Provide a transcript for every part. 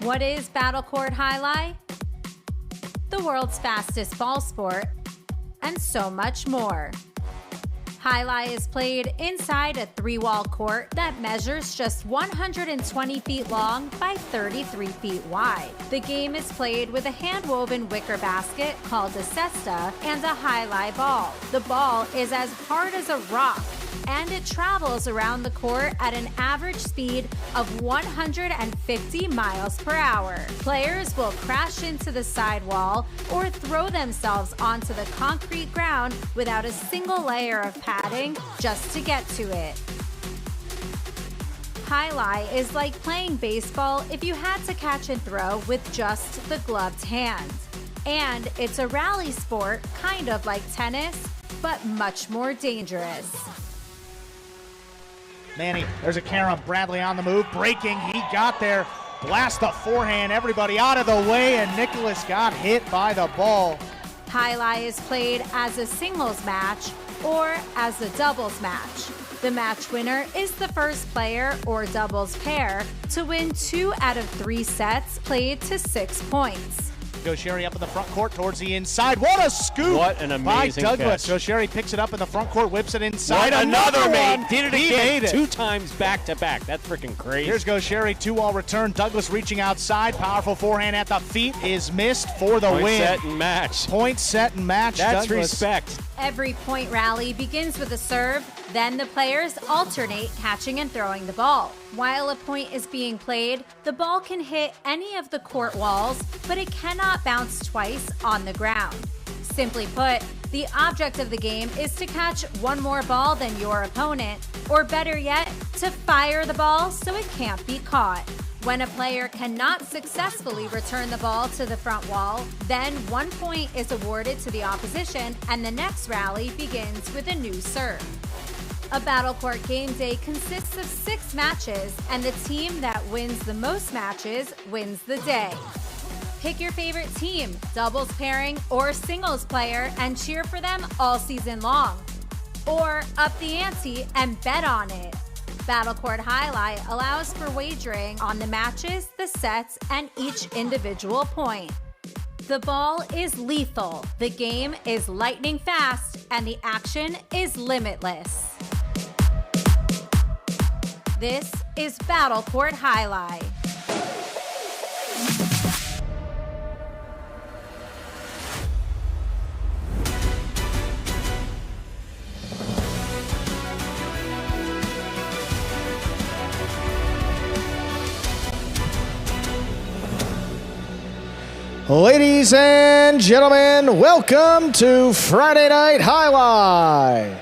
What is battlecourt Jai-Alai? The world's fastest ball sport, and so much more. Jai-Alai is played inside a 3-wall court that measures just 120 feet long by 33 feet wide. The game is played with a hand-woven wicker basket called a cesta and a Jai-Alai ball. The ball is as hard as a rock, and it travels around the court at an average speed of 150 miles per hour. Players will crash into the sidewall or throw themselves onto the concrete ground without a single layer of padding just to get to it. Jai-Alai is like playing baseball if you had to catch and throw with just the gloved hand. And it's a rally sport, kind of like tennis, but much more dangerous. Manny, there's a Karen Bradley on the move, breaking, he got there, blast the forehand, everybody out of the way, and Nicholas got hit by the ball. Jai-Alai is played as a singles match or as a doubles match. The match winner is the first player or doubles pair to win 2 out of 3 sets played to 6 points. Gaucheri up in the front court towards the inside. What a scoop! What an amazing by Douglas. catch. Gaucheri picks it up in the front court, whips it inside. What another one. Did it He again. made it. 2 times back to back. That's freaking crazy. Here's Gaucheri, 2-wall return. Douglas reaching outside. Powerful forehand at the feet is missed for the Point, win. set, and match. Point, set, and match. That's Douglas. respect. Every point rally begins with a serve, then the players alternate catching and throwing the ball. While a point is being played, the ball can hit any of the court walls, but it cannot bounce twice on the ground. Simply put, the object of the game is to catch one more ball than your opponent, or better yet, to fire the ball so it can't be caught. When a player cannot successfully return the ball to the front wall, then 1 point is awarded to the opposition and the next rally begins with a new serve. A battlecourt game day consists of 6 matches, and the team that wins the most matches wins the day. Pick your favorite team, doubles pairing, or singles player, and cheer for them all season long. Or up the ante and bet on it. Battlecourt Jai-Alai allows for wagering on the matches, the sets, and each individual point. The ball is lethal, the game is lightning fast, and the action is limitless. This is battlecourt Jai-Alai. Ladies and gentlemen, welcome to Friday Night Jai-Alai.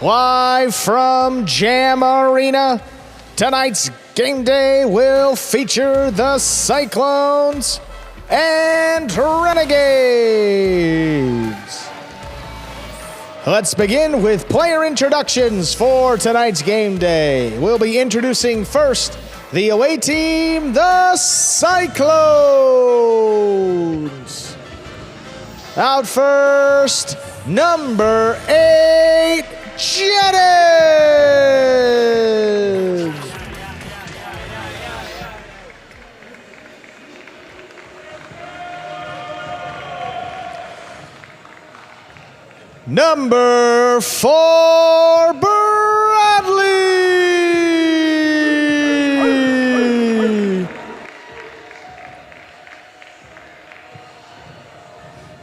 Live from Jam Arena, tonight's game day will feature the Cyclones and Renegades. Let's begin with player introductions for tonight's game day. We'll be introducing first the away team, the Cyclones. Out first, number 8, Janet. Number 4, Bradley.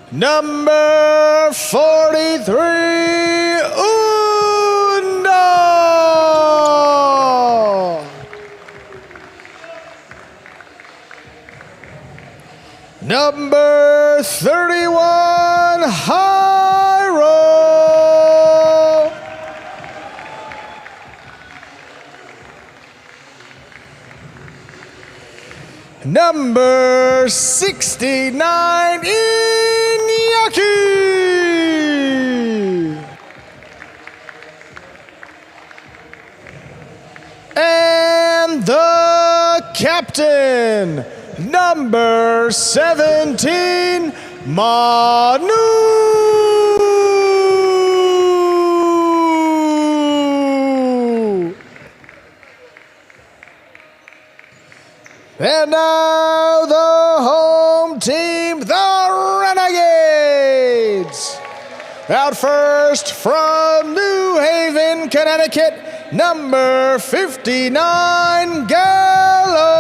Number 43, Unda. Number 31, Hyro. Number 69, Inaki. And the captain, number 17, Manu. And now Out first from New Haven, Connecticut, number 59, Gallo.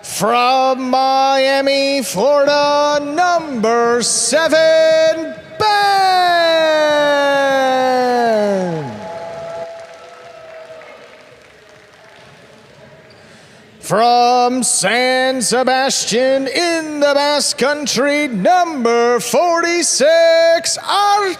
From Miami, Florida, number 7, Ben. From San Sebastian in the Basque Country, number 46, Arta.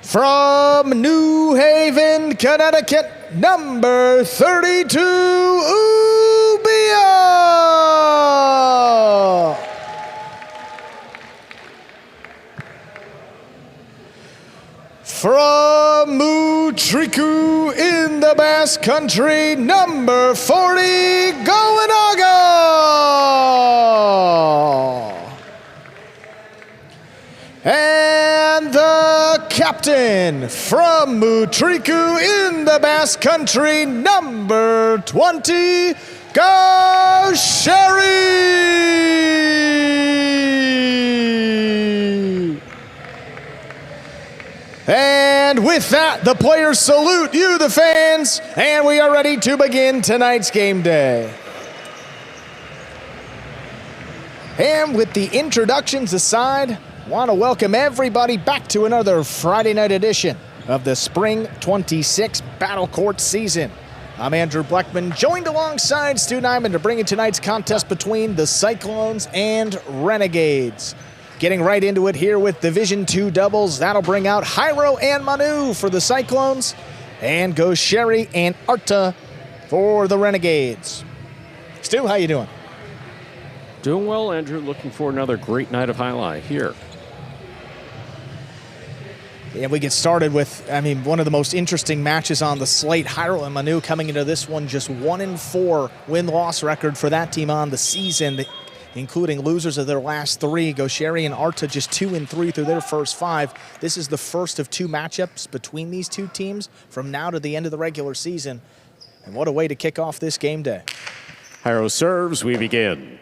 From New Haven, Connecticut, number 32, Ubia. From Mutriku in the Basque Country, number 40, Goenaga. And the captain from Mutriku in the Basque Country, number 20, Gaucheri. And with that, the players salute you, the fans, and we are ready to begin tonight's game day. And with the introductions aside, I want to welcome everybody back to another Friday night edition of the Spring 26 Battle Court season. I'm Andrew Bleckman, joined alongside Stu Nyman to bring you tonight's contest between the Cyclones and Renegades. Getting right into it here with Division II doubles. That'll bring out Jairo and Manu for the Cyclones, and Gaucheri and Arta for the Renegades. Stu, how you doing? Doing well, Andrew. Looking for another great night of Jai-Alai here. And we get started with, one of the most interesting matches on the slate. Jairo and Manu coming into this one just 1-4 win-loss record for that team on the season, including losers of their last 3. Gaucheri and Arta just 2-3 through their first 5. This is the first of 2 matchups between these two teams from now to the end of the regular season. And what a way to kick off this game day. Jairo serves, we begin.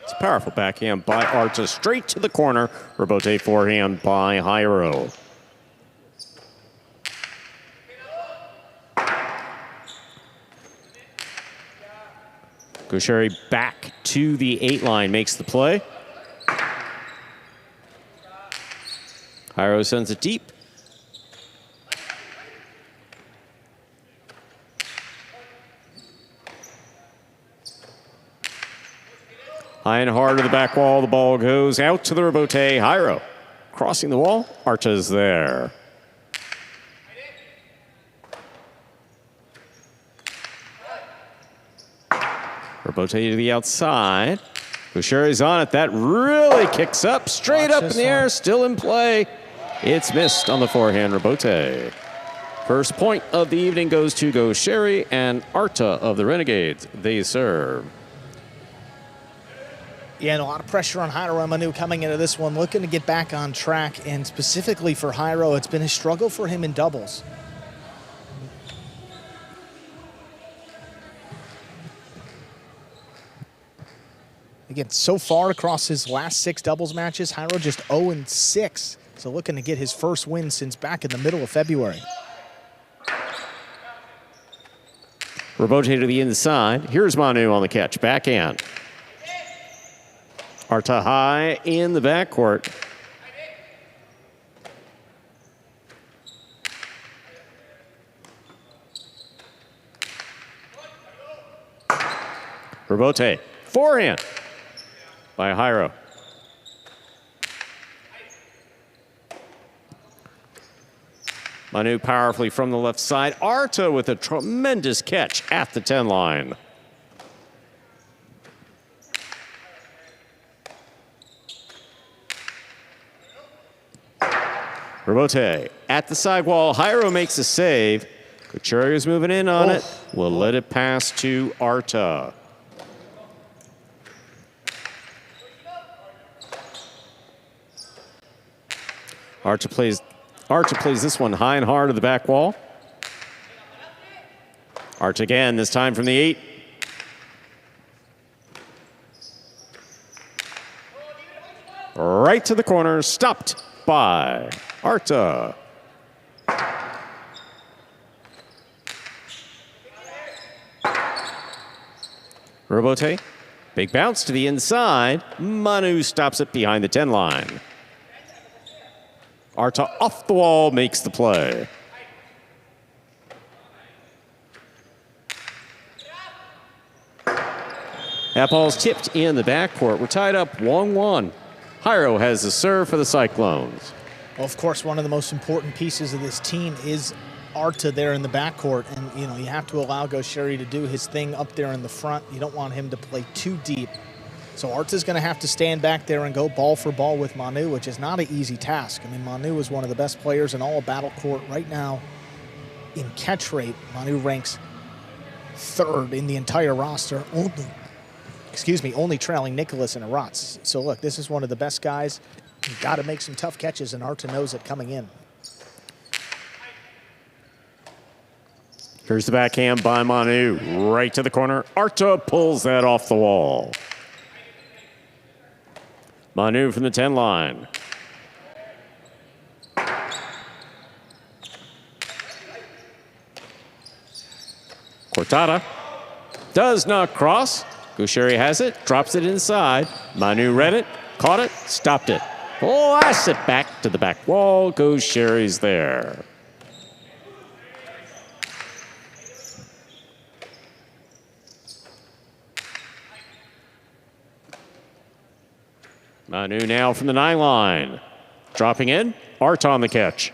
It's a powerful backhand by Arta, straight to the corner. Rebote forehand by Jairo. Gaucheri back to the 8 line, makes the play. Jairo sends it deep. High and hard to the back wall, the ball goes out to the rebote. Jairo crossing the wall, Arta's there. Rebote to the outside. Gaucheri's on it. That really kicks up. Straight up in the air. Still in play. It's missed on the forehand rebote. First point of the evening goes to Gaucheri and Arta of the Renegades. They serve. Yeah, and a lot of pressure on Jairo and Manu coming into this one, looking to get back on track. And specifically for Jairo, it's been a struggle for him in doubles. Again, so far across his last 6 doubles matches, Jairo just 0-6. So looking to get his first win since back in the middle of February. Rebote to the inside. Here's Manu on the catch. Backhand. Arta high in the backcourt. Rebote. Forehand by Jairo. Manu powerfully from the left side. Arta with a tremendous catch at the 10 line. Rebote at the sidewall. Jairo makes a save. Gaucheri is moving in on it. Will let it pass to Arta. Arta plays this one high and hard to the back wall. Arta again, this time from the 8. Right to the corner, stopped by Arta. Robote, big bounce to the inside. Manu stops it behind the 10 line. Arta off the wall makes the play. That ball's tipped in the backcourt. We're tied up 1-1. Jairo has the serve for the Cyclones. Well, of course, one of the most important pieces of this team is Arta there in the backcourt, and you have to allow Gaucheri to do his thing up there in the front. You don't want him to play too deep. So Arta's going to have to stand back there and go ball for ball with Manu, which is not an easy task. I mean, Manu is one of the best players in all of battlecourt right now. In catch rate, Manu ranks 3rd in the entire roster, only trailing Nicholas and Arats. So look, this is one of the best guys. You've got to make some tough catches, and Arta knows it coming in. Here's the backhand by Manu, right to the corner. Arta pulls that off the wall. Manu from the 10 line. Cortada does not cross. Gaucheri has it, drops it inside. Manu read it, caught it, stopped it. Blasts it back to the back wall. Gaucheri's there. Manu now from the 9 line. Dropping in, Arta on the catch.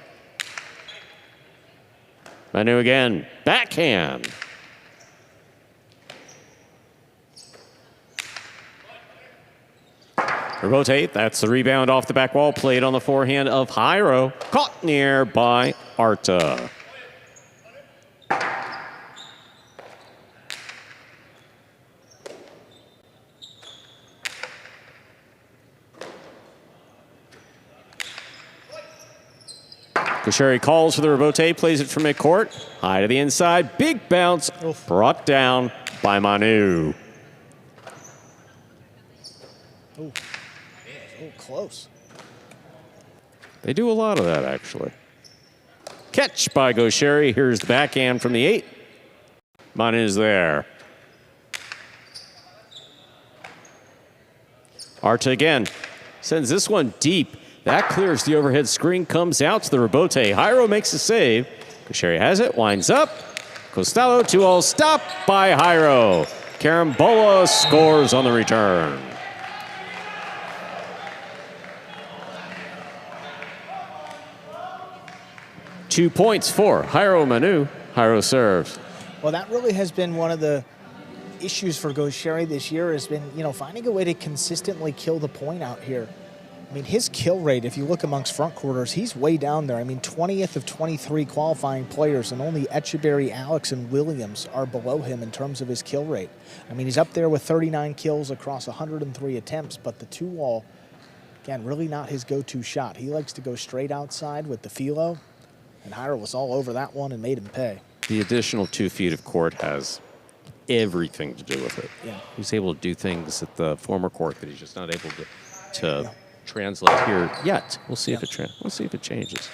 Manu again, backhand. Rotate, that's the rebound off the back wall, played on the forehand of Jairo. Caught near by Arta. Gaucheri calls for the rebote, plays it from midcourt. High to the inside, big bounce, brought down by Manu. Oh, close. They do a lot of that, actually. Catch by Gaucheri. Here's the backhand from the 8. Manu's there. Arta again. Sends this one deep. That clears the overhead screen, comes out to the rebote. Jairo makes a save. Gaucheri has it, winds up. Costello 2-all, stop by Jairo. Carambola scores on the return. Two points for Jairo Manu. Jairo serves. Well, that really has been one of the issues for Gaucheri this year, has been, finding a way to consistently kill the point out here. I mean, his kill rate, if you look amongst front quarters, he's way down there. I mean, 20th of 23 qualifying players, and only Echeverry, Alex, and Williams are below him in terms of his kill rate. I mean, he's up there with 39 kills across 103 attempts, but the 2-wall, again, really not his go-to shot. He likes to go straight outside with the philo, and Jairo was all over that one and made him pay. The additional 2 feet of court has everything to do with it. Yeah. He's able to do things at the former court that he's just not able to translate here yet. We'll see if it changes.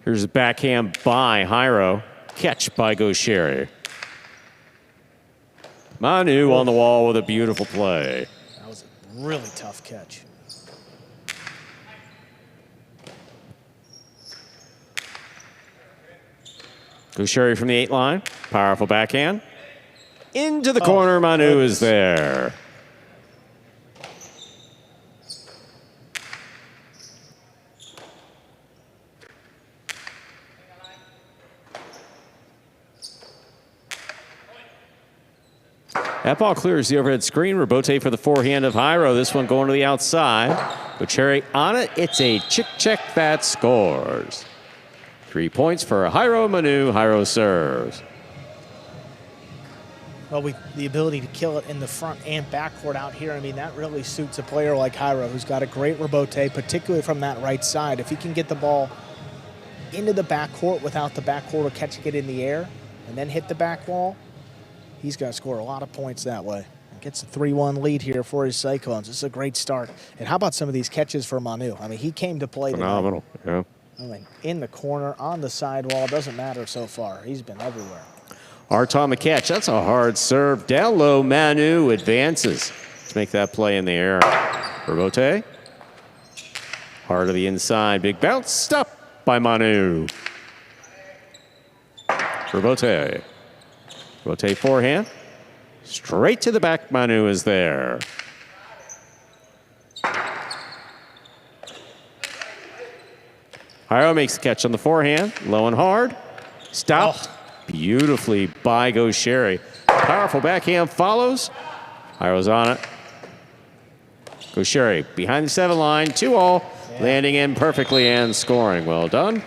Here's a backhand by Jairo. Catch by Gaucheri. Manu on the wall with a beautiful play. That was a really tough catch. Gaucheri from the 8 line. Powerful backhand. Into the corner. Manu is there. That ball clears the overhead screen. Rebote for the forehand of Jairo. This one going to the outside. Gaucheri on it. It's a chick check that scores. 3 points for Jairo Manu. Jairo serves. Well, the ability to kill it in the front and backcourt out here, I mean, that really suits a player like Jairo, who's got a great rebote, particularly from that right side. If he can get the ball into the backcourt without the backcourt catching it in the air and then hit the back wall, he's going to score a lot of points that way. And gets a 3-1 lead here for his Cyclones. This is a great start. And how about some of these catches for Manu? I mean, he came to play phenomenal. tonight. Yeah. I mean, in the corner, on the sidewall, doesn't matter so far. He's been everywhere. Arta on the catch. That's a hard serve. Down low, Manu advances to make that play in the air. Rebote. Hard of the inside. Big bounce. Stop by Manu. Rebote. Rebote forehand. Straight to the back. Manu is there. Jairo makes the catch on the forehand. Low and hard. Stopped. Beautifully by Gaucheri. Powerful backhand follows. Jairo's on it. Gaucheri behind the 7 line. 2-all. Yeah. Landing in perfectly and scoring. Well done.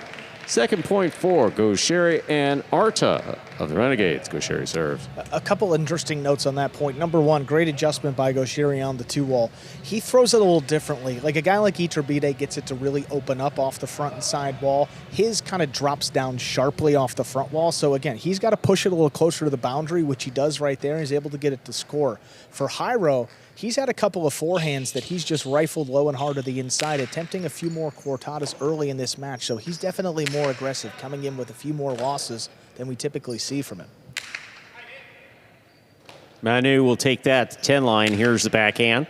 Second point for Gaucheri and Arta of the Renegades. Gaucheri serves. A couple interesting notes on that point. Number one, great adjustment by Gaucheri on the 2-wall. He throws it a little differently. Like a guy like Iturbide gets it to really open up off the front and side wall. His kind of drops down sharply off the front wall. So again, he's got to push it a little closer to the boundary, which he does right there. He's able to get it to score. For Jairo, he's had a couple of forehands that he's just rifled low and hard to the inside, attempting a few more cortadas early in this match. So he's definitely more aggressive, coming in with a few more losses than we typically see from him. Manu will take that 10 line. Here's the backhand.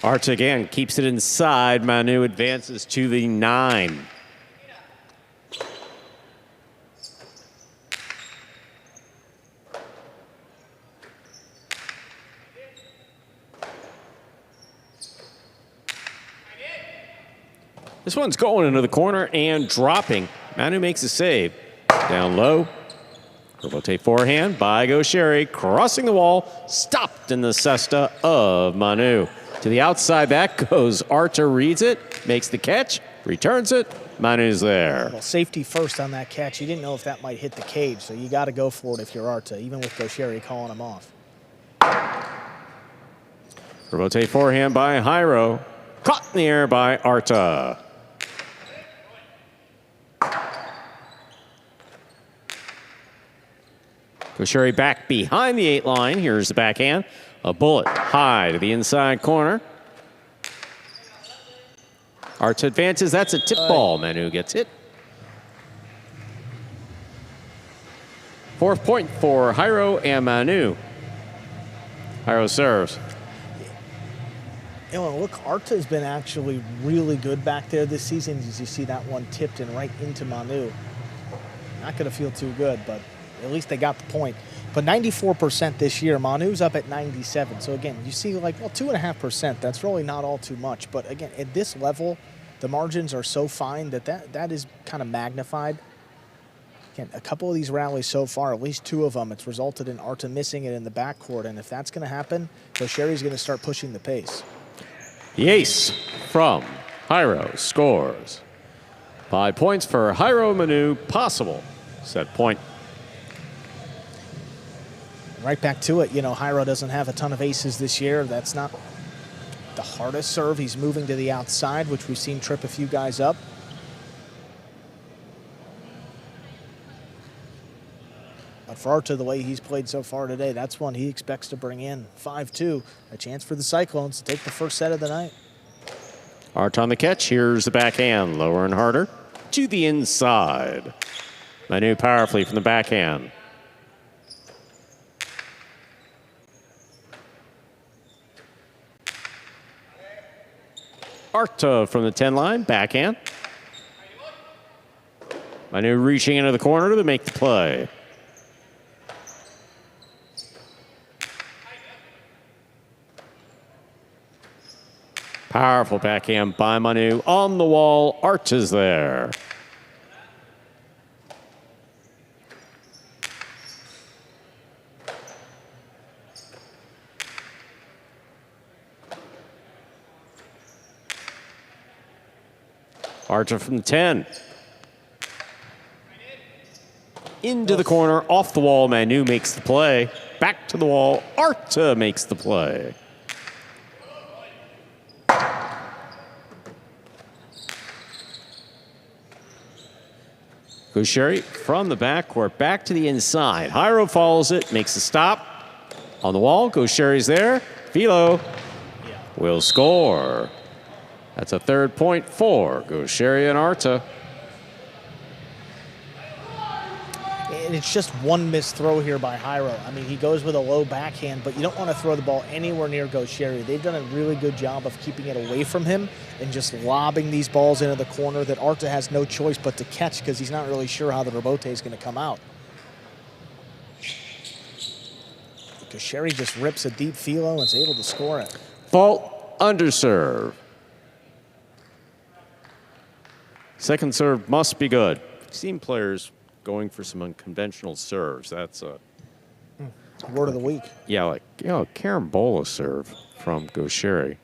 Arta again keeps it inside. Manu advances to the 9. This one's going into the corner and dropping. Manu makes a save. Down low. Rebote forehand by Gaucheri. Crossing the wall. Stopped in the cesta of Manu. To the outside, that goes. Arta reads it, makes the catch, returns it. Manu's there. Well, safety first on that catch. You didn't know if that might hit the cage, so you got to go for it if you're Arta, even with Gaucheri calling him off. Rebote forehand by Jairo. Caught in the air by Arta. Gaucheri back behind the 8 line. Here's the backhand. A bullet high to the inside corner. Arta advances. That's a tip ball. Manu gets hit. 4th point for Jairo and Manu. Jairo serves. You know, look, Arta's been actually really good back there this season. As you see that one tipped in right into Manu. Not going to feel too good, but at least they got the point. But 94% this year, Manu's up at 97. So again, you see like, well, 2.5%, that's really not all too much. But again, at this level, the margins are so fine that is kind of magnified. Again, a couple of these rallies so far, at least 2 of them, it's resulted in Arta missing it in the backcourt. And if that's going to happen, Gaucheri's going to start pushing the pace. The ace from Jairo scores. 5 points for Jairo. Manu, possible set point. Right back to it, you know, Jairo doesn't have a ton of aces this year. That's not the hardest serve. He's moving to the outside, which we've seen trip a few guys up. But for Arta, the way he's played so far today, that's one he expects to bring in. 5-2, a chance for the Cyclones to take the first set of the night. Arta on the catch. Here's the backhand. Lower and harder to the inside. Manu powerfully from the backhand. Arta from the 10 line, backhand. Manu reaching into the corner to make the play. Powerful backhand by Manu. On the wall, Arta's there. Arta from the 10. Into the corner, off the wall, Manu makes the play. Back to the wall, Arta makes the play. Gaucheri from the backcourt, back to the inside. Jairo follows it, makes a stop. On the wall, Gaucheri's there. Philo will score. That's a third point for Gaucheri and Arta. And it's just one missed throw here by Jairo. I mean, he goes with a low backhand, but you don't want to throw the ball anywhere near Gaucheri. They've done a really good job of keeping it away from him and just lobbing these balls into the corner that Arta has no choice but to catch because he's not really sure how the rebote is going to come out. Gaucheri just rips a deep philo and is able to score it. Fault, underserve. Second serve must be good. I've seen players going for some unconventional serves. That's a word of the week. Yeah, like carambola serve from Gaucheri.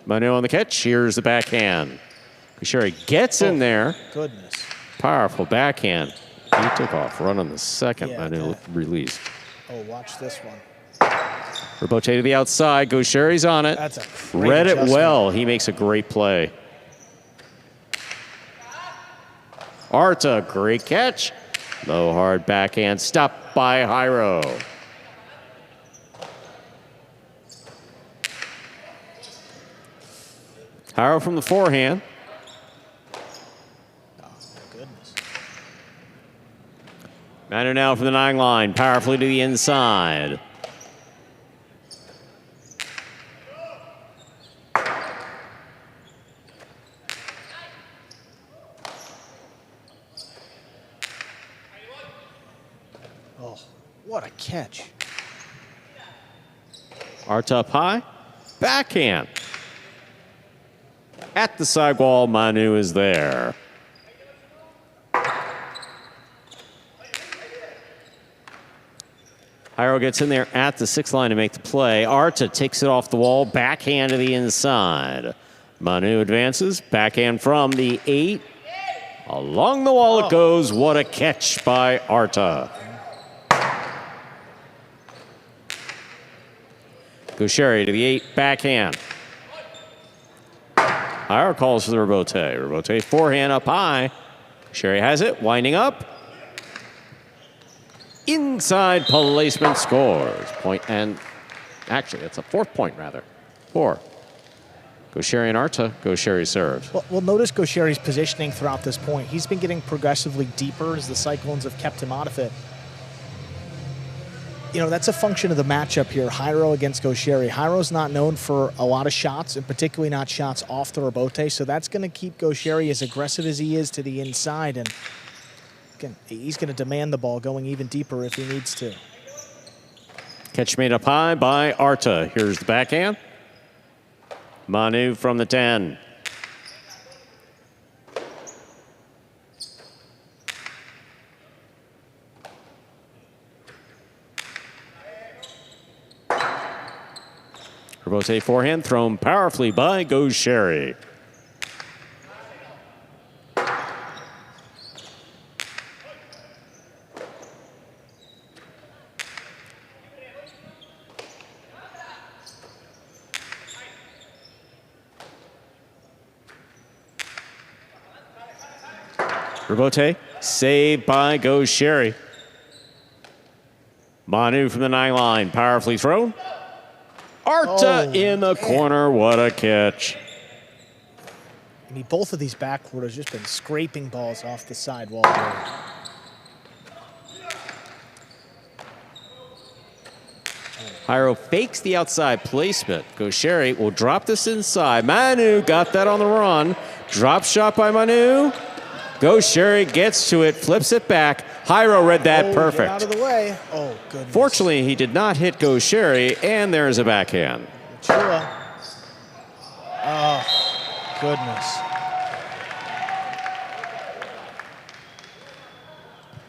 Manu on the catch. Here's the backhand. Gaucheri gets in there. Goodness. Powerful backhand. He took off, run on the second. Yeah, Manu released. Oh, watch this one. Rebote to the outside. Gaucheri's on it. That's a great read adjustment. it well. He makes a great play. Arta, great catch. Low, hard backhand. Stopped by Jairo. Jairo from the forehand. Oh, goodness. Manu now from the 9 line. Powerfully to the inside. Oh, what a catch. Arta up high. Backhand. At the side wall, Manu is there. Jairo gets in there at the 6 line to make the play. Arta takes it off the wall. Backhand to the inside. Manu advances. Backhand from the 8. Along the wall it goes. What a catch by Arta. Gaucheri to the 8, backhand. Jairo calls for the rebote. Rebote forehand up high. Gaucheri has it, winding up. Inside placement scores. Point, and actually, it's a 4th point rather. 4. Gaucheri and Arta. Gaucheri serves. Well, notice Gaucheri's positioning throughout this point. He's been getting progressively deeper as the Cyclones have kept him out of it. You know, that's a function of the matchup here, Jairo against Gaucheri. Jairo's not known for a lot of shots, and particularly not shots off the rebote, so that's going to keep Gaucheri as aggressive as he is to the inside, and again, he's going to demand the ball going even deeper if he needs to. Catch made up high by Arta. Here's the backhand. Manu from the 10. Rebote forehand thrown powerfully by Gaucheri. Rebote saved by Gaucheri. Manu from the 9 line, powerfully thrown. Arta in the corner, what a catch. I mean, both of these backcourt have just been scraping balls off the sidewall. Jairo fakes the outside placement. Gaucheri will drop this inside. Manu got that on the run. Drop shot by Manu. Gaucheri gets to it, flips it back. Jairo read that perfect. Get out of the way. Oh, goodness. Fortunately, he did not hit Gaucheri, and there's a backhand. Chua. Oh, goodness.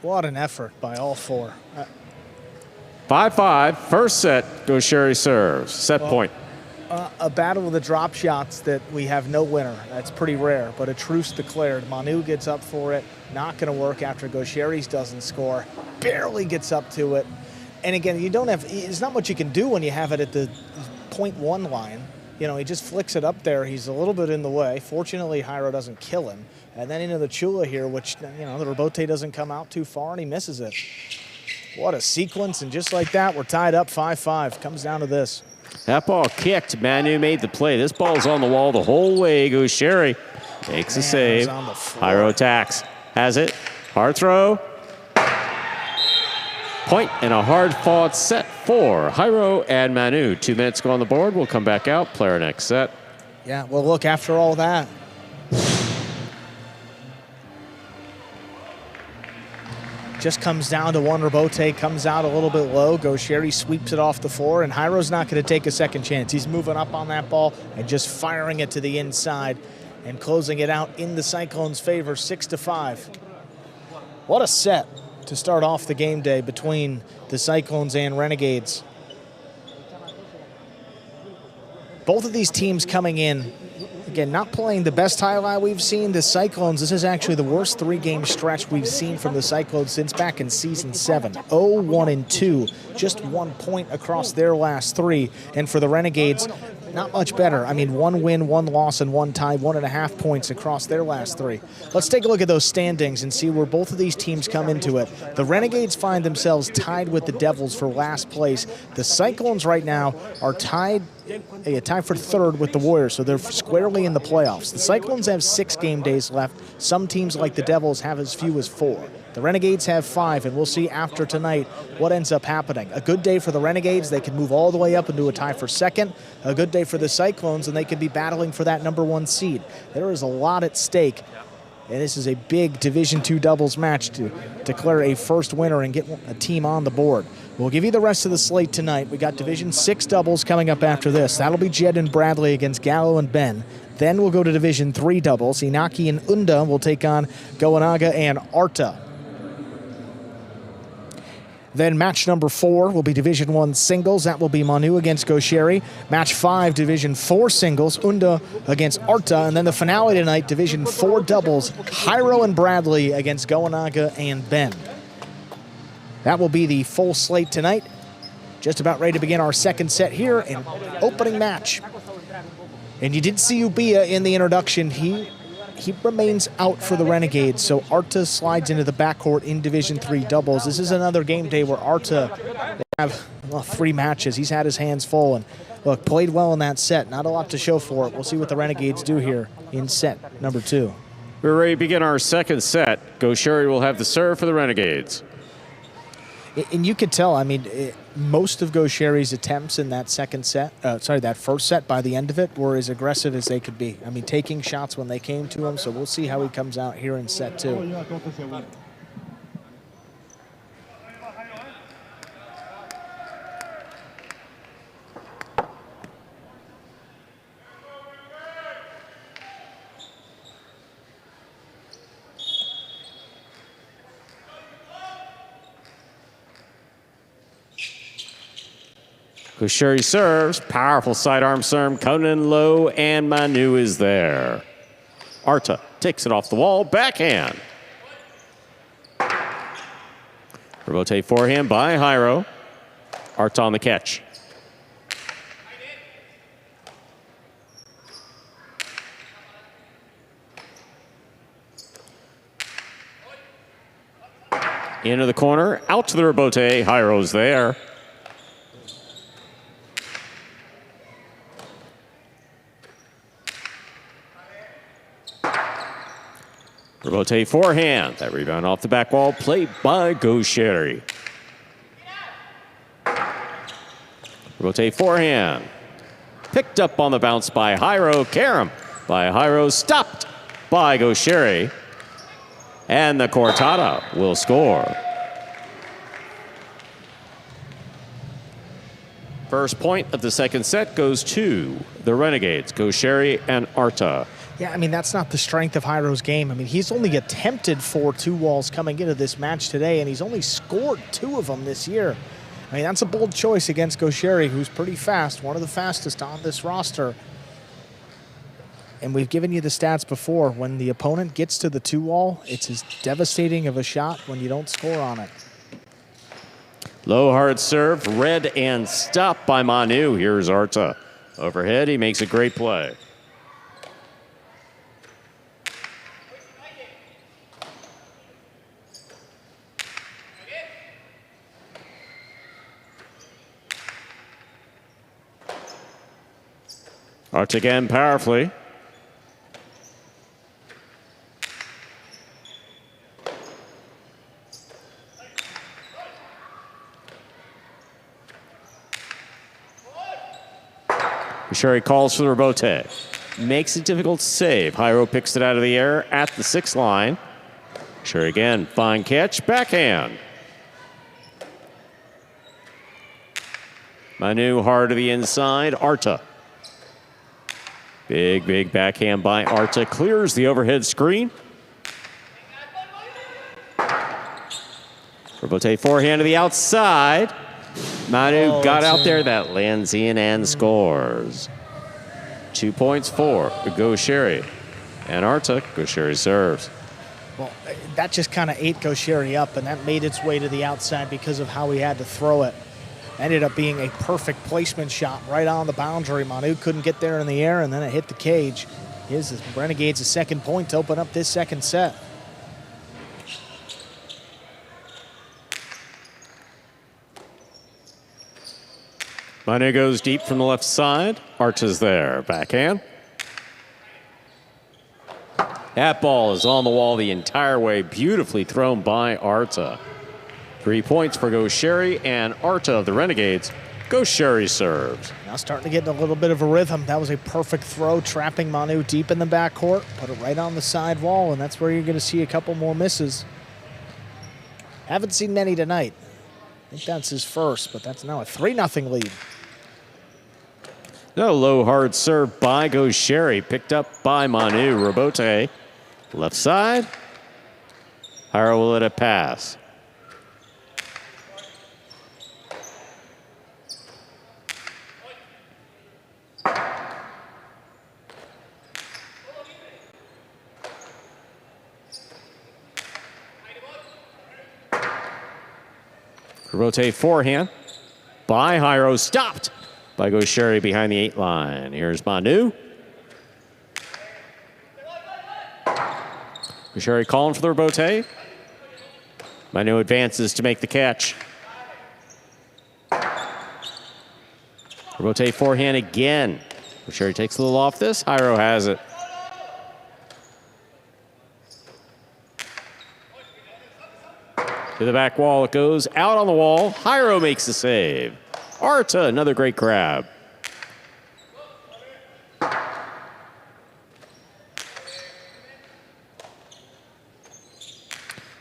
What an effort by all 4. 5-5, first set, Gaucheri serves. Set point. A battle of the drop shots that we have no winner. That's pretty rare, but a truce declared. Manu gets up for it. Not going to work after Gaucheri's doesn't score. Barely gets up to it. And again, there's not much you can do when you have it at the 0.1 line. You know, he just flicks it up there. He's a little bit in the way. Fortunately, Jairo doesn't kill him. And then into the Chula here, which, you know, the rebote doesn't come out too far, and he misses it. What a sequence, and just like that, we're tied up 5-5. Comes down to this. That ball kicked. Manu made the play. This ball's on the wall the whole way. Gaucheri makes a save. Jairo attacks. Has it. Hard throw. Point and a hard-fought set for Jairo and Manu. 2 minutes go on the board. We'll come back out. Player next set. Yeah, well, look, after all that, just comes down to one rebote, comes out a little bit low. Gaucheri sweeps it off the floor, and Jairo's not going to take a second chance. He's moving up on that ball and just firing it to the inside and closing it out in the Cyclones' favor, 6-5. What a set to start off the game day between the Cyclones and Renegades. Both of these teams coming in, again, not playing the best Jai-Alai we've seen. The Cyclones, this is actually the worst 3-game stretch we've seen from the Cyclones since back in Season 7. 0-1-2, just 1 point across their last 3. And for the Renegades, not much better. I mean, 1 win, 1 loss, and 1 tie, 1.5 points across their last 3. Let's take a look at those standings and see where both of these teams come into it. The Renegades find themselves tied with the Devils for last place. The Cyclones right now are tied for 3rd with the Warriors, so they're squarely in the playoffs. The Cyclones have 6 game days left. Some teams like the Devils have as few as 4. The Renegades have 5, and we'll see after tonight what ends up happening. A good day for the Renegades, they can move all the way up into a tie for 2nd. A good day for the Cyclones, and they could be battling for that number 1 seed. There is a lot at stake, and this is a big Division II doubles match to declare a first winner and get a team on the board. We'll give you the rest of the slate tonight. We got Division 6 doubles coming up after this. That'll be Jed and Bradley against Gallo and Ben. Then we'll go to Division 3 doubles. Inaki and Unda will take on Goanaga and Arta. Then match number 4 will be Division 1 singles. That will be Manu against Gaucheri. Match 5, Division 4 singles, Unda against Arta. And then the finale tonight, Division 4 doubles, Jairo and Bradley against Goanaga and Ben. That will be the full slate tonight. Just about ready to begin our second set here in opening match. And you did see Ubia in the introduction. He remains out for the Renegades, so Arta slides into the backcourt in Division 3 doubles. This is another game day where Arta will have 3 matches. He's had his hands full, and look, played well in that set. Not a lot to show for it. We'll see what the Renegades do here in set number 2. We're ready to begin our second set. Gaucheri will have the serve for the Renegades. And you could tell, I mean, most of Gaucheri's attempts in that that first set by the end of it were as aggressive as they could be. I mean, taking shots when they came to him, so we'll see how he comes out here in set 2. Gaucheri serves, powerful sidearm serve, Conan low, and Manu is there. Arta takes it off the wall, backhand. Rebote forehand by Jairo. Arta on the catch. Into the corner, out to the rebote, Jairo's there. Rebote forehand. That rebound off the back wall. Played by Gaucheri. Rebote forehand. Picked up on the bounce by Jairo. Karam by Jairo. Stopped by Gaucheri. And the Cortada will score. First point of the second set goes to the Renegades, Gaucheri and Arta. Yeah, I mean, that's not the strength of Jairo's game. I mean, he's only attempted 4 2-walls coming into this match today, and he's only scored 2 of them this year. I mean, that's a bold choice against Gaucheri, who's pretty fast, one of the fastest on this roster. And we've given you the stats before. When the opponent gets to the 2-wall, it's as devastating of a shot when you don't score on it. Low hard serve, read and stopped by Manu. Here's Arta. Overhead, he makes a great play. Arta again powerfully. Gaucheri calls for the rebote. Makes a difficult save. Jairo picks it out of the air at the 6 line. Gaucheri again, fine catch, backhand. Manu hard to the inside, Arta. Big backhand by Arta. Clears the overhead screen. Rebote forehand to the outside. Manu got out there, that lands in and scores. 2 points for Gaucheri. And Arta, Gaucheri serves. Well, that just kind of ate Gaucheri up, and that made its way to the outside because of how he had to throw it. Ended up being a perfect placement shot right on the boundary. Manu couldn't get there in the air, and then it hit the cage. Gives the Renegades a second point to open up this second set. Manu goes deep from the left side. Arta's there. Backhand. That ball is on the wall the entire way. Beautifully thrown by Arta. 3 points for Gaucheri and Arta of the Renegades. Gaucheri serves. Now starting to get in a little bit of a rhythm. That was a perfect throw, trapping Manu deep in the backcourt. Put it right on the side wall, and that's where you're going to see a couple more misses. Haven't seen many tonight. I think that's his first, but that's now a 3-0 lead. No low hard serve by Gaucheri. Picked up by Manu. Rebote. Left side. Jairo will let it pass. Rebote forehand by Jairo. Stopped by Gaucheri behind the 8 line. Here's Manu. Gaucheri calling for the rebote. Manu advances to make the catch. Rebote forehand again. Gaucheri takes a little off this. Jairo has it. To the back wall it goes. Out on the wall. Jairo makes the save. Arta, another great grab.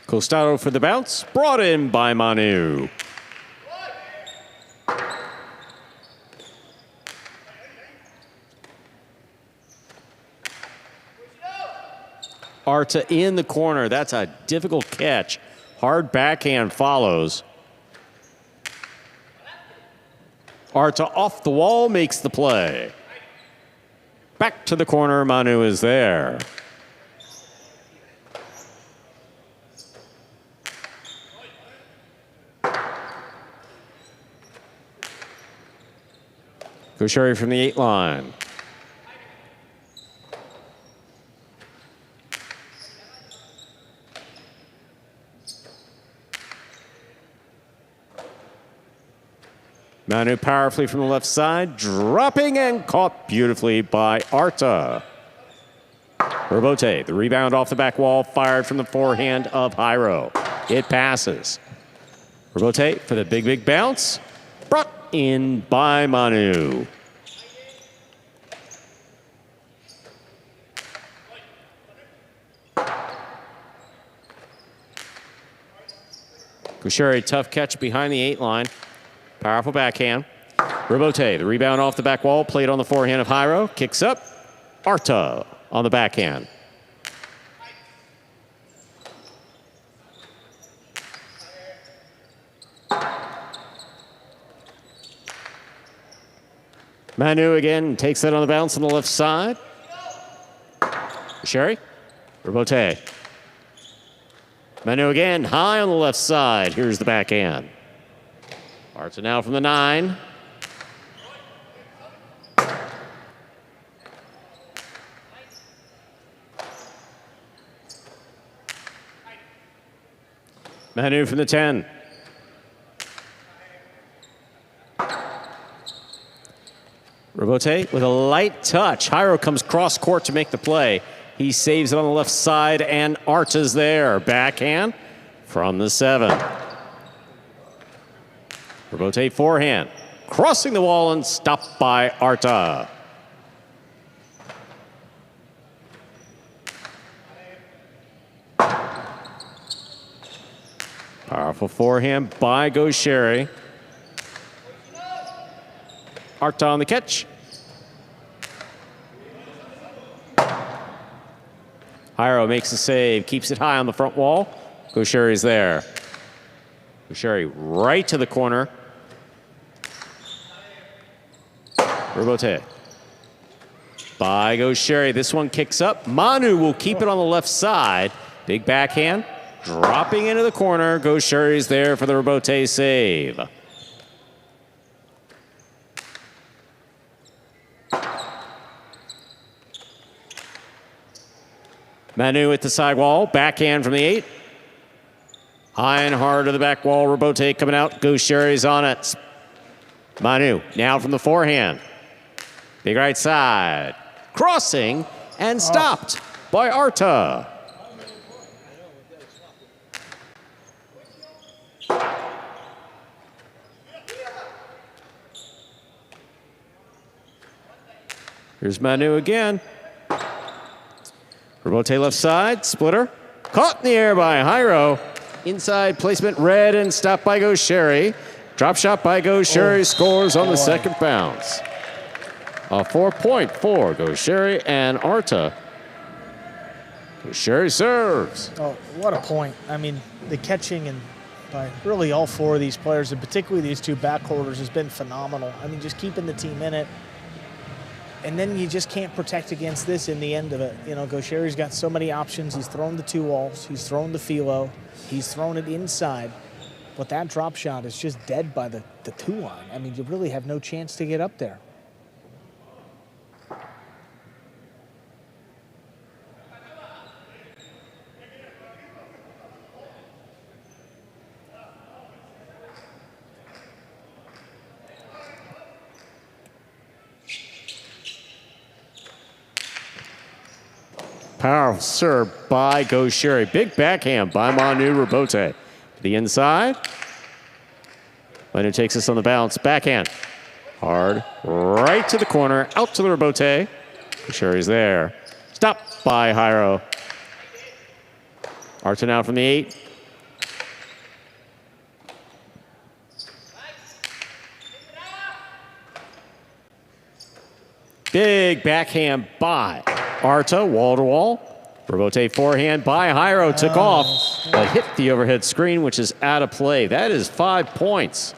Costado for the bounce. Brought in by Manu. Arta in the corner. That's a difficult catch. Hard backhand follows. Arta off the wall makes the play. Back to the corner. Manu is there. Gaucheri from the 8 line. Manu powerfully from the left side, dropping and caught beautifully by Arta. Rebote, the rebound off the back wall, fired from the forehand of Jairo. It passes. Rebote for the big bounce, brought in by Manu. Gaucheri, tough catch behind the 8 line. Powerful backhand. Rebote, the rebound off the back wall, played on the forehand of Jairo. Kicks up. Arta on the backhand. Manu again takes that on the bounce on the left side. Sherry, Rebote. Manu again, high on the left side. Here's the backhand. Arta now from the 9. Manu from the 10. Rebote with a light touch. Jairo comes cross court to make the play. He saves it on the left side, and Arta's there. Backhand from the 7. Rebote forehand. Crossing the wall and stopped by Arta. Powerful forehand by Gaucheri. Arta on the catch. Jairo makes the save, keeps it high on the front wall. Gaucheri's there. Gaucheri right to the corner. Rebote. By Gaucheri. This one kicks up. Manu will keep it on the left side. Big backhand. Dropping into the corner. Gaucheri's there for the Rebote save. Manu at the side wall. Backhand from the 8. High and hard to the back wall. Rebote coming out. Gaucheri's on it. Manu now from the forehand. Big right side. Crossing and stopped by Arta. Here's Manu again. Rebote left side, splitter. Caught in the air by Jairo. Inside placement, red, and stopped by Gaucheri. Drop shot by Gaucheri, scores on the second bounce. A 4-point for Gaucheri and Arta. Gaucheri serves. Oh, what a point. I mean, the catching and by really all 4 of these players, and particularly these 2 backholders, has been phenomenal. I mean, just keeping the team in it. And then you just can't protect against this in the end of it. You know, Gaucheri's got so many options. He's thrown the 2 walls. He's thrown the philo. He's thrown it inside. But that drop shot is just dead by the 2 line. I mean, you really have no chance to get up there. Powerful serve by Gaucheri. Big backhand by Manu Rebote. To the inside. Manu takes this on the bounce. Backhand. Hard. Right to the corner. Out to the Rebote. Gaucheri's there. Stopped by Jairo. Arta now from the 8. Big backhand by Arta, wall to wall. Rebote forehand by Jairo, took off, but hit the overhead screen, which is out of play. That is 5 points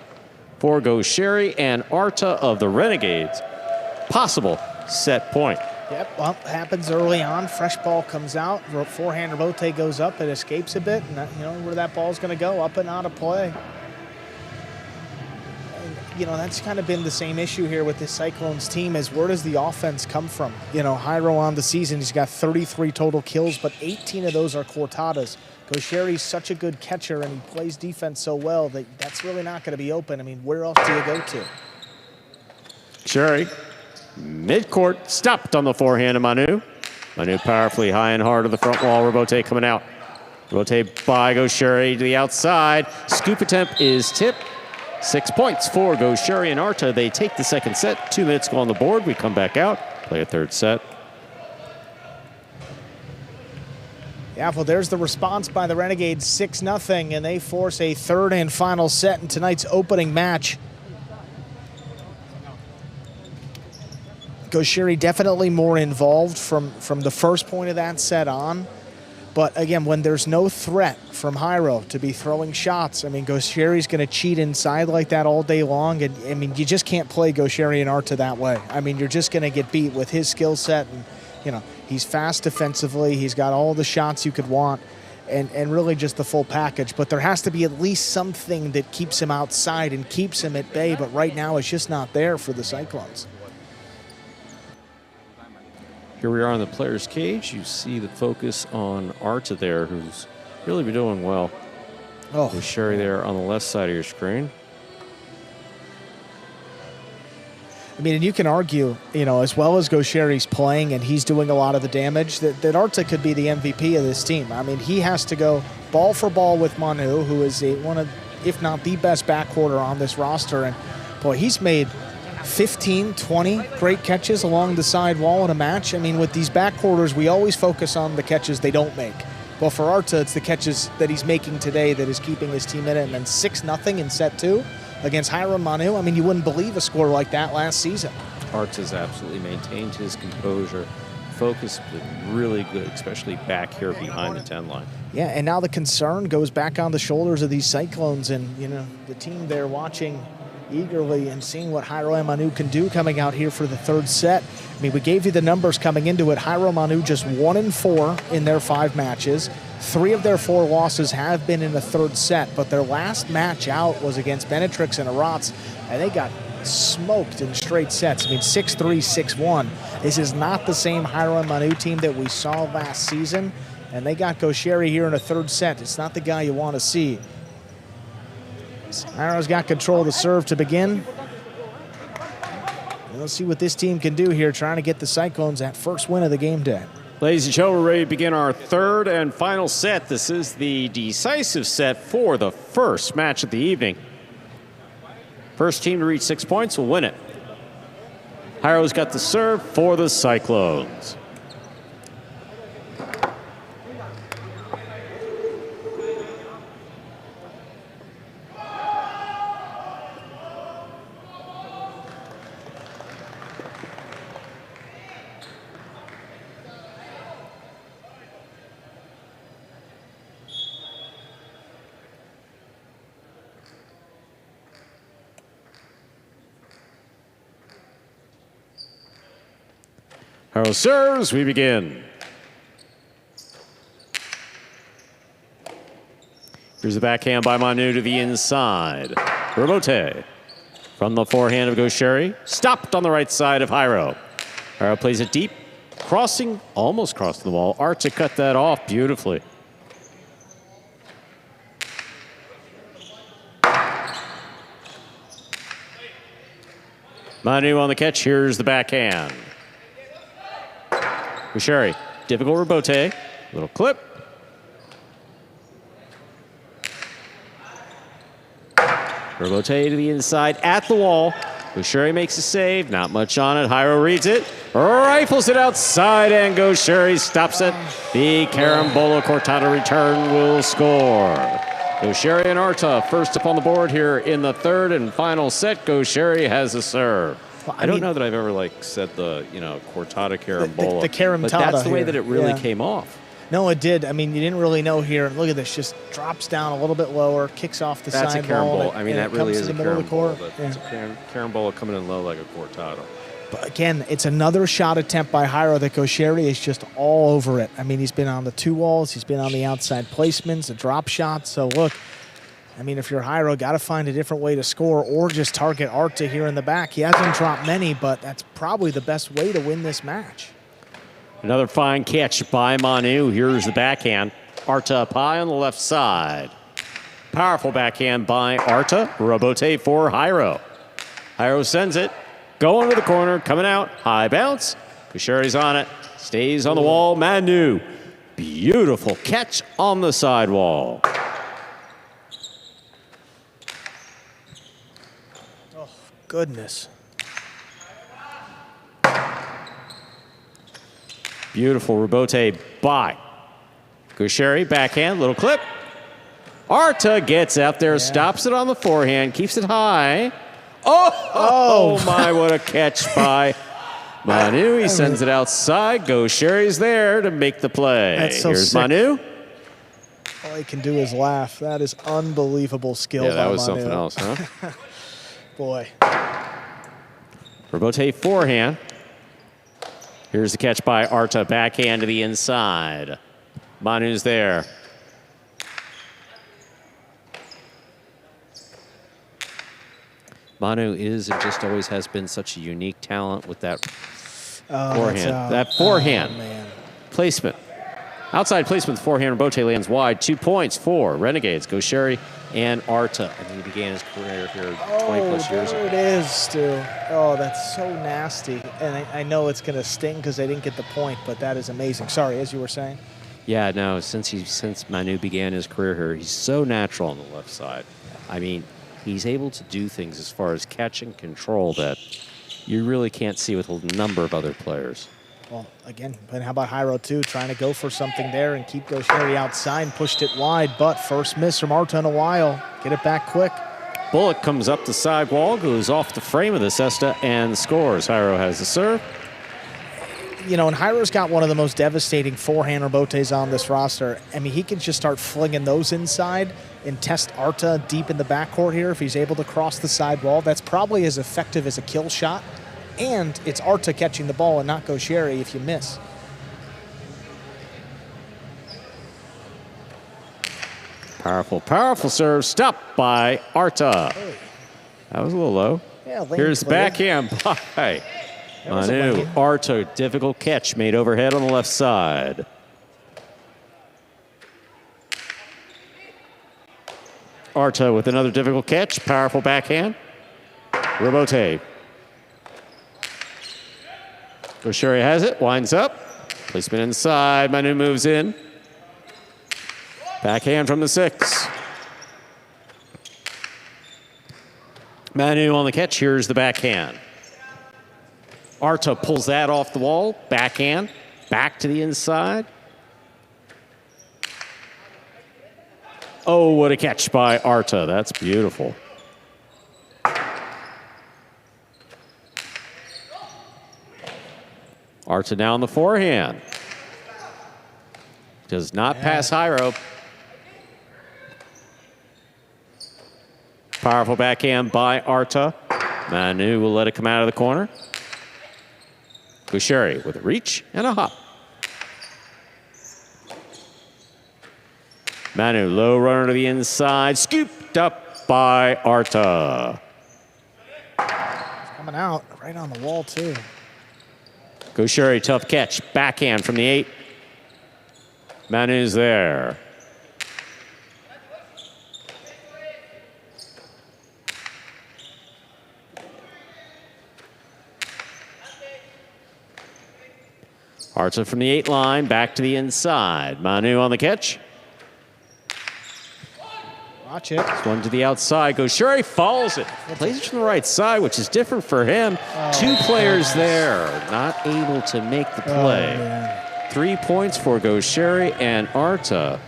for Gaucheri and Arta of the Renegades. Possible set point. Yep, well, happens early on. Fresh ball comes out. Forehand Rebote goes up. It escapes a bit. And that, you know where that ball's going to go, up and out of play. You know, that's kind of been the same issue here with this Cyclones team is where does the offense come from? You know, Jairo on the season, he's got 33 total kills, but 18 of those are cortadas. Gaucheri's such a good catcher, and he plays defense so well that that's really not going to be open. I mean, where else do you go to? Sherry, midcourt, stopped on the forehand of Manu. Manu powerfully high and hard to the front wall. Rebote coming out. Rebote by Gaucheri to the outside. Scoop attempt is tipped. 6 points for Gaucheri and Arta. They take the second set. 2 minutes go on the board. We come back out, play a third set. Yeah, well, there's the response by the Renegades, 6-0, and they force a third and final set in tonight's opening match. Gaucheri definitely more involved from the first point of that set on. But again, when there's no threat from Jairo to be throwing shots, I mean, Gaucheri's going to cheat inside like that all day long. And I mean, you just can't play Gaucheri and Arta that way. I mean, you're just going to get beat with his skill set. And, you know, he's fast defensively. He's got all the shots you could want and really just the full package. But there has to be at least something that keeps him outside and keeps him at bay. But right now, it's just not there for the Cyclones. Here we are in the player's cage. You see the focus on Arta there, who's really been doing well. Oh, There's Sherry there on the left side of your screen. I mean, and you can argue, you know, as well as Gaucheri's playing and he's doing a lot of the damage, that Arta could be the MVP of this team. I mean, he has to go ball for ball with Manu, who is one of, if not the best backcourter on this roster. And, boy, he's made 15, 20 great catches along the side wall in a match. I mean, with these backcourters, we always focus on the catches they don't make. Well, for Arta, it's the catches that he's making today that is keeping his team in it. And then 6-0 in set 2 against Hiram Manu. I mean, you wouldn't believe a score like that last season. Arta's absolutely maintained his composure. Focus has been really good, especially back here behind the 10 line. Yeah, and now the concern goes back on the shoulders of these Cyclones and, you know, the team there watching eagerly and seeing what Jairo Manu can do coming out here for the third set. I mean, we gave you the numbers coming into it. Jairo Manu just 1-4 in their 5 matches. 3 of their 4 losses have been in the third set, but their last match out was against Benetrix and Arats, and they got smoked in straight sets. I mean, 6-3, 6-1. This is not the same Jairo Manu team that we saw last season, and they got Gaucheri here in a third set. It's not the guy you want to see. Jairo's got control of the serve to begin. Let's see what this team can do here, trying to get the Cyclones that first win of the game day. Ladies and gentlemen, we're ready to begin our third and final set. This is the decisive set for the first match of the evening. First team to reach 6 points will win it. Jairo's got the serve for the Cyclones. Jairo serves, we begin. Here's the backhand by Manu to the inside. Rebote from the forehand of Gaucheri. Stopped on the right side of Jairo. Jairo plays it deep, crossing, almost crossed the wall. Arta cut that off beautifully. Manu on the catch, here's the backhand. Gaucheri, difficult rebote, little clip. Rebote to the inside at the wall. Gaucheri makes a save, not much on it. Jairo reads it, rifles it outside, and Gaucheri stops it. The Carambola Cortada return will score. Gaucheri and Arta first up on the board here in the third and final set. Gaucheri has a serve. Well, I don't know that I've ever said the, Cortada Carambola. The Caramtada, but that's the way here. that it really came off. No, it did. I mean, you didn't really know here. Look at this. Just drops down a little bit lower, kicks off the That's side a carambola. wall. I mean, that really is a carambola. Yeah. It's a carambola coming in low like a cortado. But again, it's another shot attempt by Jairo that Gaucheri is just all over it. I mean, he's been on the 2 walls. He's been on the outside placements, the drop shots. So, look, I mean, if you're Jairo, got to find a different way to score or just target Arta here in the back. He hasn't dropped many, but that's probably the best way to win this match. Another fine catch by Manu. Here's the backhand. Arta up high on the left side. Powerful backhand by Arta. Rebote for Jairo. Jairo sends it. Going to the corner. Coming out. High bounce. Gaucheri's on it. Stays on the wall. Manu. Beautiful catch on the sidewall. Oh, goodness. Beautiful rebote by Gaucheri. Backhand, little clip. Arta gets out there, stops it on the forehand, keeps it high. Oh my, what a catch by Manu, he sends it outside. Gaucheri's there to make the play. That's so Here's sick. Manu. All he can do is laugh. That is unbelievable skill. Yeah, that by was Manu. something else, huh? Boy. Rebote forehand. Here's the catch by Arta. Backhand to the inside. Manu's there. Manu is and just always has been such a unique talent with that forehand. That forehand placement. Outside placement, the forehand. Rebote lands wide. 2 points for Renegades. Gaucheri and Arta. I mean, he began his career here 20-plus years ago. There it is, Stu. Oh, that's so nasty. And I know it's going to sting because they didn't get the point, but that is amazing. Sorry, as you were saying. Yeah, no, since Manu began his career here, he's so natural on the left side. I mean, he's able to do things as far as catch and control that you really can't see with a number of other players. Well, again, but how about Jairo, too, trying to go for something there and keep Gaucheri outside, pushed it wide, but first miss from Arta in a while. Get it back quick. Bullock comes up the side wall, goes off the frame of the cesta, and scores. Jairo has the serve. You know, and Jairo's got one of the most devastating forehand rebotes on this roster. I mean, he can just start flinging those inside and test Arta deep in the backcourt here if he's able to cross the side wall. That's probably as effective as a kill shot. And it's Arta catching the ball and not Gaucheri if you miss. Powerful, powerful serve. Stopped by Arta. That was a little low. Yeah, here's backhand by Manu. Arta, difficult catch made overhead on the left side. Arta with another difficult catch. Powerful backhand. Rebote. Gaucheri has it, winds up. Placement inside, Manu moves in. Backhand from the 6. Manu on the catch, here's the backhand. Arta pulls that off the wall, backhand, back to the inside. Oh, what a catch by Arta, that's beautiful. Arta now on the forehand. Does not pass Jairo. Powerful backhand by Arta. Manu will let it come out of the corner. Gaucheri with a reach and a hop. Manu, low runner to the inside. Scooped up by Arta. Coming out right on the wall, too. Gaucheri, tough catch. Backhand from the 8. Manu's there. Arta from the 8 line, back to the inside. Manu on the catch. Watch it. This one to the outside. Gaucheri follows it. Plays it from the right side, which is different for him. 2 players there, not able to make the play. 3 points for Gaucheri and Arta.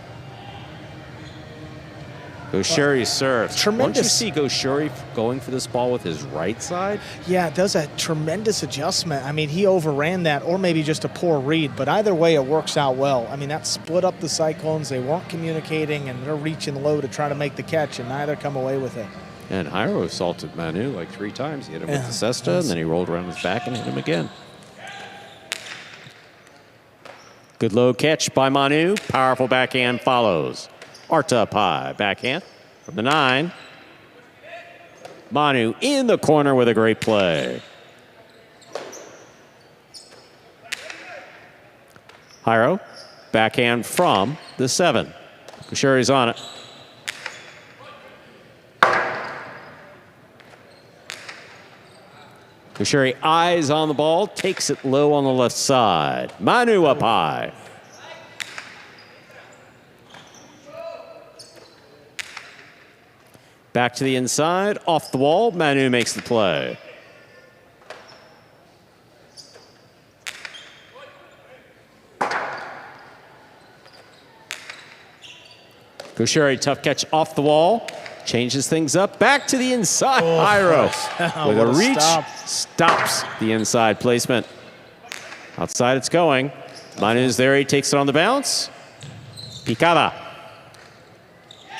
Gaucheri serves. Tremendous. Once you see Gaucheri going for this ball with his right side. Yeah, it does a tremendous adjustment. I mean, he overran that, or maybe just a poor read, but either way, it works out well. I mean, that split up the Cyclones. They weren't communicating, and they're reaching low to try to make the catch, and neither come away with it. And Jairo assaulted Manu like 3 times. He hit him with the cesta, and then he rolled around his back and hit him again. Good low catch by Manu. Powerful backhand follows. Arta up high. Backhand from the 9. Manu in the corner with a great play. Jairo, backhand from the 7. Gaucheri's on it. Gaucheri eyes on the ball, takes it low on the left side. Manu up high. Back to the inside, off the wall. Manu makes the play. Gaucheri, tough catch off the wall. Changes things up. Back to the inside. Jairo with a reach. Stops the inside placement. Outside it's going. Manu's there. He takes it on the bounce. Picada.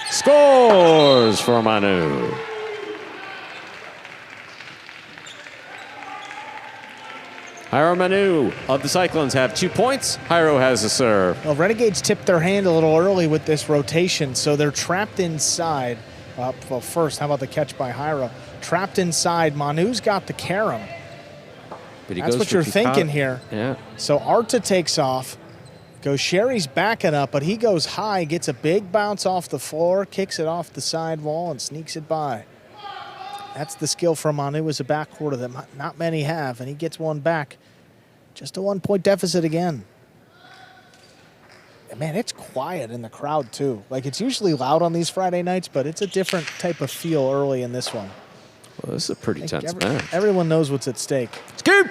Scores for Manu. Jairo Manu of the Cyclones have 2 points. Jairo has a serve. Well, Renegades tipped their hand a little early with this rotation, so they're trapped inside. Well, first, how about the catch by Jairo? Trapped inside. Manu's got the carom. But he That's goes what for you're Picada. thinking here. Yeah. So Arta takes off. Sherry's backing up, but he goes high, gets a big bounce off the floor, kicks it off the side wall, and sneaks it by. That's the skill from Manu as a backcourt that not many have, and he gets one back. Just a 1-point deficit again. And man, it's quiet in the crowd, too. Like, it's usually loud on these Friday nights, but it's a different type of feel early in this one. Well, this is a pretty tense match. Everyone knows what's at stake. Scoop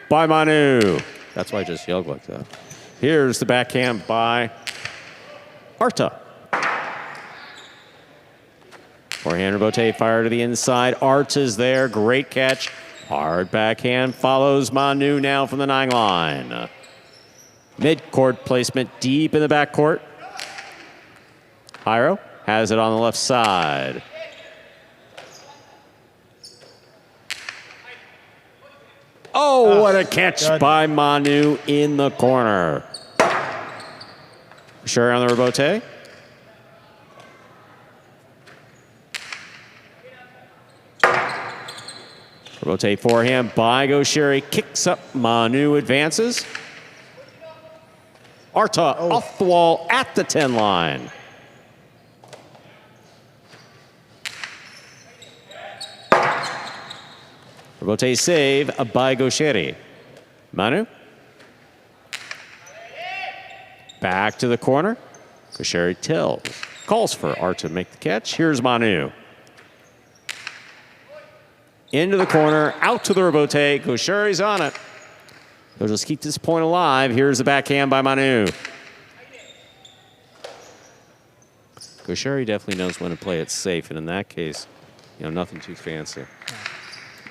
by Manu. That's why I just yelled like that. Here's the backhand by Arta. Forehand rebote, fire to the inside. Arta's there, great catch. Hard backhand follows Manu now from the 9 line. Mid-court placement deep in the backcourt. Jairo has it on the left side. Oh, what a catch by Manu in the corner. Sure on the rebote. Rebote forehand by Gaucheri. Kicks up. Manu advances. Arta off the wall at the 10 line. Rebote save by Gaucheri. Manu. Back to the corner. Gaucheri tills. Calls for Arta to make the catch. Here's Manu. Into the corner, out to the rebote. Gaucheri's on it. They'll just keep this point alive. Here's the backhand by Manu. Gaucheri definitely knows when to play it safe, and in that case, nothing too fancy.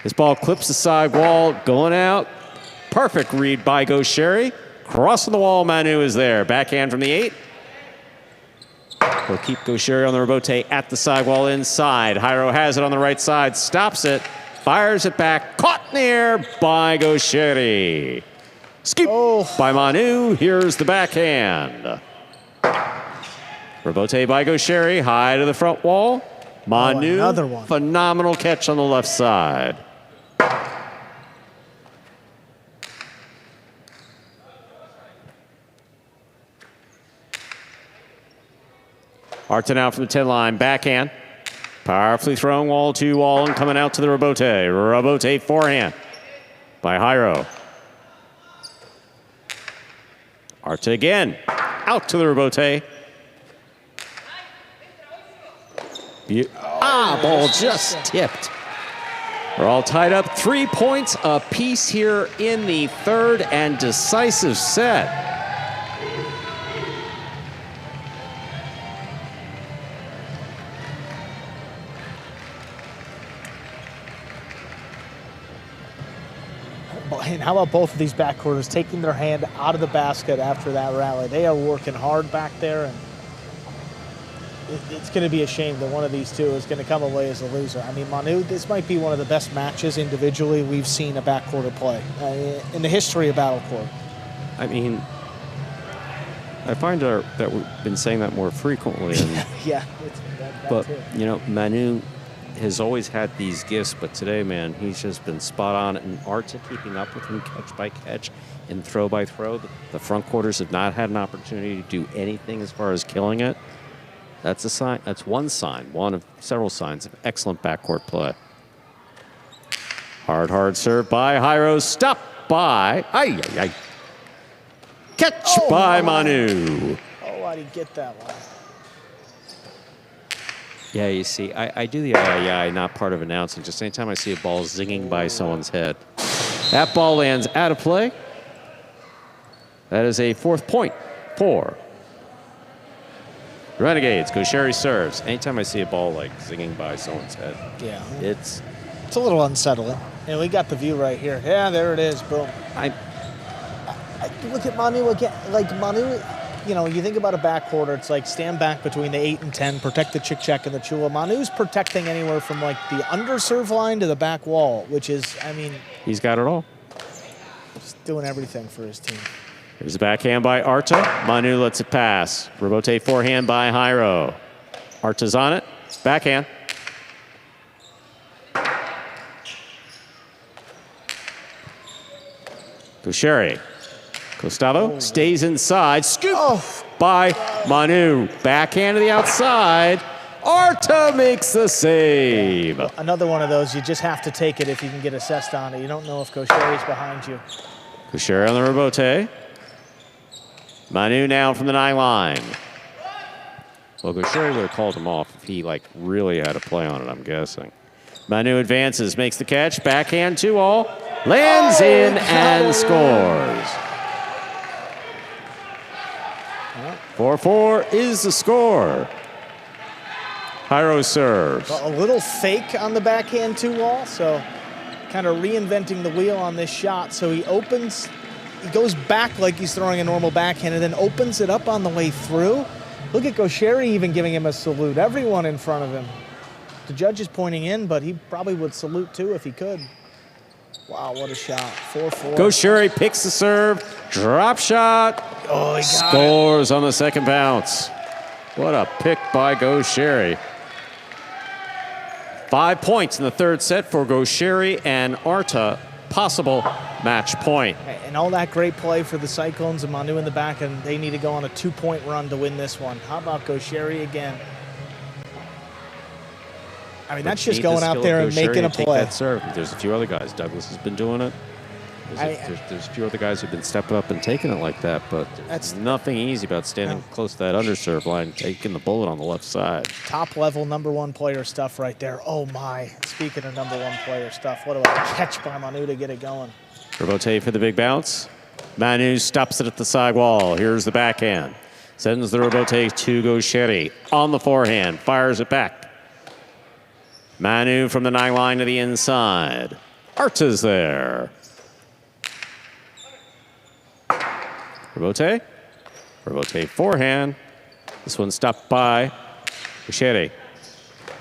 This ball clips the side wall, going out. Perfect read by Gaucheri. Crossing the wall, Manu is there. Backhand from the 8. We'll keep Gaucheri on the rebote at the side wall inside. Jairo has it on the right side, stops it, fires it back. Caught in the air by Gaucheri. Scoop by Manu. Here's the backhand. Rebote by Gaucheri, high to the front wall. Manu, another one. Phenomenal catch on the left side. Arta now from the 10 line, backhand. Powerfully thrown wall to wall and coming out to the rebote. Rebote forehand by Jairo. Arta again, out to the rebote. Ball just tipped. We're all tied up. 3 points apiece here in the third and decisive set. And how about both of these backcourters taking their hand out of the basket after that rally? They are working hard back there, and it's going to be a shame that one of these two is going to come away as a loser. I mean, Manu, this might be one of the best matches individually we've seen a backcourter play in the history of battlecourt. I mean, I find that we've been saying that more frequently. And, yeah, but, too. Manu has always had these gifts, but today, man, he's just been spot on. And Arta keeping up with him catch by catch and throw by throw. The front quarters have not had an opportunity to do anything as far as killing it. That's a sign. That's one sign, one of several signs of excellent backcourt play. Hard serve by Jairo. Stop by. Catch by Manu. Oh, why did he get that one? Yeah, you see, I do the not part of announcing. Just anytime I see a ball zinging by someone's head. That ball lands out of play. That is a 4th point for Renegades. Gaucheri serves. Anytime I see a ball like zinging by someone's head, yeah, it's a little unsettling. And we got the view right here. Yeah, there it is. Boom. Look at Manu again. Like, Manu, you know, you think about a backcourt, it's like stand back between the 8 and 10, protect the chick-check and the chula. Manu's protecting anywhere from, like, the underserve line to the back wall, which is, I mean... He's got it all. Just doing everything for his team. Here's a backhand by Arta. Manu lets it pass. Rebote forehand by Jairo. Arta's on it. Backhand. Gaucheri. Gustavo stays inside. Scoop by Manu. Backhand to the outside. Arta makes the save. Another one of those, you just have to take it if you can get assessed on it. You don't know if Gaucheri's behind you. Gaucheri on the rebote. Manu now from the 9 line. Well, Gaucheri would have called him off if he really had a play on it, I'm guessing. Manu advances, makes the catch, backhand 2-all, lands in and scores. 4-4 is the score. Jairo serves. A little fake on the backhand 2-wall, so kind of reinventing the wheel on this shot. So he opens, he goes back like he's throwing a normal backhand and then opens it up on the way through. Look at Gaucheri even giving him a salute. Everyone in front of him. The judge is pointing in, but he probably would salute too if he could. Wow, what a shot. 4-4. Gaucheri picks the serve, drop shot, oh, he got scores on the second bounce. What a pick by Gaucheri. 5 points in the third set for Gaucheri and Arta. Possible match point. And all that great play for the Cyclones and Manu in the back, and they need to go on a 2-point run to win this one. How about Gaucheri again? I mean, that's just going out there and making a play. That serve. There's a few other guys. Douglas has been doing it. There's a few other guys who've been stepping up and taking it like that, but there's nothing easy about standing close to that underserve line, taking the bullet on the left side. Top level #1 player stuff right there. Oh my! Speaking of #1 player stuff, what a catch by Manu to get it going. Rebote for the big bounce. Manu stops it at the side wall. Here's the backhand. Sends the rebote to Gaucheri on the forehand. Fires it back. Manu from the 9 line to the inside. Arta's there. Rebote. Rebote forehand. This one stopped by Gaucheri.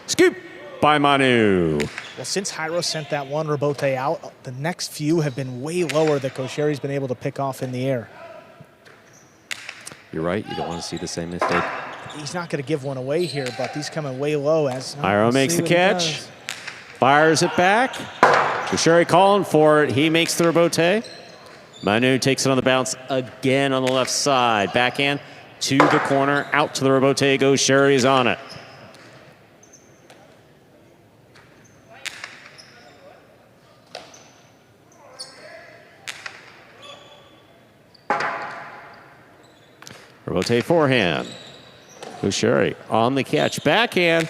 Scoop by Manu. Well, since Jairo sent that one rebote out, the next few have been way lower that Gaucheri's been able to pick off in the air. You're right. You don't want to see the same mistake. He's not going to give one away here, but he's coming way low. Jairo makes the catch. Fires it back. Gaucheri calling for it. He makes the rebote. Manu takes it on the bounce again on the left side. Backhand to the corner, out to the rebote. Gaucheri is on it. Rebote forehand. Gaucheri on the catch. Backhand.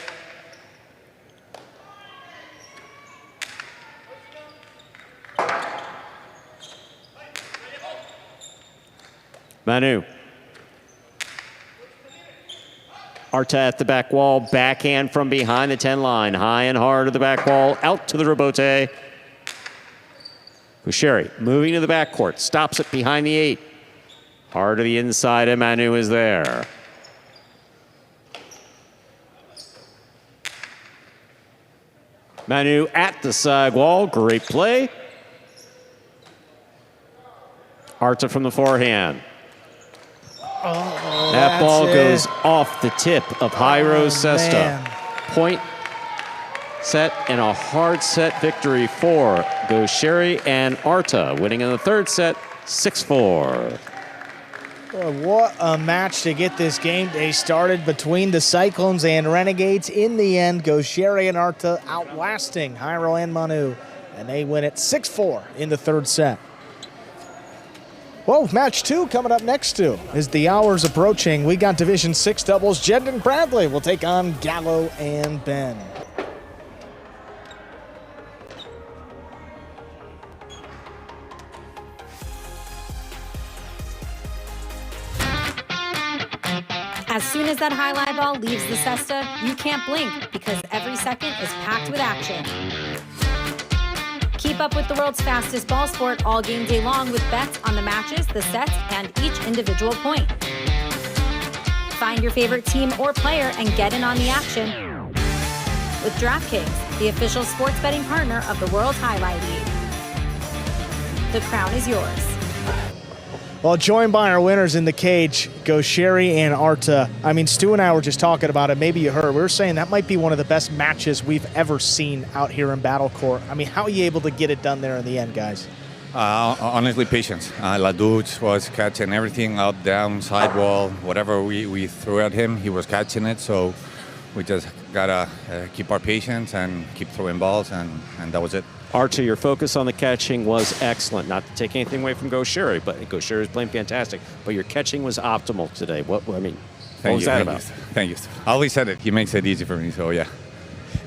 Manu. Arta at the back wall. Backhand from behind the 10 line. High and hard to the back wall. Out to the rebote. Gaucheri moving to the backcourt. Stops it behind the 8. Hard to the inside, and Manu is there. Manu at the side wall. Great play. Arta from the forehand. That ball goes off the tip of Jairo Sesta. Man. Point set and a hard set victory for Gaucheri and Arta, winning in the third set, 6-4. Boy, what a match to get this game day started between the Cyclones and Renegades. In the end, Gaucheri and Arta outlasting Jairo and Manu, and they win it 6-4 in the third set. Well, match 2 coming up next too. As the hour's approaching, we got Division 6 doubles. Jed and Bradley will take on Gallo and Ben. As soon as that highlight ball leaves the cesta, you can't blink because every second is packed with action. Keep up with the world's fastest ball sport all game day long with bets on the matches, the sets, and each individual point. Find your favorite team or player and get in on the action with DraftKings, the official sports betting partner of the World Jai-Alai League. The crown is yours. Well, joined by our winners in the cage, Gosheri and Arta. I mean, Stu and I were just talking about it. Maybe you heard. We were saying that might be one of the best matches we've ever seen out here in battlecourt. I mean, how are you able to get it done there in the end, guys? Honestly, patience. Laduch was catching everything up, down, sidewall, whatever we threw at him, he was catching it. So we just gotta keep our patience and keep throwing balls, and that was it. Arta, your focus on the catching was excellent. Not to take anything away from Gosheri, but Gosheri is playing fantastic. But your catching was optimal today. What was that about? Thank you. I always said it. He makes it easy for me, so yeah.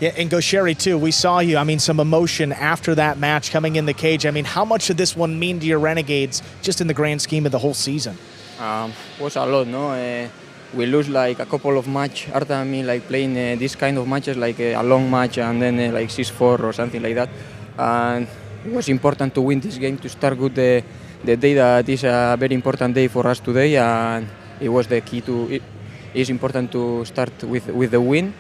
Yeah, and Gosheri, too, we saw you, I mean, some emotion after that match coming in the cage. I mean, how much did this one mean to your Renegades just in the grand scheme of the whole season? Was a lot, no? We lose like a couple of matches. Arta and me like playing this kind of matches, like a long match and then like 6-4 or something like that. And it was important to win this game to start good the day that is a very important day for us today, and it was the key to it. It's important to start with the win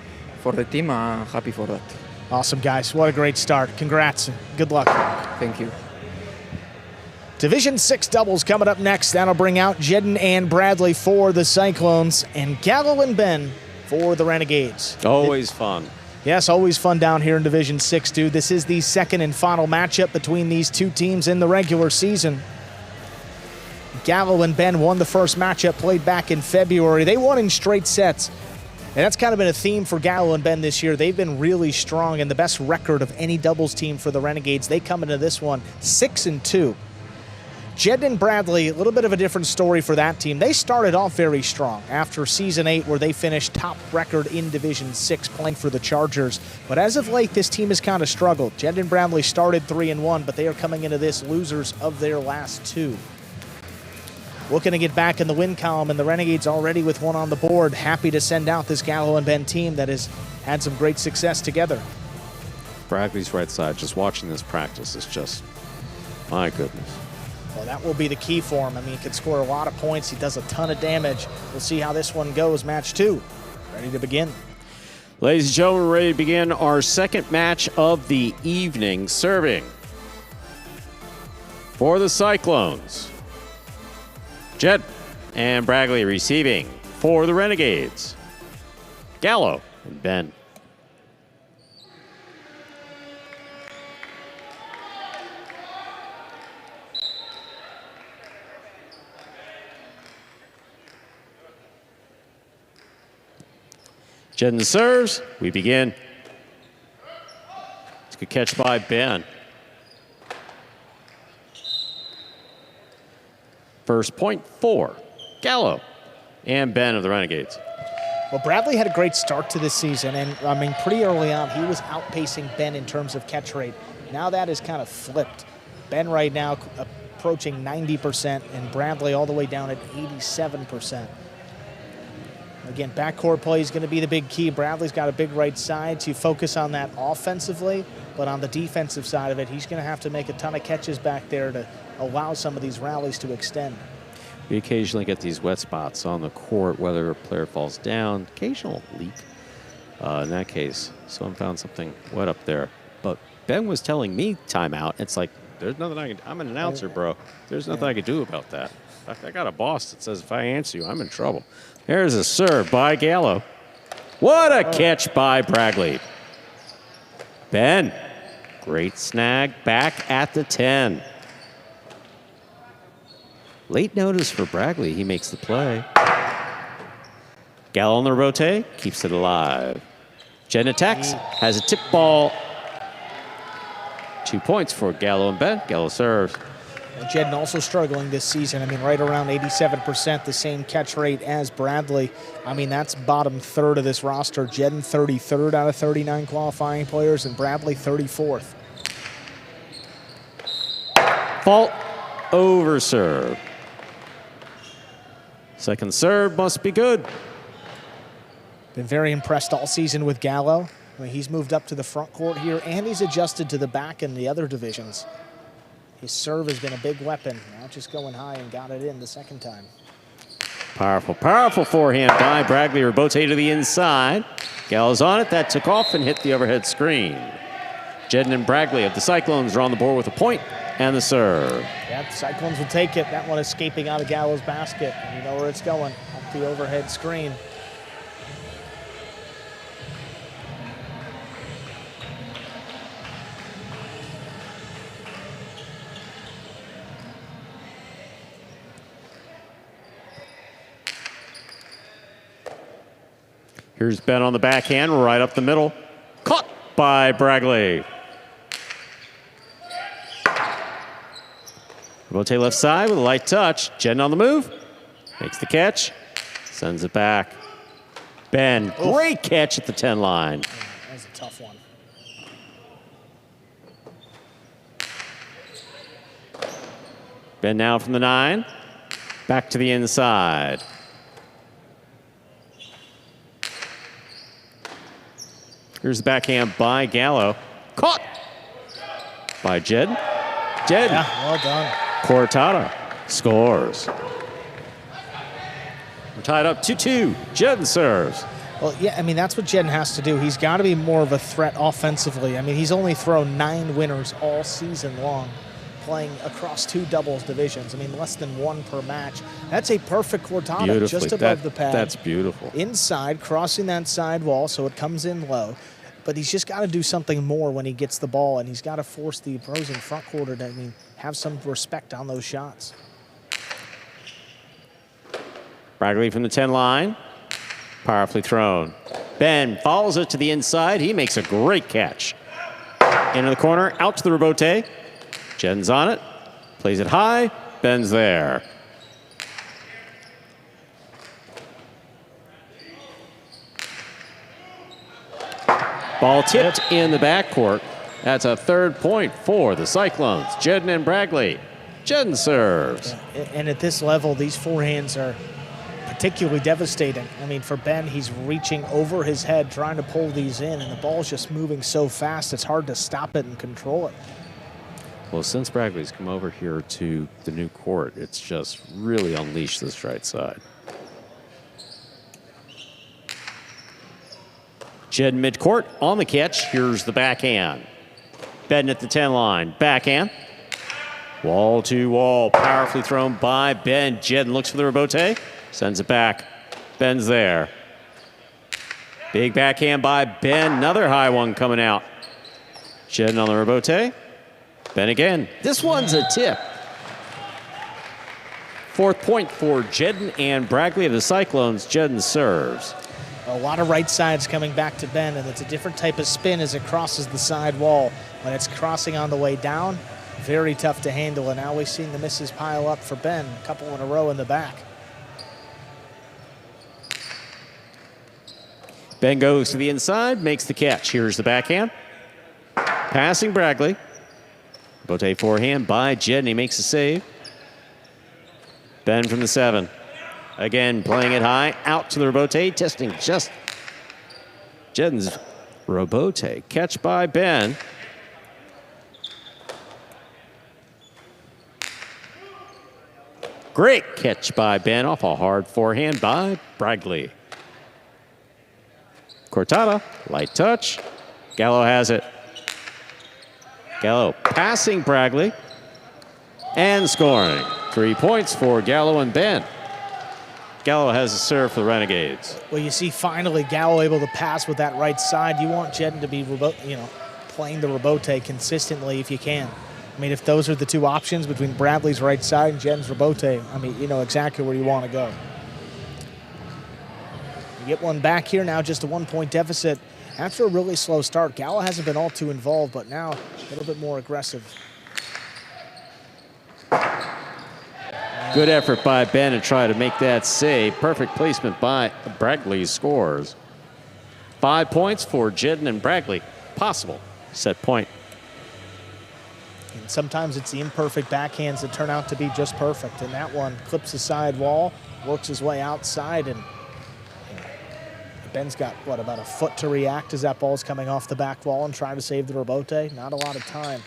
for the team. I'm happy for that. Awesome, guys. What a great start. Congrats. Good luck. Thank you. Division 6 doubles coming up next. That'll bring out Jedden and Bradley for the Cyclones and Gallo and Ben for the Renegades. Always fun. Yes, always fun down here in Division 6, dude. This is the second and final matchup between these two teams in the regular season. Gallo and Ben won the first matchup played back in February. They won in straight sets. And that's kind of been a theme for Gallo and Ben this year. They've been really strong and the best record of any doubles team for the Renegades. They come into this one 6-2. Jed and Bradley, a little bit of a different story for that team. They started off very strong after Season 8 where they finished top record in Division 6 playing for the Chargers. But as of late, this team has kind of struggled. Jed and Bradley started 3-1, but they are coming into this losers of their last two. Looking to get back in the win column, and the Renegades already with one on the board. Happy to send out this Gallo and Ben team that has had some great success together. Bradley's right side, just watching this practice is just, my goodness. Well, that will be the key for him. I mean, he can score a lot of points. He does a ton of damage. We'll see how this one goes. Match 2, ready to begin. Ladies and gentlemen, we're ready to begin our second match of the evening. Serving for the Cyclones, Jed and Bradley. Receiving for the Renegades, Gallo and Ben. Jedden serves. We begin. It's a good catch by Ben. First point for Gallo and Ben of the Renegades. Well, Bradley had a great start to this season, and I mean, pretty early on, he was outpacing Ben in terms of catch rate. Now that is kind of flipped. Ben right now approaching 90%, and Bradley all the way down at 87%. Again, backcourt play is going to be the big key. Bradley's got a big right side to focus on that offensively, but on the defensive side of it, he's going to have to make a ton of catches back there to allow some of these rallies to extend. We occasionally get these wet spots on the court, whether a player falls down, occasional leak. In that case, someone found something wet up there. But Ben was telling me timeout. It's like, there's nothing I can do. I'm an announcer, bro. There's nothing I can do about that. I got a boss that says if I answer you, I'm in trouble. There's a serve by Gallo. What a catch by Bradley. Ben, great snag back at the 10. Late notice for Bradley. He makes the play. Gallo on the rebote, keeps it alive. Jen attacks, has a tip ball. 2 points for Gallo and Ben. Gallo serves. Jedden also struggling this season. I mean, right around 87%, the same catch rate as Bradley. I mean, that's bottom third of this roster. Jedden 33rd out of 39 qualifying players, and Bradley 34th. Fault over serve. Second serve must be good. Been very impressed all season with Gallo. I mean, he's moved up to the front court here, and he's adjusted to the back in the other divisions. His serve has been a big weapon. Now just going high and got it in the second time. Powerful, powerful forehand by Bragley. Rebote to the inside. Gallo's on it. That took off and hit the overhead screen. Jedden and Bragley of the Cyclones are on the board with a point and the serve. Yeah, the Cyclones will take it. That one escaping out of Gallo's basket. And you know where it's going, up the overhead screen. Here's Ben on the backhand, right up the middle. Caught by Bragley. Rebote left side with a light touch. Jedden on the move. Makes the catch. Sends it back. Ben, great catch at the 10 line. Yeah, that was a tough one. Ben now from the 9. Back to the inside. Here's the backhand by Gallo. Caught by Jedden. Jedden. Yeah, well done. Cortada scores. We're tied up 2-2. Jedden serves. Well, yeah, I mean, that's what Jedden has to do. He's got to be more of a threat offensively. I mean, he's only thrown 9 winners all season long, playing across 2 doubles divisions. I mean, less than 1 per match. That's a perfect cortada just above the pad. That's beautiful. Inside, crossing that side wall so it comes in low. But he's just got to do something more when he gets the ball, and he's got to force the opposing front quarter to, I mean, have some respect on those shots. Bragley from the 10 line. Powerfully thrown. Ben follows it to the inside. He makes a great catch. Into the corner, out to the rebote. Jedden's on it. Plays it high. Ben's there. Ball tipped in the backcourt. That's a 3rd point for the Cyclones. Jedden and Bragley. Jedden serves. And at this level, these forehands are particularly devastating. I mean, for Ben, he's reaching over his head, trying to pull these in, and the ball's just moving so fast, it's hard to stop it and control it. Well, since Bragley's come over here to the new court, it's just really unleashed this right side. Jedden midcourt on the catch. Here's the backhand. Ben at the 10 line. Backhand. Wall to wall. Powerfully thrown by Ben. Jedden looks for the rebote. Sends it back. Ben's there. Big backhand by Ben. Another high one coming out. Jedden on the rebote. Ben again. This one's a tip. 4th point for Jedden and Bragley of the Cyclones. Jedden serves. A lot of right sides coming back to Ben, and it's a different type of spin as it crosses the side wall. When it's crossing on the way down, very tough to handle, and now we've seen the misses pile up for Ben, a couple in a row in the back. Ben goes to the inside, makes the catch. Here's the backhand. Passing Bragley. Bote forehand by Jedden. He makes a save. Ben from the 7. Again, playing it high, out to the rebote, testing just Jedden's rebote. Catch by Ben. Great catch by Ben off a hard forehand by Bragley. Cortada, light touch. Gallo has it. Gallo passing Bragley and scoring. 3 points for Gallo and Ben. Gallo has a serve for the Renegades. Well, you see finally Gallo able to pass with that right side. You want Jedden to be, playing the rebote consistently if you can. I mean, if those are the 2 options between Bradley's right side and Jedden's rebote, I mean, you know exactly where you want to go. You get one back here, now just a 1-point deficit. After a really slow start, Gallo hasn't been all too involved, but now a little bit more aggressive. Good effort by Ben to try to make that save. Perfect placement by Bragley scores. 5 points for Jedden and Bragley. Possible set point. And sometimes it's the imperfect backhands that turn out to be just perfect. And that one clips the side wall, works his way outside, and Ben's got, what, about a foot to react as that ball's coming off the back wall and trying to save the rebote. Not a lot of time.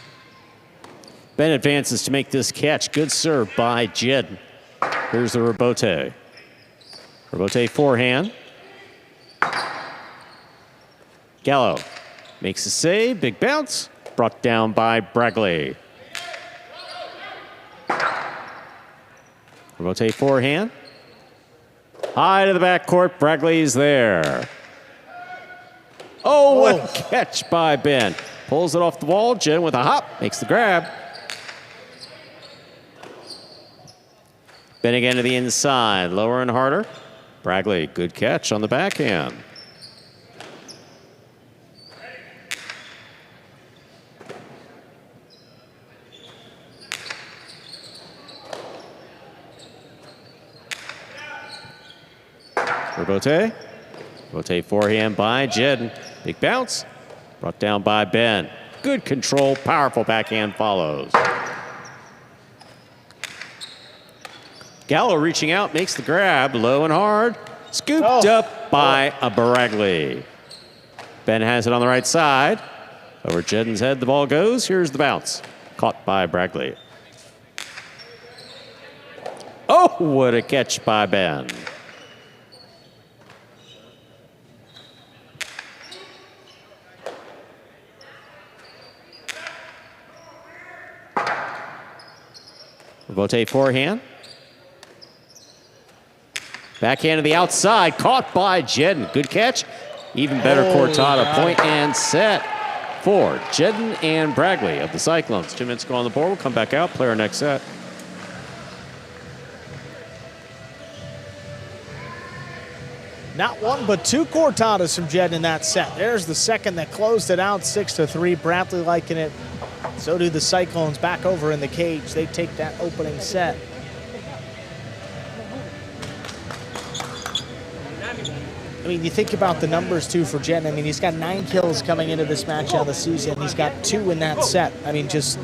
Ben advances to make this catch. Good serve by Jed. Here's the rebote. Rebote forehand. Gallo makes a save. Big bounce. Brought down by Bragley. Rebote forehand. High to the backcourt. Bragley's there. Oh, what a catch by Ben. Pulls it off the wall. Jed with a hop. Makes the grab. Ben again to the inside. Lower and harder. Bragley, good catch on the backhand. Rebote. Rebote forehand by Jed. Big bounce. Brought down by Ben. Good control. Powerful backhand follows. Gallo reaching out, makes the grab. Low and hard. Scooped up by a Bragley. Ben has it on the right side. Over Jedden's head the ball goes. Here's the bounce. Caught by Bragley. Oh, what a catch by Ben. Rebote forehand. Backhand to the outside, caught by Jedden. Good catch. Even better cortada. Point and set for Jedden and Bragley of the Cyclones. 2 minutes go on the board. We'll come back out, play our next set. Not one, but 2 cortadas from Jedden in that set. There's the second that closed it out, 6-3. Bradley liking it. So do the Cyclones back over in the cage. They take that opening set. I mean, you think about the numbers, too, for Jedden. I mean, he's got 9 kills coming into this match of the season. He's got 2 in that set. I mean, just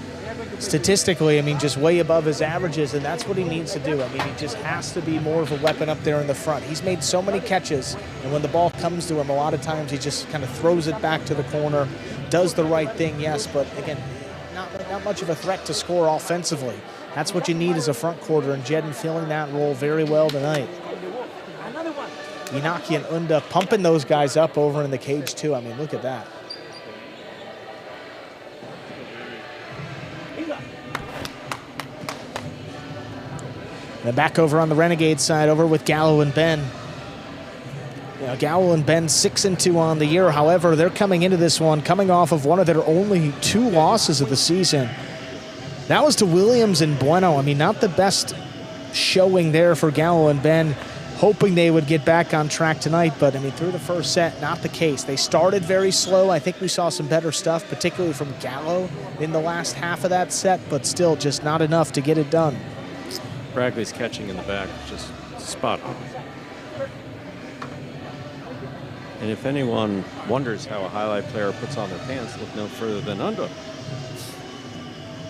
statistically, I mean, just way above his averages, and that's what he needs to do. I mean, he just has to be more of a weapon up there in the front. He's made so many catches, and when the ball comes to him, a lot of times he just kind of throws it back to the corner, does the right thing, yes, but again, not much of a threat to score offensively. That's what you need as a front quarter, and Jedden filling that role very well tonight. Inaki and Unda pumping those guys up over in the cage, too. I mean, look at that. Then back over on the Renegades side, over with Gallo and Ben. You know, Gallo and Ben 6-2 on the year. However, they're coming into this one, coming off of one of their only 2 losses of the season. That was to Williams and Bueno. I mean, not the best showing there for Gallo and Ben, hoping they would get back on track tonight. But, I mean, through the first set, not the case. They started very slow. I think we saw some better stuff, particularly from Gallo in the last half of that set, but still just not enough to get it done. Bragley's catching in the back, just spot on. And if anyone wonders how a highlight player puts on their pants, look no further than Unda.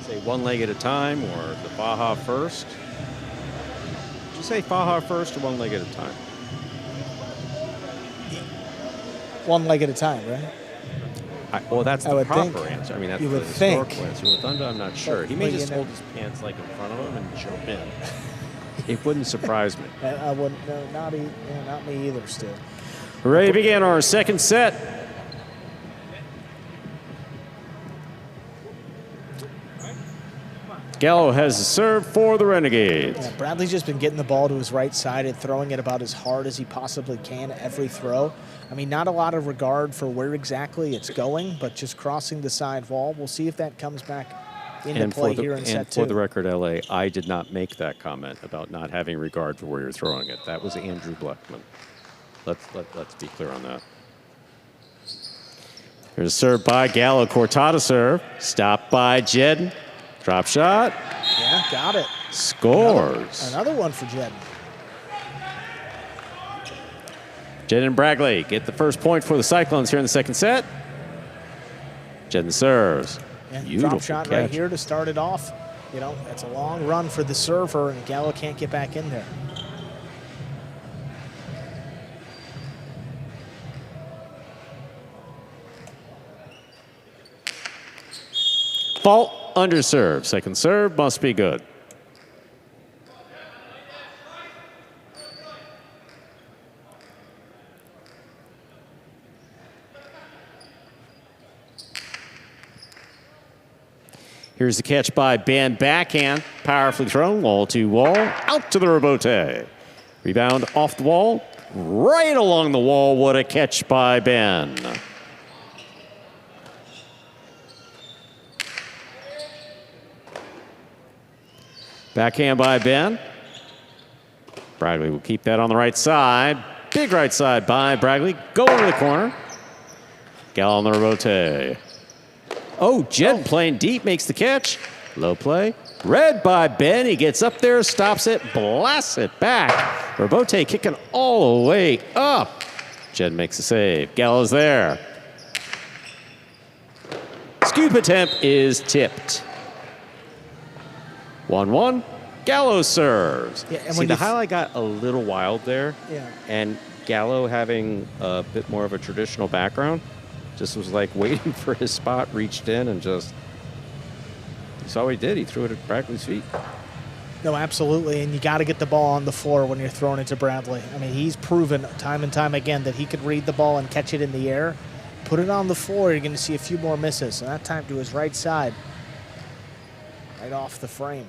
Say 1 leg at a time, or the faja first. Did you say faja first or 1 leg at a time? 1 leg at a time, right? Well, that's the proper answer. I mean, that's the historical answer. With Unda, I'm not sure. He may just hold his pants like in front of him and jump in. It wouldn't surprise me. I wouldn't. No, not me either. Still. We're ready to begin our second set. Gallo has the serve for the Renegades. Yeah, Bradley's just been getting the ball to his right side and throwing it about as hard as he possibly can every throw. I mean, not a lot of regard for where exactly it's going, but just crossing the side wall. We'll see if that comes back into play here in set 2. And for the record, LA, I did not make that comment about not having regard for where you're throwing it. That was Andrew Bleckman. Let's be clear on that. Here's a serve by Gallo. Cortada serve. Stopped by Jedden. Drop shot. Yeah, got it. Scores. Another one for Jedden. Jedden and Bragley get the first point for the Cyclones here in the second set. Jedden serves. Yeah, beautiful drop shot catch right here to start it off. You know, it's a long run for the server, and Gallo can't get back in there. Fault, underserve. Second serve must be good. Here's the catch by Ben, backhand, powerfully thrown, wall to wall, out to the rebote. Rebound off the wall, right along the wall. What a catch by Ben. Backhand by Ben. Bragley will keep that on the right side. Big right side by Bragley, going to the corner. Gallo on the rebote. Oh, Jed playing deep, makes the catch. Low play. Read by Ben. He gets up there, stops it, blasts it back. Rebote kicking all the way up. Jed makes the save. Gallo's there. Scoop attempt is tipped. 1-1. Gallo serves. Yeah, and See, the highlight got a little wild there. Yeah. And Gallo having a bit more of a traditional background just was like waiting for his spot, reached in, and just, you saw what he did. He threw it at Bragley's feet. No, absolutely, and you got to get the ball on the floor when you're throwing it to Bradley. I mean, he's proven time and time again that he could read the ball and catch it in the air. Put it on the floor, you're going to see a few more misses, and that time to his right side, right off the frame.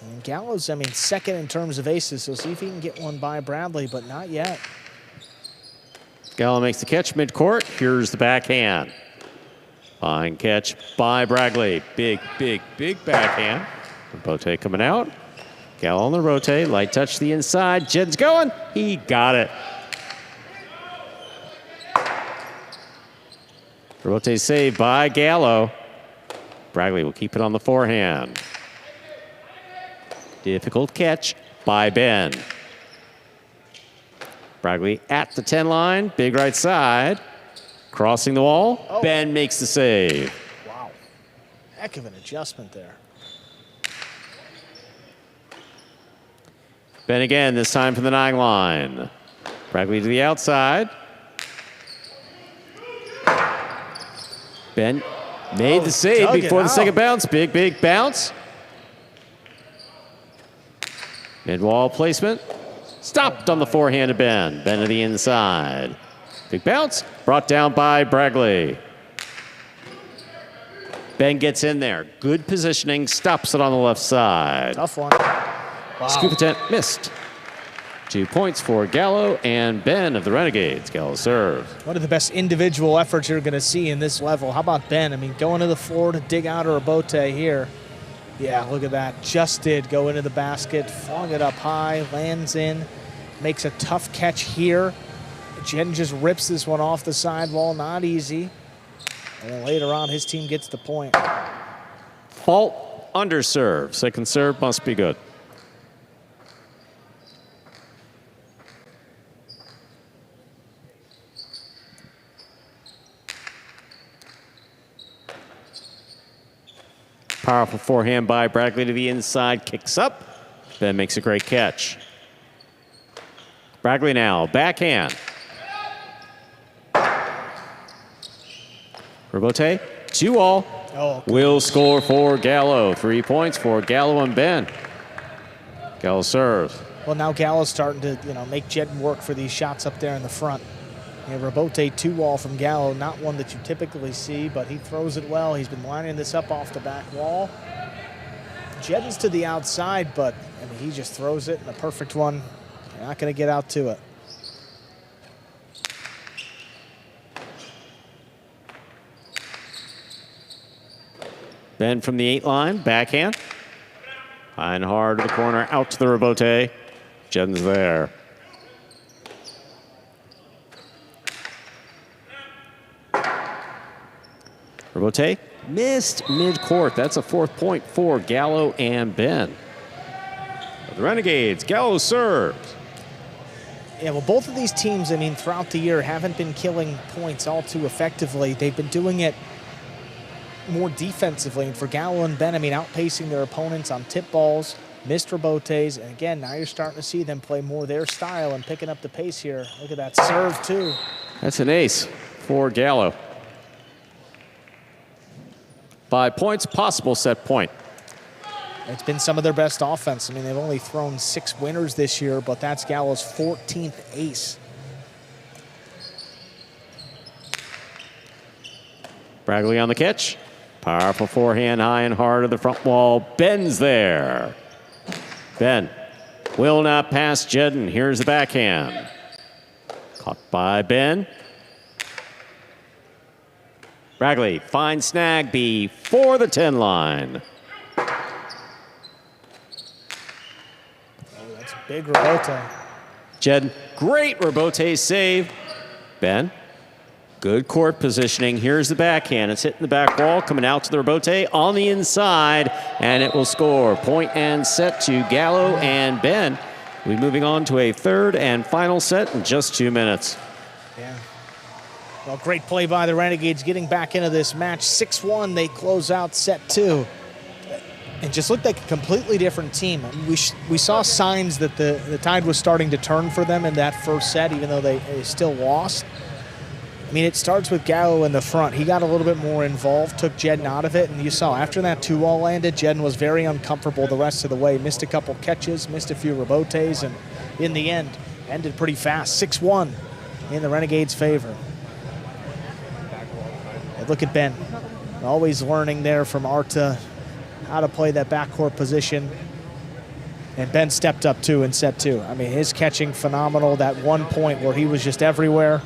And Gallo's, I mean, second in terms of aces, so see if he can get one by Bradley, but not yet. Gallo makes the catch midcourt. Here's the backhand. Fine catch by Bragley. Big, big, big backhand. Rebote coming out. Gallo on the rotate. Light touch to the inside. Jed's going. He got it. Rebote saved by Gallo. Bragley will keep it on the forehand. Difficult catch by Ben. Bragley at the 10 line, big right side, crossing the wall. Oh. Ben makes the save. Wow, heck of an adjustment there. Ben again, this time from the 9 line. Bragley to the outside. Ben made the save before the second bounce. Big, big bounce. Mid-wall placement. Stopped on the forehand of Ben. Ben to the inside. Big bounce. Brought down by Bragley. Ben gets in there. Good positioning. Stops it on the left side. Tough one. Wow. Scoop attempt missed. 2 points for Gallo and Ben of the Renegades. Gallo serves. One of the best individual efforts you're going to see in this level. How about Ben? I mean, going to the floor to dig out a rebote here. Yeah, look at that. Just did go into the basket, flung it up high, lands in, makes a tough catch here. Jen just rips this one off the sidewall, not easy. And then later on, his team gets the point. Fault, underserve. Second serve must be good. Powerful forehand by Bragley to the inside, kicks up. Ben makes a great catch. Bragley now, backhand. Rebote, 2-all. Oh, Will score for Gallo. 3 points for Gallo and Ben. Gallo serves. well, now Gallo's starting to, make Jed work for these shots up there in the front. Rebote 2-wall from Gallo, not one that you typically see, but he throws it well. He's been lining this up off the back wall. Jed is to the outside, but he just throws it in a perfect one. You're not going to get out to it. Ben from the 8 line, backhand. High and hard to the corner, out to the rebote. Jed's there. Rebote missed mid-court. That's a 4th point for Gallo and Ben. The Renegades, Gallo serves. Yeah, well, both of these teams, throughout the year haven't been killing points all too effectively. They've been doing it more defensively. And for Gallo and Ben, outpacing their opponents on tip balls, missed rebotes. And again, now you're starting to see them play more their style and picking up the pace here. Look at that serve, too. That's an ace for Gallo. 5 points, possible set point. It's been some of their best offense. I mean, they've only thrown 6 winners this year, but that's Gallo's 14th ace. Bragley on the catch. Powerful forehand, high and hard of the front wall. Ben's there. Ben will not pass Jedden. Here's the backhand. Caught by Ben. Bragley finds snag before the 10 line. That's a big rebote. Jedden, great rebote save. Ben, good court positioning. Here's the backhand. It's hitting the back wall, coming out to the rebote on the inside, and it will score. Point and set to Gallo and Ben. We'll be moving on to a third and final set in just 2 minutes. Yeah. Well, great play by the Renegades getting back into this match. 6-1, they close out set 2. It just looked like a completely different team. I mean, we saw signs that the tide was starting to turn for them in that first set, even though they still lost. I mean, it starts with Gallo in the front. He got a little bit more involved, took Jedden out of it, and you saw after that 2-all landed, Jedden was very uncomfortable the rest of the way. Missed a couple catches, missed a few rebotes, and in the end, ended pretty fast. 6-1 in the Renegades' favor. And look at Ben. Always learning there from Arta how to play that backcourt position. And Ben stepped up too in set 2. I mean, his catching phenomenal. That 1 point where he was just everywhere.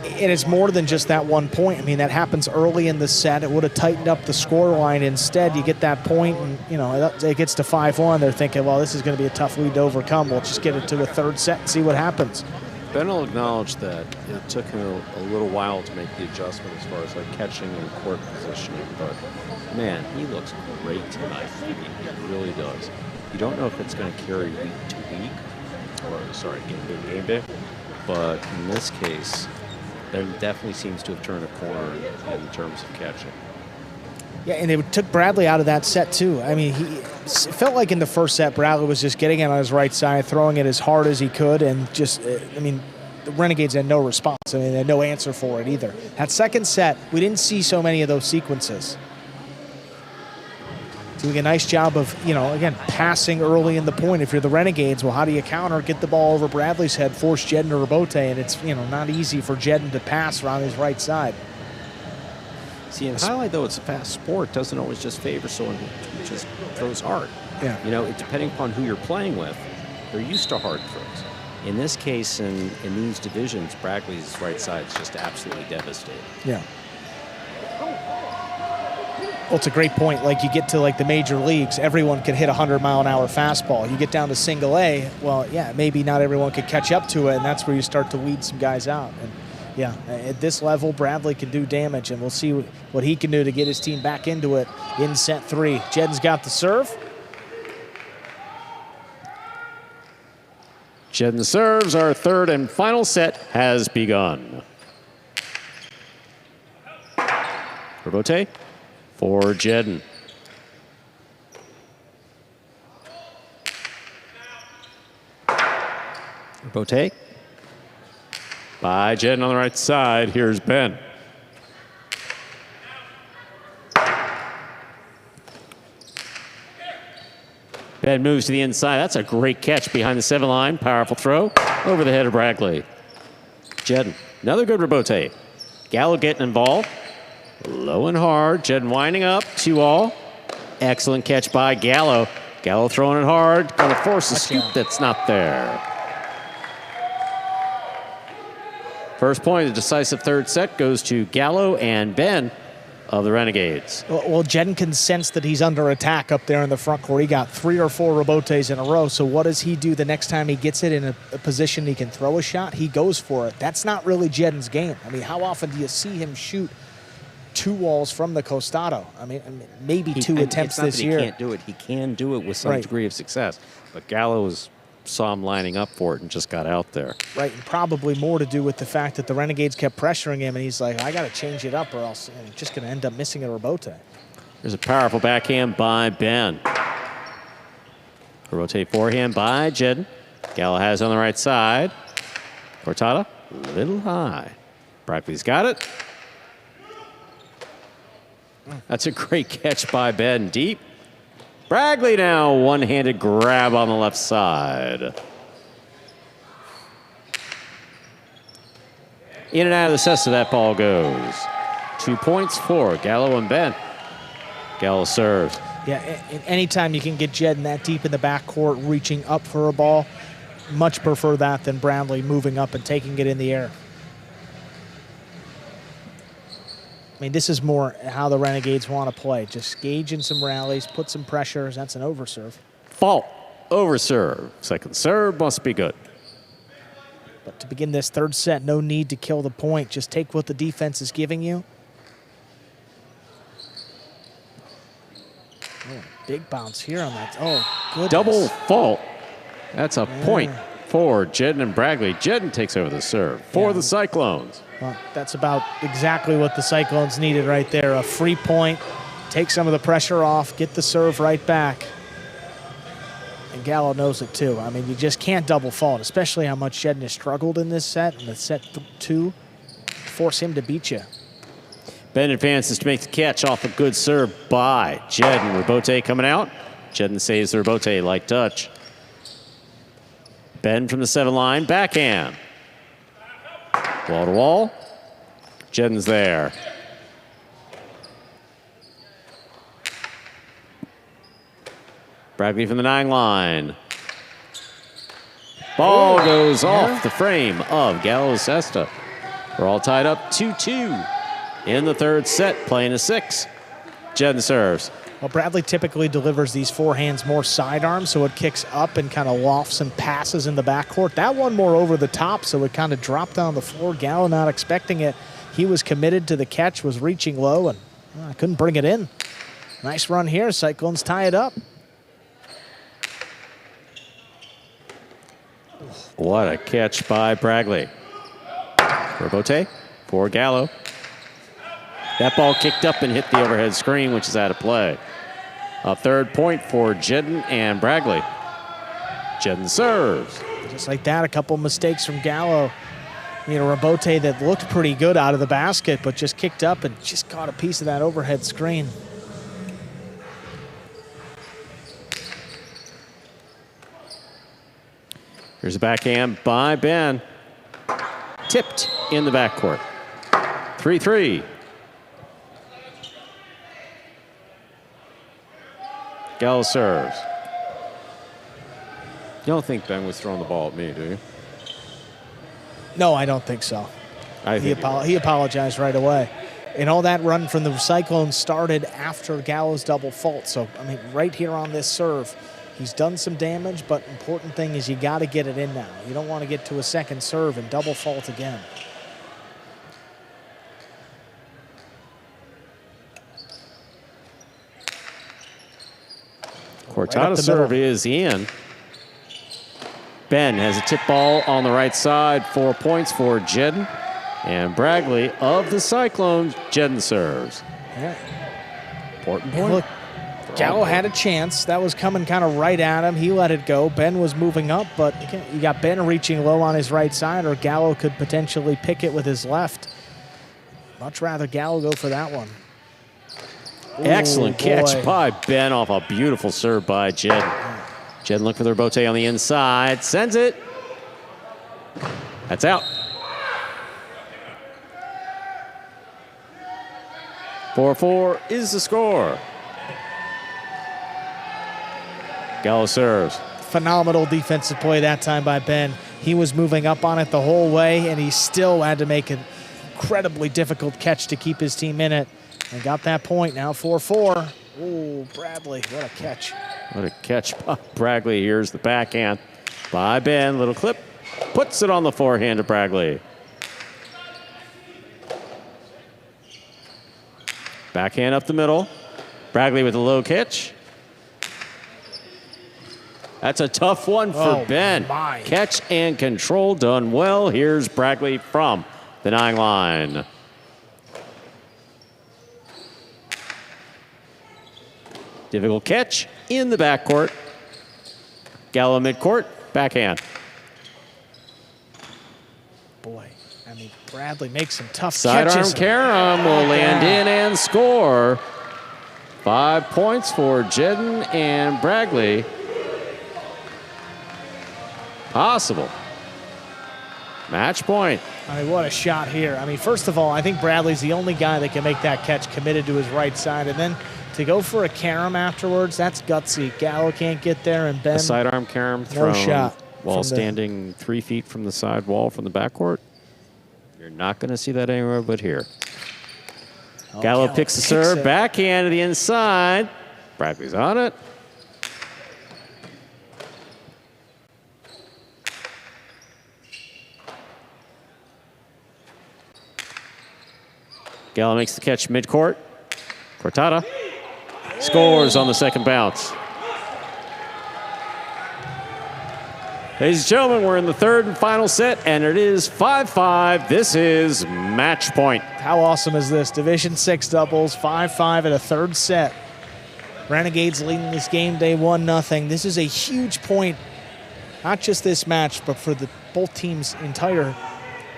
And it's more than just that 1 point. I mean, that happens early in the set. It would have tightened up the score line. Instead, you get that point, and you know it gets to 5-1. They're thinking, well, this is going to be a tough lead to overcome. We'll just get it to a third set and see what happens. Ben will acknowledge that it took him a little while to make the adjustment as far as like catching and court positioning, but man, he looks great tonight. He really does. You don't know if it's going to carry week to week, or sorry, game day, but in this case, there definitely seems to have turned a corner in terms of catching. Yeah, and they took Bradley out of that set too. I mean, it felt like in the first set, Bradley was just getting it on his right side, throwing it as hard as he could, and just, I mean, the Renegades had no response. I mean, they had no answer for it either. That second set, we didn't see so many of those sequences. Doing a nice job of, you know, again, passing early in the point. If you're the Renegades, well, how do you counter? Get the ball over Bradley's head, force Jedden to rebote, and it's, you know, not easy for Jedden to pass around his right side. See, in highlight, though, it's a fast sport. Doesn't always just favor someone who just throws hard. Yeah. You know, depending upon who you're playing with, they're used to hard throws. In this case, in these divisions, Bradley's right side is just absolutely devastating. Yeah. Well, it's a great point. Like, you get to, like, the major leagues, everyone can hit a 100-mile-an-hour fastball. You get down to single A, well, yeah, maybe not everyone could catch up to it, and that's where you start to weed some guys out. And yeah, at this level, Bradley can do damage, and we'll see what he can do to get his team back into it in set 3. Jedden's got the serve. Jedden serves. Our third and final set has begun. Rebote for Jedden. Rebote by Jedden on the right side. Here's Ben. Ben moves to the inside. That's a great catch behind the 7 line. Powerful throw over the head of Bragley. Jedden, another good rebote. Gallo getting involved. Low and hard. Jedden winding up. 2-all. Excellent catch by Gallo. Gallo throwing it hard. Going to force a scoop that's not there. First point of the decisive third set goes to Gallo and Ben of the Renegades. Well, Jedden can sense that he's under attack up there in the front court. He got 3 or 4 rebotes in a row. So what does he do the next time he gets it in a position he can throw a shot? He goes for it. That's not really Jedden's game. I mean, how often do you see him shoot 2 walls from the costado? I mean maybe 2 attempts this year. He can't do it. He can do it with some degree of success. But Gallo saw him lining up for it and just got out there. Right, and probably more to do with the fact that the Renegades kept pressuring him, and he's like, I got to change it up or else I'm just going to end up missing a rebote. There's a powerful backhand by Ben. Rebote forehand by Jedden. Gallo has on the right side. Cortada, a little high. Bragley's got it. That's a great catch by Ben. Deep. Bragley now, one-handed grab on the left side. In and out of the cesta, that ball goes. 2 points for Gallo and Ben. Gallo serves. Yeah, anytime you can get Jedden that deep in the backcourt, reaching up for a ball, much prefer that than Bradley moving up and taking it in the air. I mean, this is more how the Renegades want to play. Just gauging some rallies, put some pressures. That's an overserve. Fault. Overserve. Second serve must be good. But to begin this third set, no need to kill the point. Just take what the defense is giving you. Oh, big bounce here on that. Oh, goodness. Double fault. That's a point for Jedden and Bragley. Jedden takes over the serve for the Cyclones. Well, that's about exactly what the Cyclones needed right there. A free point, take some of the pressure off, get the serve right back. And Gallo knows it too. I mean, you just can't double fault, especially how much Jedden has struggled in this set. And the set 2, force him to beat you. Ben advances to make the catch off a good serve by Jedden. Rebote coming out. Jedden saves the Rebote, light touch. Ben from the 7 line, backhand. Wall to wall. Jedden's there. Bragley from the 9 line. Ball goes off the frame of Gallo's cesta. We're all tied up 2-2 in the third set, playing a 6. Jedden serves. Well, Bradley typically delivers these forehands more sidearm, so it kicks up and kind of lofts and passes in the backcourt. That one more over the top, so it kind of dropped on the floor. Gallo not expecting it. He was committed to the catch, was reaching low, and couldn't bring it in. Nice run here. Cyclones tie it up. What a catch by Bragley. Rebote for Gallo. That ball kicked up and hit the overhead screen, which is out of play. A third point for Jedden and Bragley. Jedden serves. Just like that, a couple mistakes from Gallo. You know, Rebote that looked pretty good out of the basket, but just kicked up and just caught a piece of that overhead screen. Here's a backhand by Ben. Tipped in the backcourt. 3-3. Gallo serves. You don't think Ben was throwing the ball at me, do you? No, I don't think so. He apologized right away. And all that run from the Cyclones started after Gallo's double fault. So, I mean, right here on this serve, he's done some damage, but important thing is you got to get it in now. You don't want to get to a second serve and double fault again. Cortado serve is in. Ben has a tip ball on the right side. 4 points for Jedden. And Bragley of the Cyclones, Jedden serves. Yeah. Important point. Look, Gallo had a chance. That was coming kind of right at him. He let it go. Ben was moving up, but you got Ben reaching low on his right side, or Gallo could potentially pick it with his left. Much rather Gallo go for that one. Excellent catch by Ben off a beautiful serve by Jedden. Jedden looking for the Rebote on the inside. Sends it. That's out. 4-4 is the score. Gallo serves. Phenomenal defensive play that time by Ben. He was moving up on it the whole way, and he still had to make an incredibly difficult catch to keep his team in it. And got that point, now 4-4. Ooh, Bradley, what a catch. What a catch by Bragley. Here's the backhand by Ben. Little clip. Puts it on the forehand of Bragley. Backhand up the middle. Bragley with a low catch. That's a tough one for Ben. My. Catch and control done well. Here's Bragley from the 9 line. Difficult catch in the backcourt. Gallo midcourt, backhand. Boy, I mean, Bradley makes some tough Sidearm catches. Karam will land in and score. 5 points for Jedden and Bradley. Possible. Match point. I mean, what a shot here. I mean, first of all, I think Bradley's the only guy that can make that catch committed to his right side. And then to go for a carom afterwards, that's gutsy. Gallo can't get there, and Ben. A sidearm carom thrown shot while standing 3 feet from the side wall from the backcourt. You're not going to see that anywhere but here. Oh, Gallo picks the serve, it. backhand to the inside. Bradley's on it. Gallo makes the catch midcourt. Cortada scores on the second bounce. Ladies and gentlemen, we're in the third and final set, and it is 5-5. This is match point. How awesome is this? Division VI doubles, 5-5 at a third set. Renegades leading this game day 1-0. This is a huge point, not just this match, but for both teams' entire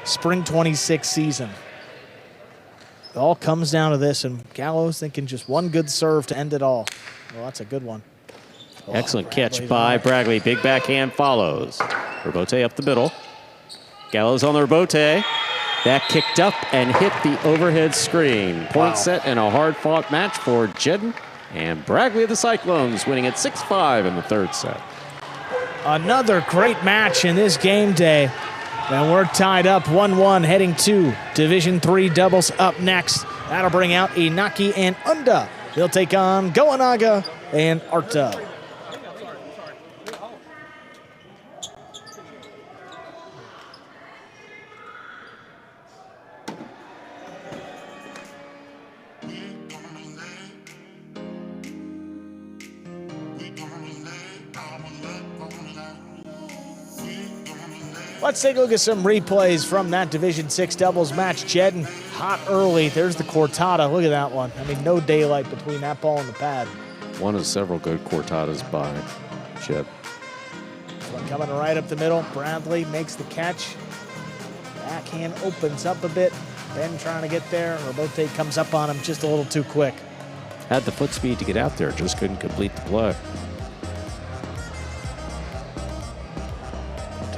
spring 26 season. It all comes down to this, and Gallo's thinking just one good serve to end it all. Well, that's a good one. Excellent catch by Bradley. Big backhand follows. Rebote up the middle. Gallo's on the rebote. That kicked up and hit the overhead screen. Point set and a hard-fought match for Jedden and Bradley of the Cyclones, winning at 6-5 in the third set. Another great match in this game day. And we're tied up 1-1, heading to Division III doubles up next. That'll bring out Inaki and Unda. They'll take on Goanaga and Arta. Let's take a look at some replays from that Division VI doubles match. Jedden hot early. There's the Cortada. Look at that one. I mean, no daylight between that ball and the pad. One of several good Cortadas by Jed. This one coming right up the middle. Bradley makes the catch. Backhand opens up a bit. Ben trying to get there. Rebote comes up on him just a little too quick. Had the foot speed to get out there, just couldn't complete the play.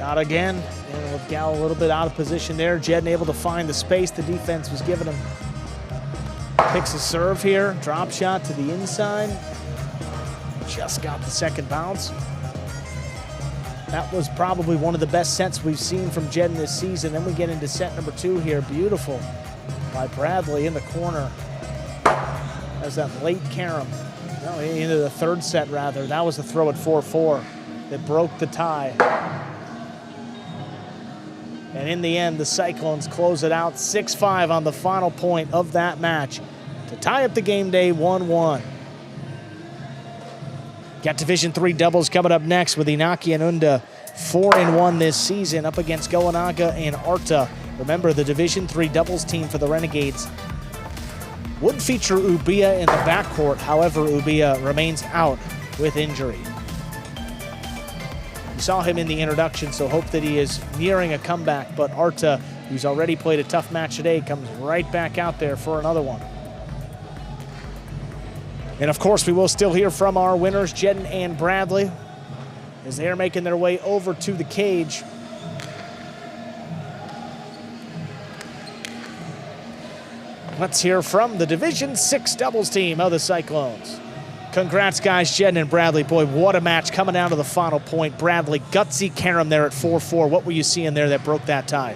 Out again, and with Gallo a little bit out of position there. Jedden able to find the space the defense was giving him. Picks a serve here, drop shot to the inside. Just got the second bounce. That was probably one of the best sets we've seen from Jedden this season. Then we get into set number 2 here. Beautiful by Bradley in the corner. There's that late carom. No, into the third set rather. That was the throw at 4-4 that broke the tie. And in the end, the Cyclones close it out 6-5 on the final point of that match to tie up the game day 1-1. Got Division III doubles coming up next with Inaki and Unda, 4-1 this season up against Goanaga and Arta. Remember, the Division III doubles team for the Renegades would feature Ubia in the backcourt. However, Ubia remains out with injury. Saw him in the introduction, so hope that he is nearing a comeback. But Arta, who's already played a tough match today, comes right back out there for another one. And of course, we will still hear from our winners, Jedden and Bradley, as they're making their way over to the cage. Let's hear from the Division VI doubles team of the Cyclones. Congrats, guys, Jedden and Bradley. Boy, what a match coming down to the final point. Bradley, gutsy carom there at 4-4. What were you seeing there that broke that tie?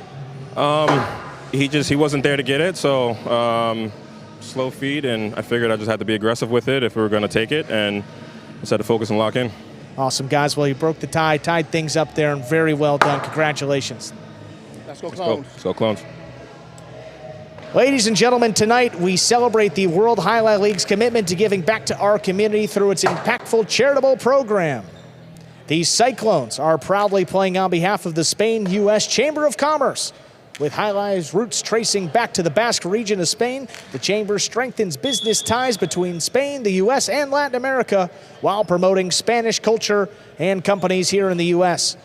He wasn't there to get it, so slow feed, and I figured I just had to be aggressive with it if we were going to take it, and just had to focus and lock in. Awesome, guys. Well, you broke the tie, tied things up there, and very well done. Congratulations. Let's go, Clones. Let's go, Clones. Ladies and gentlemen, tonight we celebrate the World Jai-Alai League's commitment to giving back to our community through its impactful charitable program. The Cyclones are proudly playing on behalf of the Spain-U.S. Chamber of Commerce. With Jai-Alai's roots tracing back to the Basque region of Spain, the Chamber strengthens business ties between Spain, the U.S., and Latin America while promoting Spanish culture and companies here in the U.S.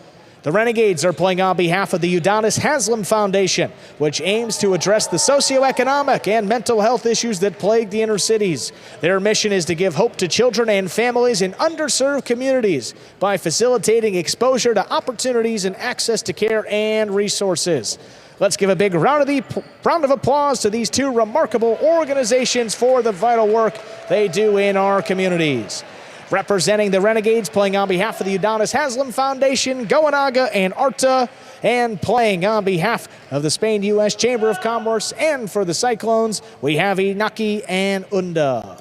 The Renegades are playing on behalf of the Udonis Haslam Foundation, which aims to address the socioeconomic and mental health issues that plague the inner cities. Their mission is to give hope to children and families in underserved communities by facilitating exposure to opportunities and access to care and resources. Let's give a big round of applause to these two remarkable organizations for the vital work they do in our communities. Representing the Renegades, playing on behalf of the Udonis Haslam Foundation, Goanaga and Arta, and playing on behalf of the Spain-U.S. Chamber of Commerce, and for the Cyclones, we have Inaki and Unda.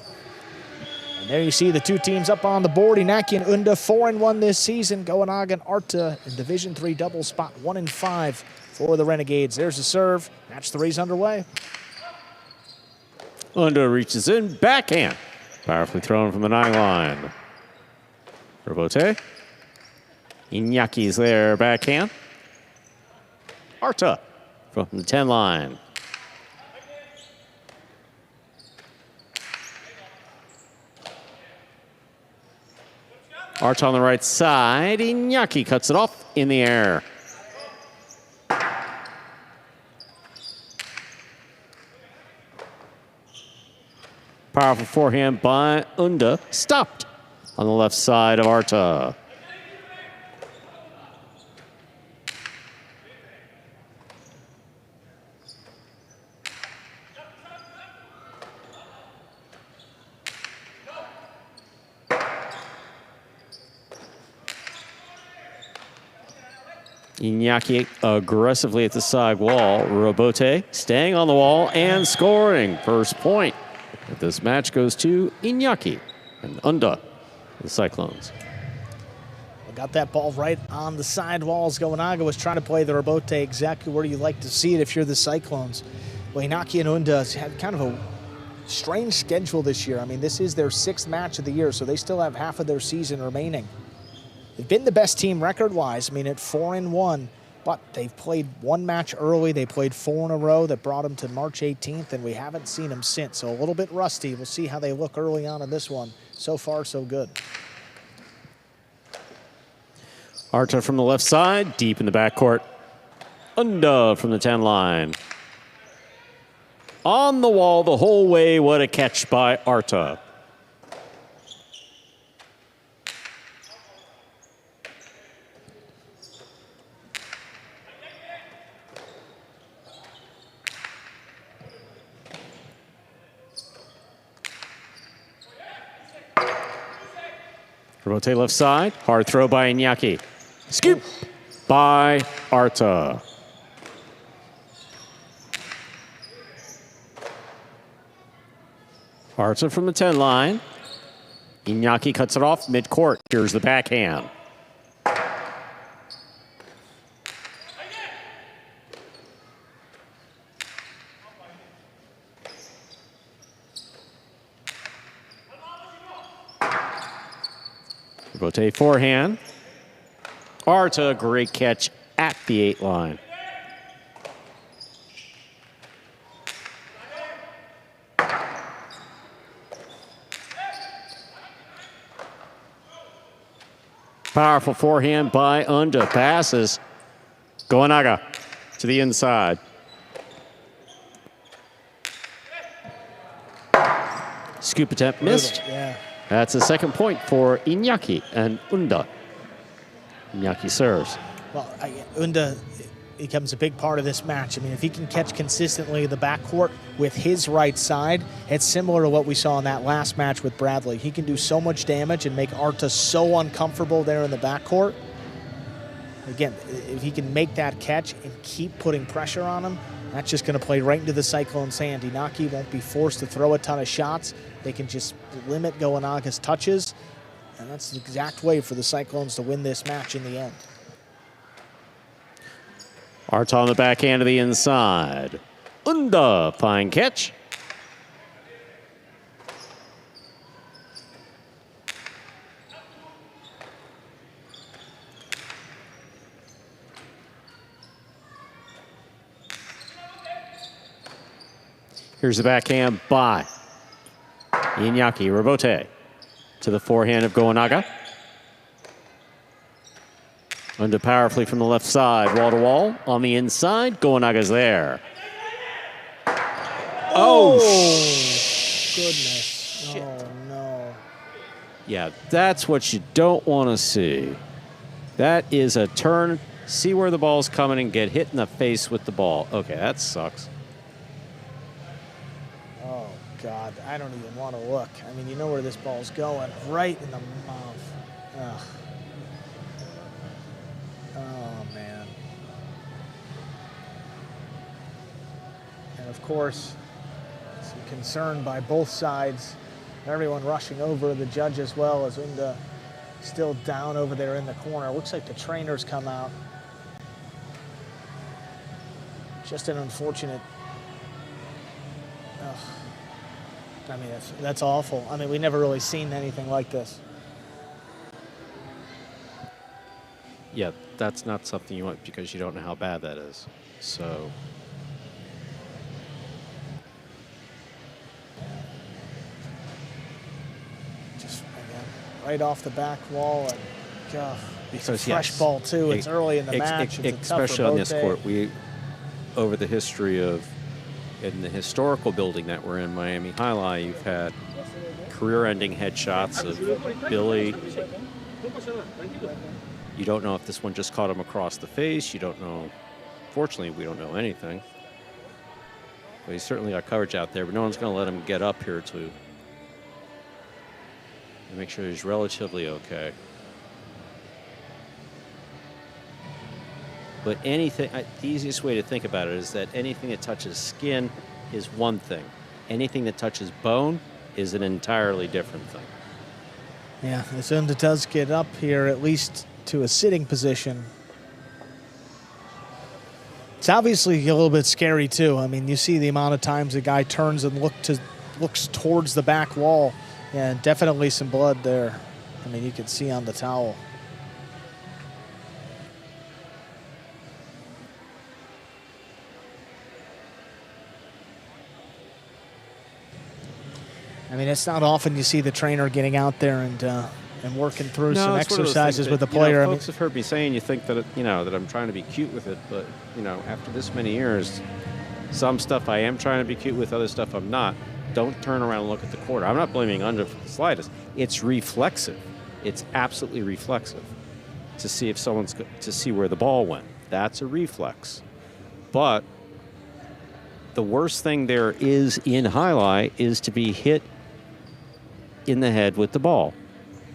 And there you see the two teams up on the board. Inaki and Unda 4-1 this season. Goanaga and Arta in Division III double spot 1-5 for the Renegades. There's a serve. Match 3's underway. Unda reaches in, backhand. Powerfully thrown from the 9 line. Rebote. Inaki's there, backhand. Arta from the 10 line. Arta on the right side. Inaki cuts it off in the air. Powerful forehand by Unda. Stopped on the left side of Arta. Inaki aggressively at the side wall. Rebote staying on the wall and scoring. First point. This match goes to Inaki and Unda, the Cyclones. Got that ball right on the side walls. Goanaga was trying to play the rebote exactly where you like to see it if you're the Cyclones. Well, Inaki and Unda had kind of a strange schedule this year. I mean, this is their 6th match of the year, so they still have half of their season remaining. They've been the best team record-wise, I mean, at 4-1, but they've played one match early. They played 4 in a row that brought them to March 18th, and we haven't seen them since, so a little bit rusty. We'll see how they look early on in this one. So far, so good. Arta from the left side, deep in the backcourt. Unda from the 10 line. On the wall the whole way. What a catch by Arta. Rotate left side. Hard throw by Inaki. Scoop by Arta. Arta from the 10 line. Inaki cuts it off mid-court. Here's the backhand. Rebote forehand. Arta, great catch at the 8 line. Powerful forehand by Unda. Passes. Goanaga to the inside. Scoop attempt missed. Yeah. That's a second point for Inaki and Unda. Inaki serves. Well, Unda becomes a big part of this match. I mean, if he can catch consistently the backcourt with his right side, it's similar to what we saw in that last match with Bradley. He can do so much damage and make Arta so uncomfortable there in the backcourt. Again, if he can make that catch and keep putting pressure on him, that's just going to play right into the Cyclones' hand. Inaki won't be forced to throw a ton of shots. They can just limit Goanaga's touches, and that's the exact way for the Cyclones to win this match in the end. Arta on the backhand to the inside. Unda, fine catch. Here's the backhand by Inaki. Rebote to the forehand of Goanaga. Under powerfully from the left side, wall to wall. On the inside, Goenaga's there. Oh, goodness. Shit. Oh, no. Yeah, that's what you don't want to see. That is a turn. See where the ball's coming and get hit in the face with the ball. Okay, that sucks. Oh, God. I don't even want to look. I mean, you know where this ball's going. Right in the mouth. Ugh. Oh, man. And, of course, some concern by both sides. Everyone rushing over, the judge as well, as Unda still down over there in the corner. Looks like the trainers come out. Just an unfortunate... Ugh. I mean, that's awful. I mean, we never really seen anything like this. Yeah, that's not something you want because you don't know how bad that is. So... Just, again, right off the back wall. And, God, it's a Because, fresh yes, ball, too. It's early in the match. It's a tough especially on this Robote. court. We, over the history of, in the historical building that we're in, Miami Jai-Alai, you've had career-ending headshots of Billy. You don't know if this one just caught him across the face. You don't know. Fortunately, we don't know anything. But he's certainly got coverage out there, but no one's going to let him get up here to make sure he's relatively okay. But anything, the easiest way to think about it is that anything that touches skin is one thing. Anything that touches bone is an entirely different thing. Yeah, as Unda does get up here, at least to a sitting position. It's obviously a little bit scary, too. I mean, you see the amount of times the guy turns and looks towards the back wall. Yeah, definitely some blood there. I mean, you can see on the towel. I mean, it's not often you see the trainer getting out there and working through some exercises with the player. Folks have heard me saying you think that that I'm trying to be cute with it, but after this many years, some stuff I am trying to be cute with, other stuff I'm not. Don't turn around and look at the court. I'm not blaming Unda for the slightest. It's reflexive. It's absolutely reflexive to see if to see where the ball went. That's a reflex. But the worst thing there is in Jai-Alai is to be hit in the head with the ball.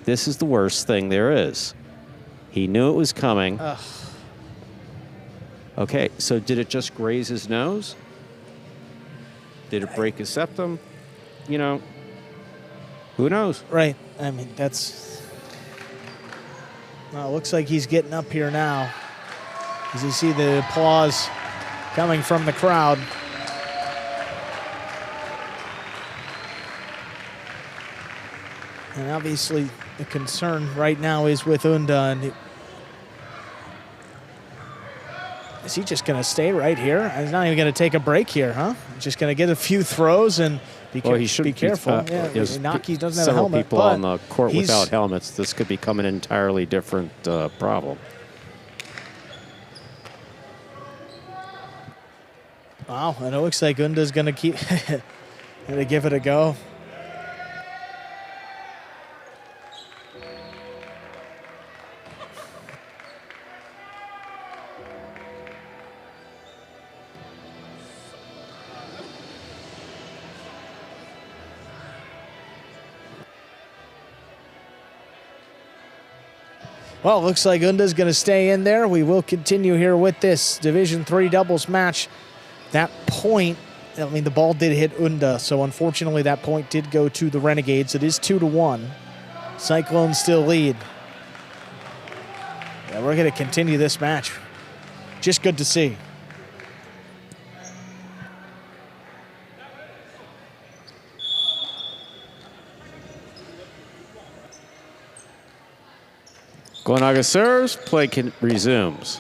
This is the worst thing there is. He knew it was coming. Ugh. Okay, so did it just graze his nose? Did it break his septum? Who knows? Right. I mean, that's... Well, it looks like he's getting up here now. As you see the applause coming from the crowd. And obviously, the concern right now is with Unda. And is he just going to stay right here? He's not even going to take a break here, huh? Just going to get a few throws and be careful. Inaki doesn't have a helmet. Several people on the court without helmets. This could become an entirely different problem. Wow, and it looks like Unda's going to keep going to give it a go. Well, looks like Unda's going to stay in there. We will continue here with this Division III doubles match. That point, I mean, the ball did hit Unda, so unfortunately that point did go to the Renegades. It is 2-1. Cyclones still lead. Yeah, we're going to continue this match. Just good to see. Goenaga serves, play resumes.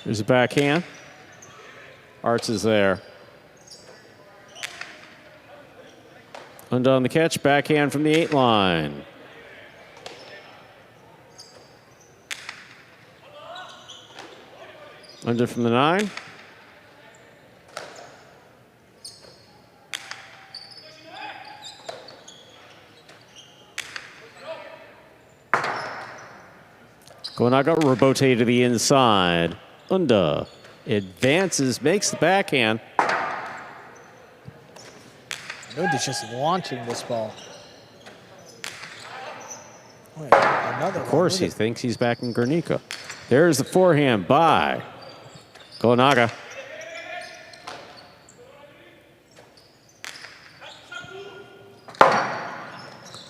There's a backhand. Arts is there. Unda on the catch, backhand from the 8 line. Unda from the 9. Gonaga, rebote to the inside. Unda advances, makes the backhand. Unda's just launching this ball. Wait, of course, he thinks he's back in Guernica. There's the forehand by Gonaga.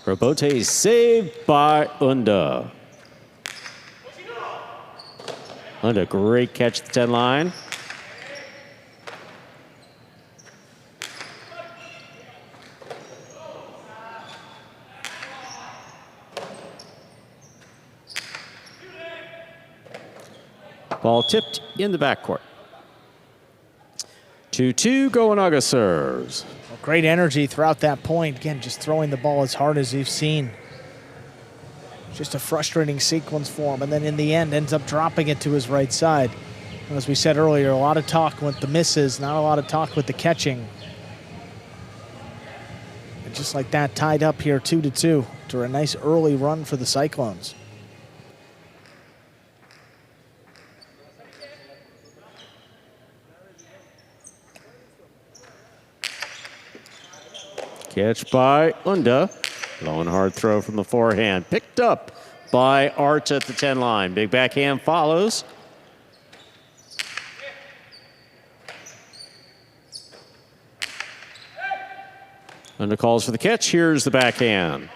Rebote saved by Unda. Unda, great catch at the 10 line. Ball tipped in the backcourt. 2-2, Gonaga serves. Well, great energy throughout that point. Again, just throwing the ball as hard as you've seen. Just a frustrating sequence for him, and then in the end ends up dropping it to his right side. And as we said earlier, a lot of talk with the misses, not a lot of talk with the catching. And just like that, tied up here 2-2 to a nice early run for the Cyclones. Catch by Unda. Low and hard throw from the forehand. Picked up by Arta at the 10 line. Big backhand follows. Unda calls for the catch. Here's the backhand.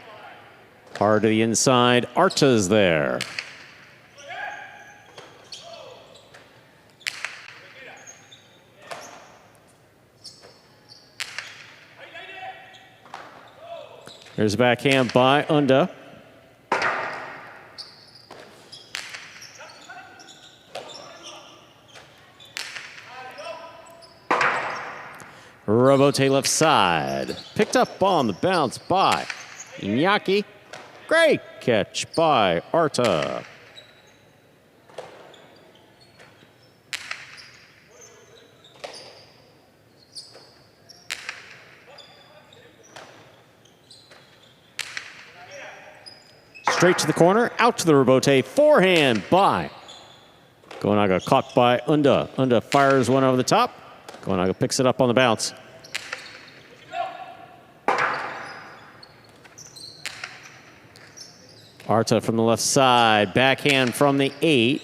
Hard to the inside. Arta's there. There's a backhand by Unda. Rebote left side. Picked up on the bounce by Inaki. Great catch by Arta. Straight to the corner, out to the rebote, forehand by Gonaga, caught by Unda. Unda fires one over the top. Gonaga picks it up on the bounce. Arta from the left side, backhand from the 8.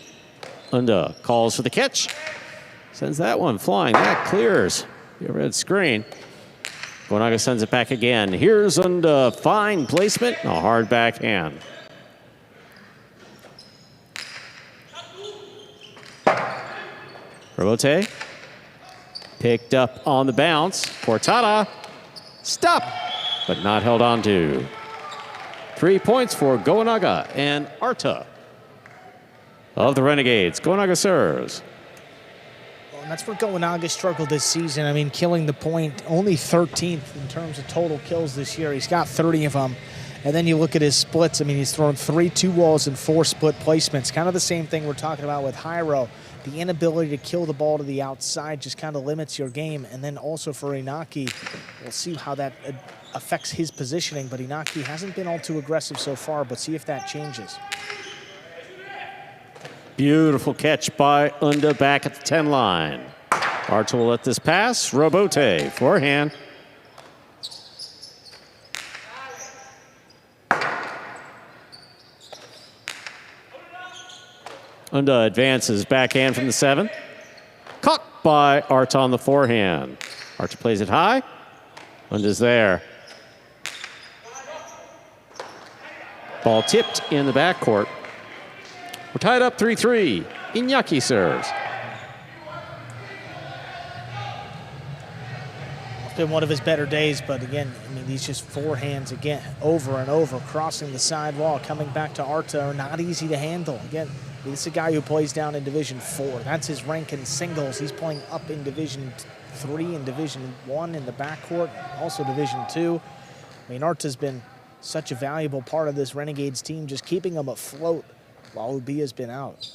Unda calls for the catch. Sends that one flying, that clears the overhead screen. Gonaga sends it back again. Here's Unda, fine placement, a hard backhand. Rebote picked up on the bounce. Portada stop, but not held on to. 3 points for Gonaga and Arta of the Renegades. Gonaga serves. Well, and that's where Gonaga struggled this season. I mean, killing the point, only 13th in terms of total kills this year. He's got 30 of them. And then you look at his splits. I mean, he's thrown 3 2-walls and 4 split placements. Kind of the same thing we're talking about with Jairo. The inability to kill the ball to the outside just kind of limits your game. And then also for Inaki, we'll see how that affects his positioning. But Inaki hasn't been all too aggressive so far, but see if that changes. Beautiful catch by Unda back at the 10 line. Arta will let this pass. Rebote, forehand. Unda advances, backhand from the 7. Caught by Arta on the forehand. Arta plays it high. Unda's there. Ball tipped in the backcourt. We're tied up 3-3. Inaki serves. It's been one of his better days, but again, I mean, these just forehands again, over and over, crossing the side wall, coming back to Arta are not easy to handle. Again, this is a guy who plays down in Division 4. That's his rank in singles. He's playing up in Division 3 and Division 1 in the backcourt, also Division 2. I mean, Arta's been such a valuable part of this Renegades team, just keeping them afloat while Ubi has been out.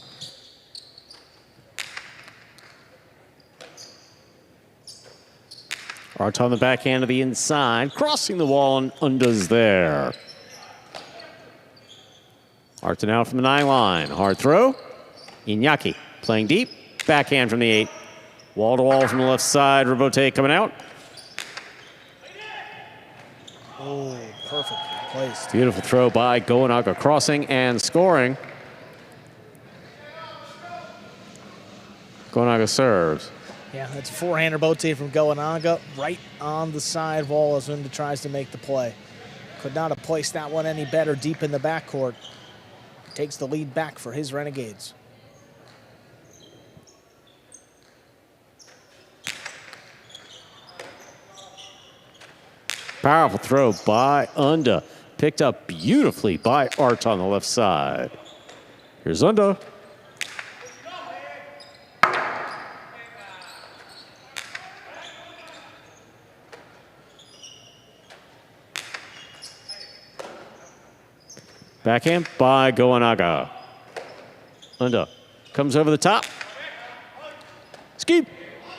Arta on the backhand to the inside, crossing the wall, and undoes there. Arta now from the 9 line. Hard throw. Inaki playing deep. Backhand from the 8. Wall to wall from the left side. Rebote coming out. Oh, perfectly placed. Beautiful throw by Goenaga, crossing and scoring. Goenaga serves. Yeah, that's a forehand rebote from Goenaga right on the side wall as Unda tries to make the play. Could not have placed that one any better deep in the backcourt. Takes the lead back for his Renegades. Powerful throw by Unda. Picked up beautifully by Arta on the left side. Here's Unda. Backhand by Goenaga. Unda comes over the top. Scoop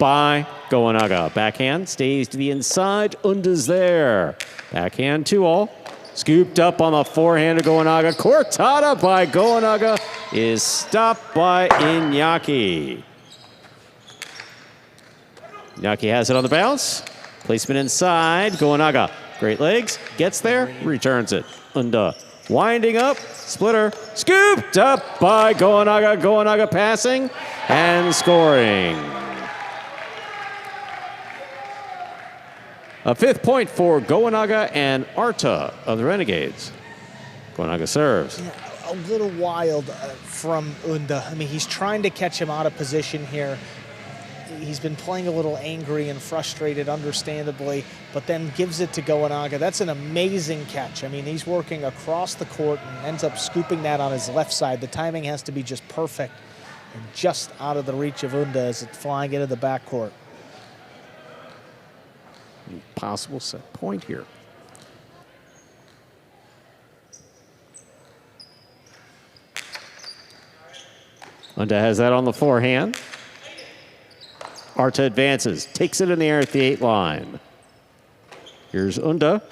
by Goenaga. Backhand stays to the inside. Unda's there. Backhand 2-all. Scooped up on the forehand of Goenaga. Cortada by Goenaga is stopped by Inaki. Inaki has it on the bounce. Placement inside. Goenaga. Great legs. Gets there. Returns it. Unda. Winding up, splitter, scooped up by Goenaga. Goenaga passing and scoring. A 5th point for Goenaga and Arta of the Renegades. Goenaga serves. Yeah, a little wild from Unda. I mean, he's trying to catch him out of position here. He's been playing a little angry and frustrated, understandably, but then gives it to Goenaga. That's an amazing catch. I mean, he's working across the court and ends up scooping that on his left side. The timing has to be just perfect and just out of the reach of Unda as it's flying into the backcourt. Possible set point here. Unda has that on the forehand. Arta advances, takes it in the air at the 8 line. Here's Unda.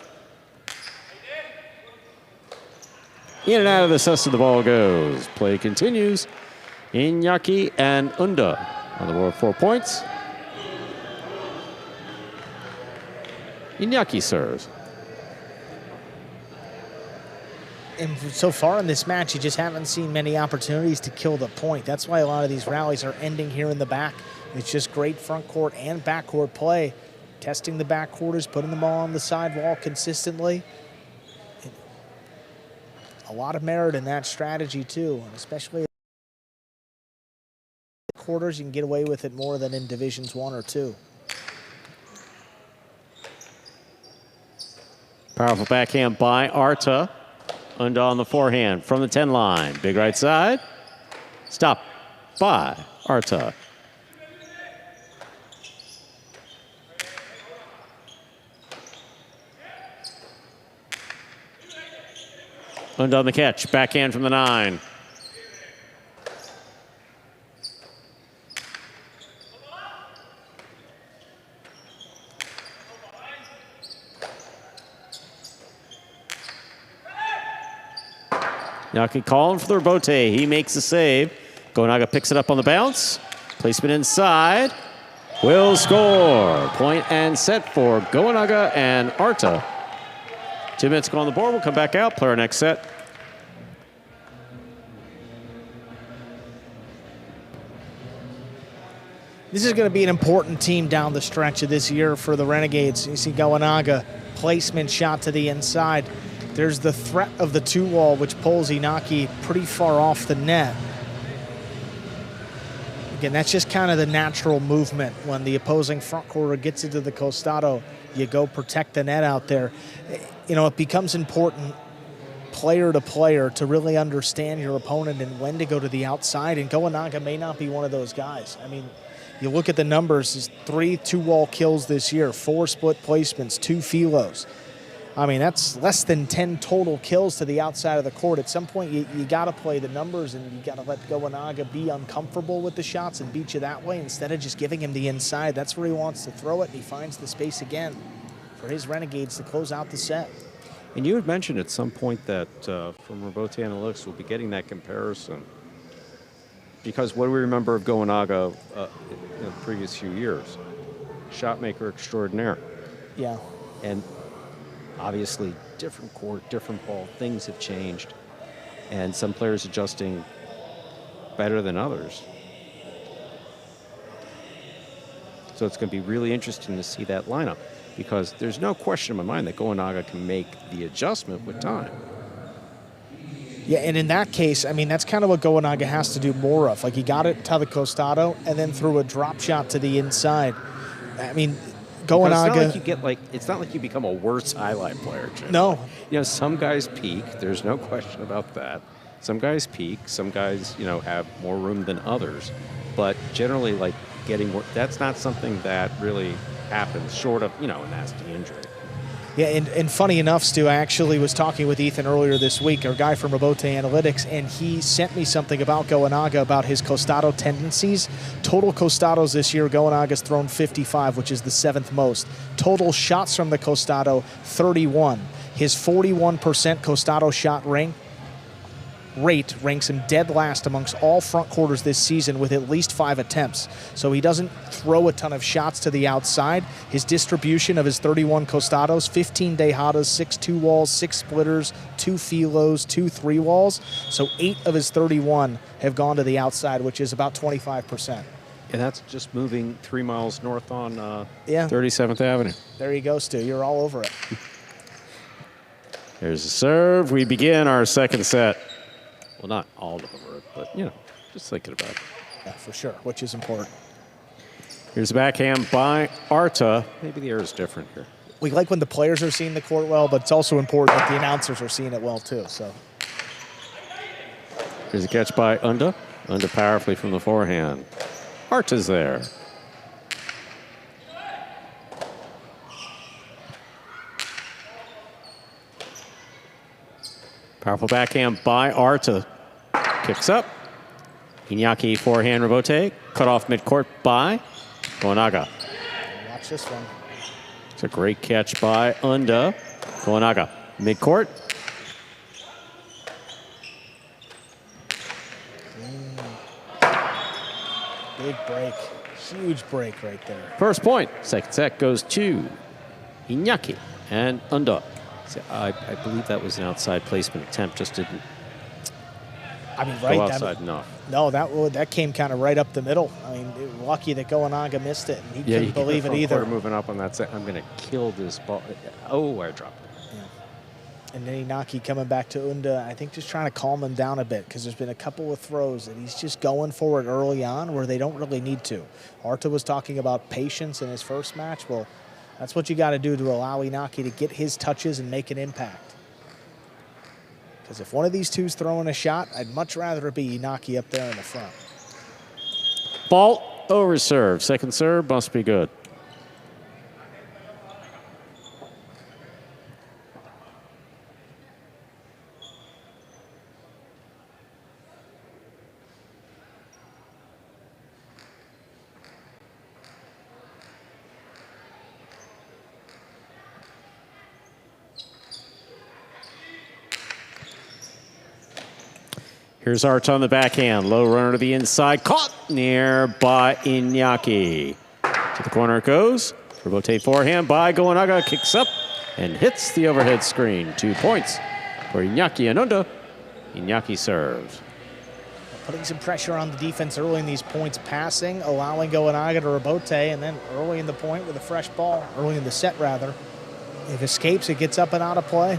In and out of the cess of the ball goes. Play continues. Inaki and Unda on the board 4 points. Inaki serves. And so far in this match, you just haven't seen many opportunities to kill the point. That's why a lot of these rallies are ending here in the back. It's just great front court and backcourt play. Testing the backcourters, putting them all on the side wall consistently. A lot of merit in that strategy too, and especially quarters, you can get away with it more than in divisions 1 or 2. Powerful backhand by Arta. Unda on the forehand from the 10 line. Big right side. Stop by Arta. Unda on the catch. Backhand from the 9. Inaki calling for the rebote. He makes the save. Goenaga picks it up on the bounce. Placement inside. Will score. Point and set for Goenaga and Arta. 2 minutes go on the board. We'll come back out. Play our next set. This is going to be an important team down the stretch of this year for the Renegades. You see Goenaga, placement shot to the inside. There's the threat of the 2-wall, which pulls Inaki pretty far off the net. Again, that's just kind of the natural movement. When the opposing front quarter gets into the costado, you go protect the net out there. You know, it becomes important player to player to really understand your opponent and when to go to the outside, and Goenaga may not be one of those guys. I mean, you look at the numbers, 3 2-wall kills this year, 4 split placements, 2 filos. I mean, that's less than 10 total kills to the outside of the court. At some point, you got to play the numbers, and you got to let Goenaga be uncomfortable with the shots and beat you that way instead of just giving him the inside. That's where he wants to throw it, and he finds the space again for his Renegades to close out the set. And you had mentioned at some point that from Robote Analytics, we'll be getting that comparison. Because what do we remember of Goenaga in the previous few years? Shot maker extraordinaire. Yeah. And obviously, different court, different ball, things have changed. And some players adjusting better than others. So it's going to be really interesting to see that lineup, because there's no question in my mind that Goenaga can make the adjustment with time. Yeah, and in that case, I mean, that's kind of what Goenaga has to do more of. Like, he got it to the costado and then threw a drop shot to the inside. I mean, Goenaga... It's not like you become a worse highlight player, Jim. No. You know, some guys peak. There's no question about that. Some guys peak. Some guys, you know, have more room than others. But generally, like, getting more... That's not something that really happens short of, you know, a nasty injury. Yeah, and funny enough, Stu, I actually was talking with Ethan earlier this week, our guy from Robote Analytics, and he sent me something about Goenaga, about his costado tendencies. Total costados this year, Goenaga's thrown 55, which is the 7th most. Total shots from the costado, 31. His 41% costado shot rate ranks him dead last amongst all front quarters this season with at least 5 attempts. So he doesn't throw a ton of shots to the outside. His distribution of his 31 costados, 15 dejadas, 6 2-walls, 6 splitters, 2 filos, 2 3-walls. So 8 of his 31 have gone to the outside, which is about 25%. And that's just moving 3 miles north on 37th Avenue. There you go, Stu. You're all over it. There's a serve. We begin our second set. Well, not all over it, but, you know, just thinking about it. Yeah, for sure, which is important. Here's a backhand by Arta. Maybe the air is different here. We like when the players are seeing the court well, but it's also important that the announcers are seeing it well, too. So here's a catch by Unda. Unda powerfully from the forehand. Arta's there. Powerful backhand by Arta. Kicks up. Inaki forehand rebote. Cut off midcourt by Goenaga. Watch this one. It's a great catch by Unda. Goenaga. Midcourt. Big break. Huge break right there. First point. Second set goes to Inaki and Unda. I believe that was an outside placement attempt. Just didn't go outside enough. No, that came kind of right up the middle. I mean, lucky that Goenaga missed it, and he couldn't believe it either. Moving up on that set. I'm going to kill this ball. Oh, I dropped it. Yeah. And then Inaki coming back to Unda, I think just trying to calm him down a bit, because there's been a couple of throws that he's just going for it early on where they don't really need to. Arta was talking about patience in his first match. Well, that's what you got to do to allow Inaki to get his touches and make an impact. Because if one of these two's throwing a shot, I'd much rather it be Inaki up there in the front. Ball over serve. Second serve must be good. Here's Arta on the backhand. Low runner to the inside. Caught near by Inaki. To the corner it goes. Rotate forehand by Goenaga. Kicks up and hits the overhead screen. 2 points for Inaki and Unda. Inaki serves. Putting some pressure on the defense early in these points, passing, allowing Goenaga to rebote, and then early in the point with a fresh ball, early in the set rather. If it escapes, it gets up and out of play.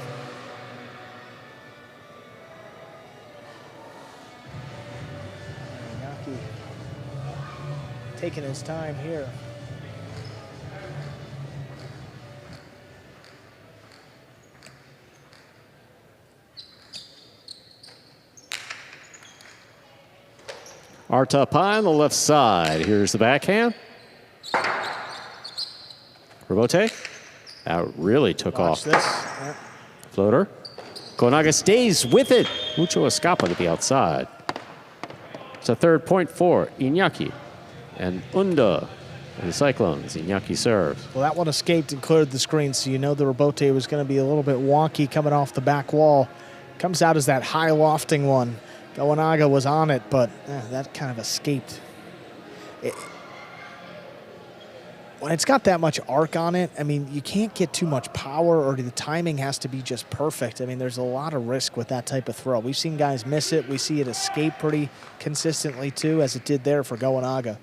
Taking his time here. Arta high on the left side. Here's the backhand. Rebote. That really took off. Watch this. Floater. Gonaga stays with it. Mucho escapa to the outside. It's a third point for Inaki. And Unda and the Cyclones. Inaki serves. Well, that one escaped and cleared the screen, so you know the rebote was going to be a little bit wonky coming off the back wall. Comes out as that high lofting one. Gonaga was on it, but that kind of escaped. When it's got that much arc on it, I mean, you can't get too much power, or the timing has to be just perfect. I mean, there's a lot of risk with that type of throw. We've seen guys miss it. We see it escape pretty consistently, too, as it did there for Gonaga.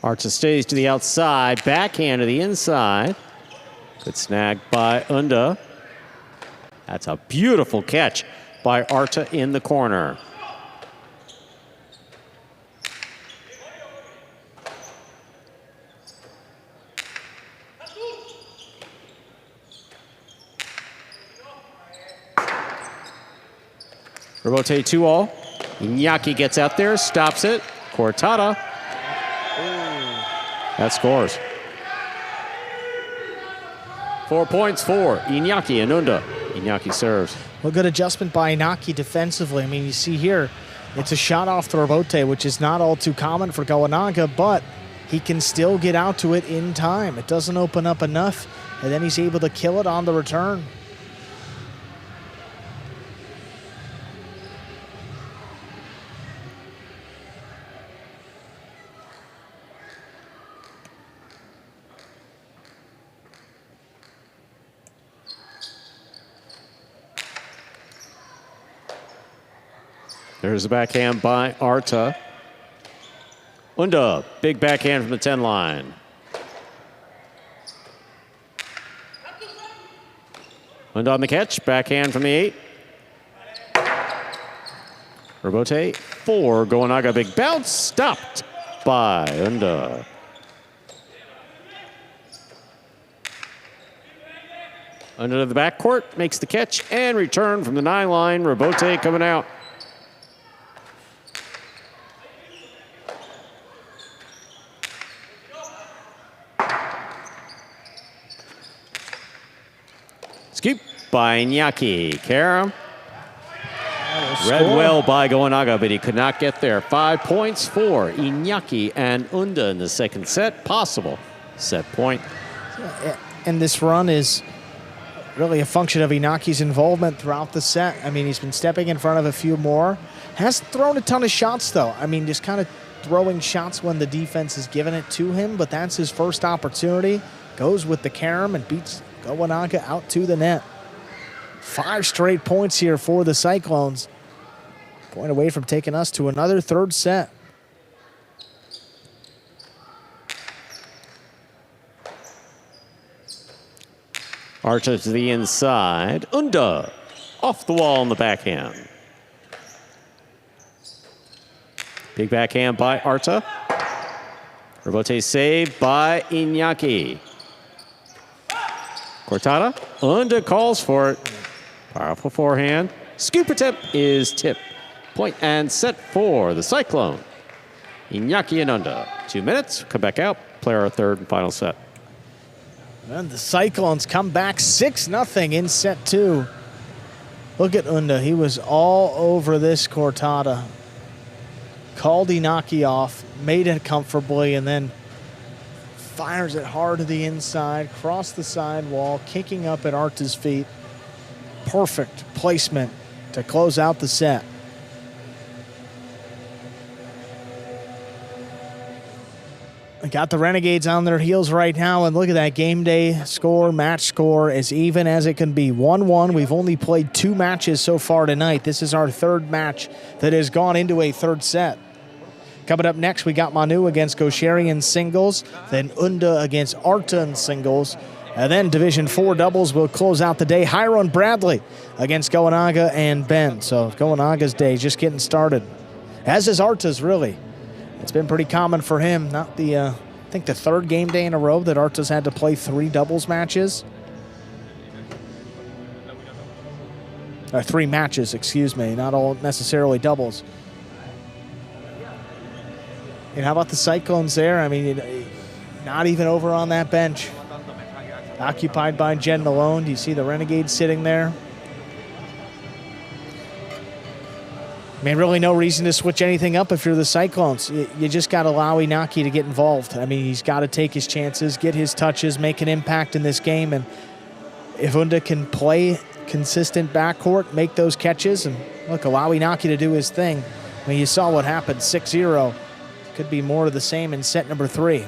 Arta stays to the outside. Backhand to the inside. Good snag by Unda. That's a beautiful catch by Arta in the corner. Rebote 2-all. Inaki gets out there, stops it. Cortada. That scores. 4 points for Inaki and Unda. Inaki serves. Well, good adjustment by Inaki defensively. I mean, you see here, it's a shot off the rebote, which is not all too common for Gonaga, but he can still get out to it in time. It doesn't open up enough, and then he's able to kill it on the return. There's a backhand by Arta. Unda, big backhand from the 10 line. Unda on the catch, backhand from the 8. Rebote 4, Gonaga, big bounce, stopped by Unda. Under the backcourt, makes the catch and return from the 9 line. Rebote coming out. Scoop by Inaki. Karam. Read well by Gonaga, but he could not get there. 5 points for Inaki and Unda in the second set. Possible set point. And this run is really a function of Inaki's involvement throughout the set. I mean, he's been stepping in front of a few more. Hasn't thrown a ton of shots, though. I mean, just kind of throwing shots when the defense has given it to him, but that's his first opportunity. Goes with the carom and beats Gonaga out to the net. 5 straight points here for the Cyclones. Point away from taking us to another third set. Arta to the inside. Unda off the wall on the backhand. Big backhand by Arta. Rebote saved by Inaki. Cortada. Unda calls for it. Powerful forehand. Scoop attempt is tipped. Point and set for the Cyclone. Inaki and Unda. 2 minutes. Come back out. Play our third and final set. And the Cyclones come back 6-0 in set 2. Look at Unda. He was all over this Cortada. Called Inaki off, made it comfortably, and then fires it hard to the inside, cross the side wall, kicking up at Arta's feet. Perfect placement to close out the set. Got the Renegades on their heels right now, and look at that game day score, match score, as even as it can be. 1-1. We've only played 2 matches so far tonight. This is our third match that has gone into a third set. Coming up next, we got Manu against Gosheri in singles, then Unda against Arta in singles, and then Division 4 doubles will close out the day. Hiron Bradley against Gonaga and Ben. So Gonaga's day just getting started, as is Arta's, really. It's been pretty common for him. Not the, I think the third game day in a row that Arta's had to play 3 doubles matches. 3 matches, excuse me, not all necessarily doubles. And how about the Cyclones there? I mean, not even over on that bench. Occupied by Jen Malone. Do you see the Renegades sitting there? I mean, really no reason to switch anything up if you're the Cyclones. You just got to allow Inaki to get involved. I mean, he's got to take his chances, get his touches, make an impact in this game. And if Unda can play consistent backcourt, make those catches, and look, allow Inaki to do his thing. I mean, you saw what happened, 6-0. Could be more of the same in set number 3.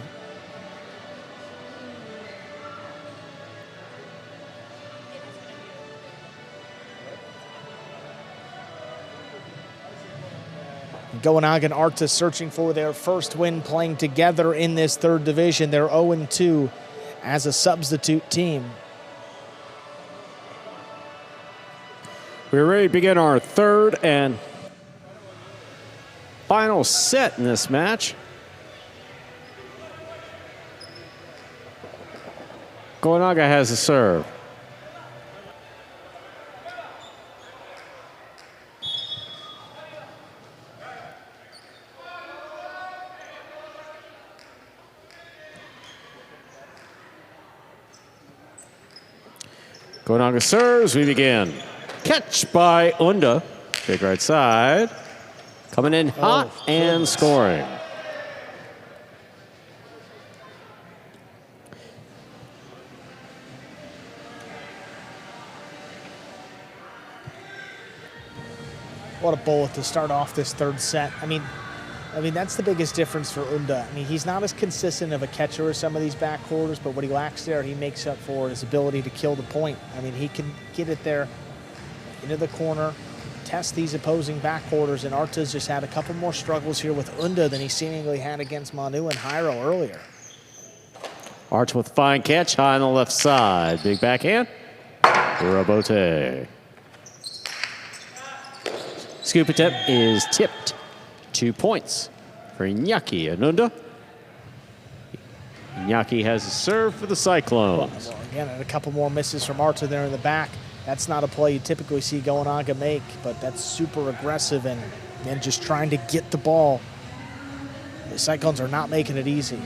Goanaga and Arta searching for their first win playing together in this 3rd division. They're 0-2 as a substitute team. We're ready to begin our 3rd and final set in this match. Goanaga has a serve. Goanaga serves, we begin. Catch by Unda. Big right side. Coming in hot and scoring. What a bullet to start off this 3rd set. I mean, that's the biggest difference for Unda. I mean, he's not as consistent of a catcher as some of these backcourters, but what he lacks there, he makes up for his ability to kill the point. I mean, he can get it there into the corner, test these opposing backcourters, and Arta's just had a couple more struggles here with Unda than he seemingly had against Manu and Jairo earlier. Arta with a fine catch, high on the left side. Big backhand. Rabote. Scoop attempt is tipped. 2 points for Inaki and Unda. Inaki has a serve for the Cyclones. Well, again, and a couple more misses from Arta there in the back. That's not a play you typically see Goanaga make, but that's super aggressive and just trying to get the ball. The Cyclones are not making it easy.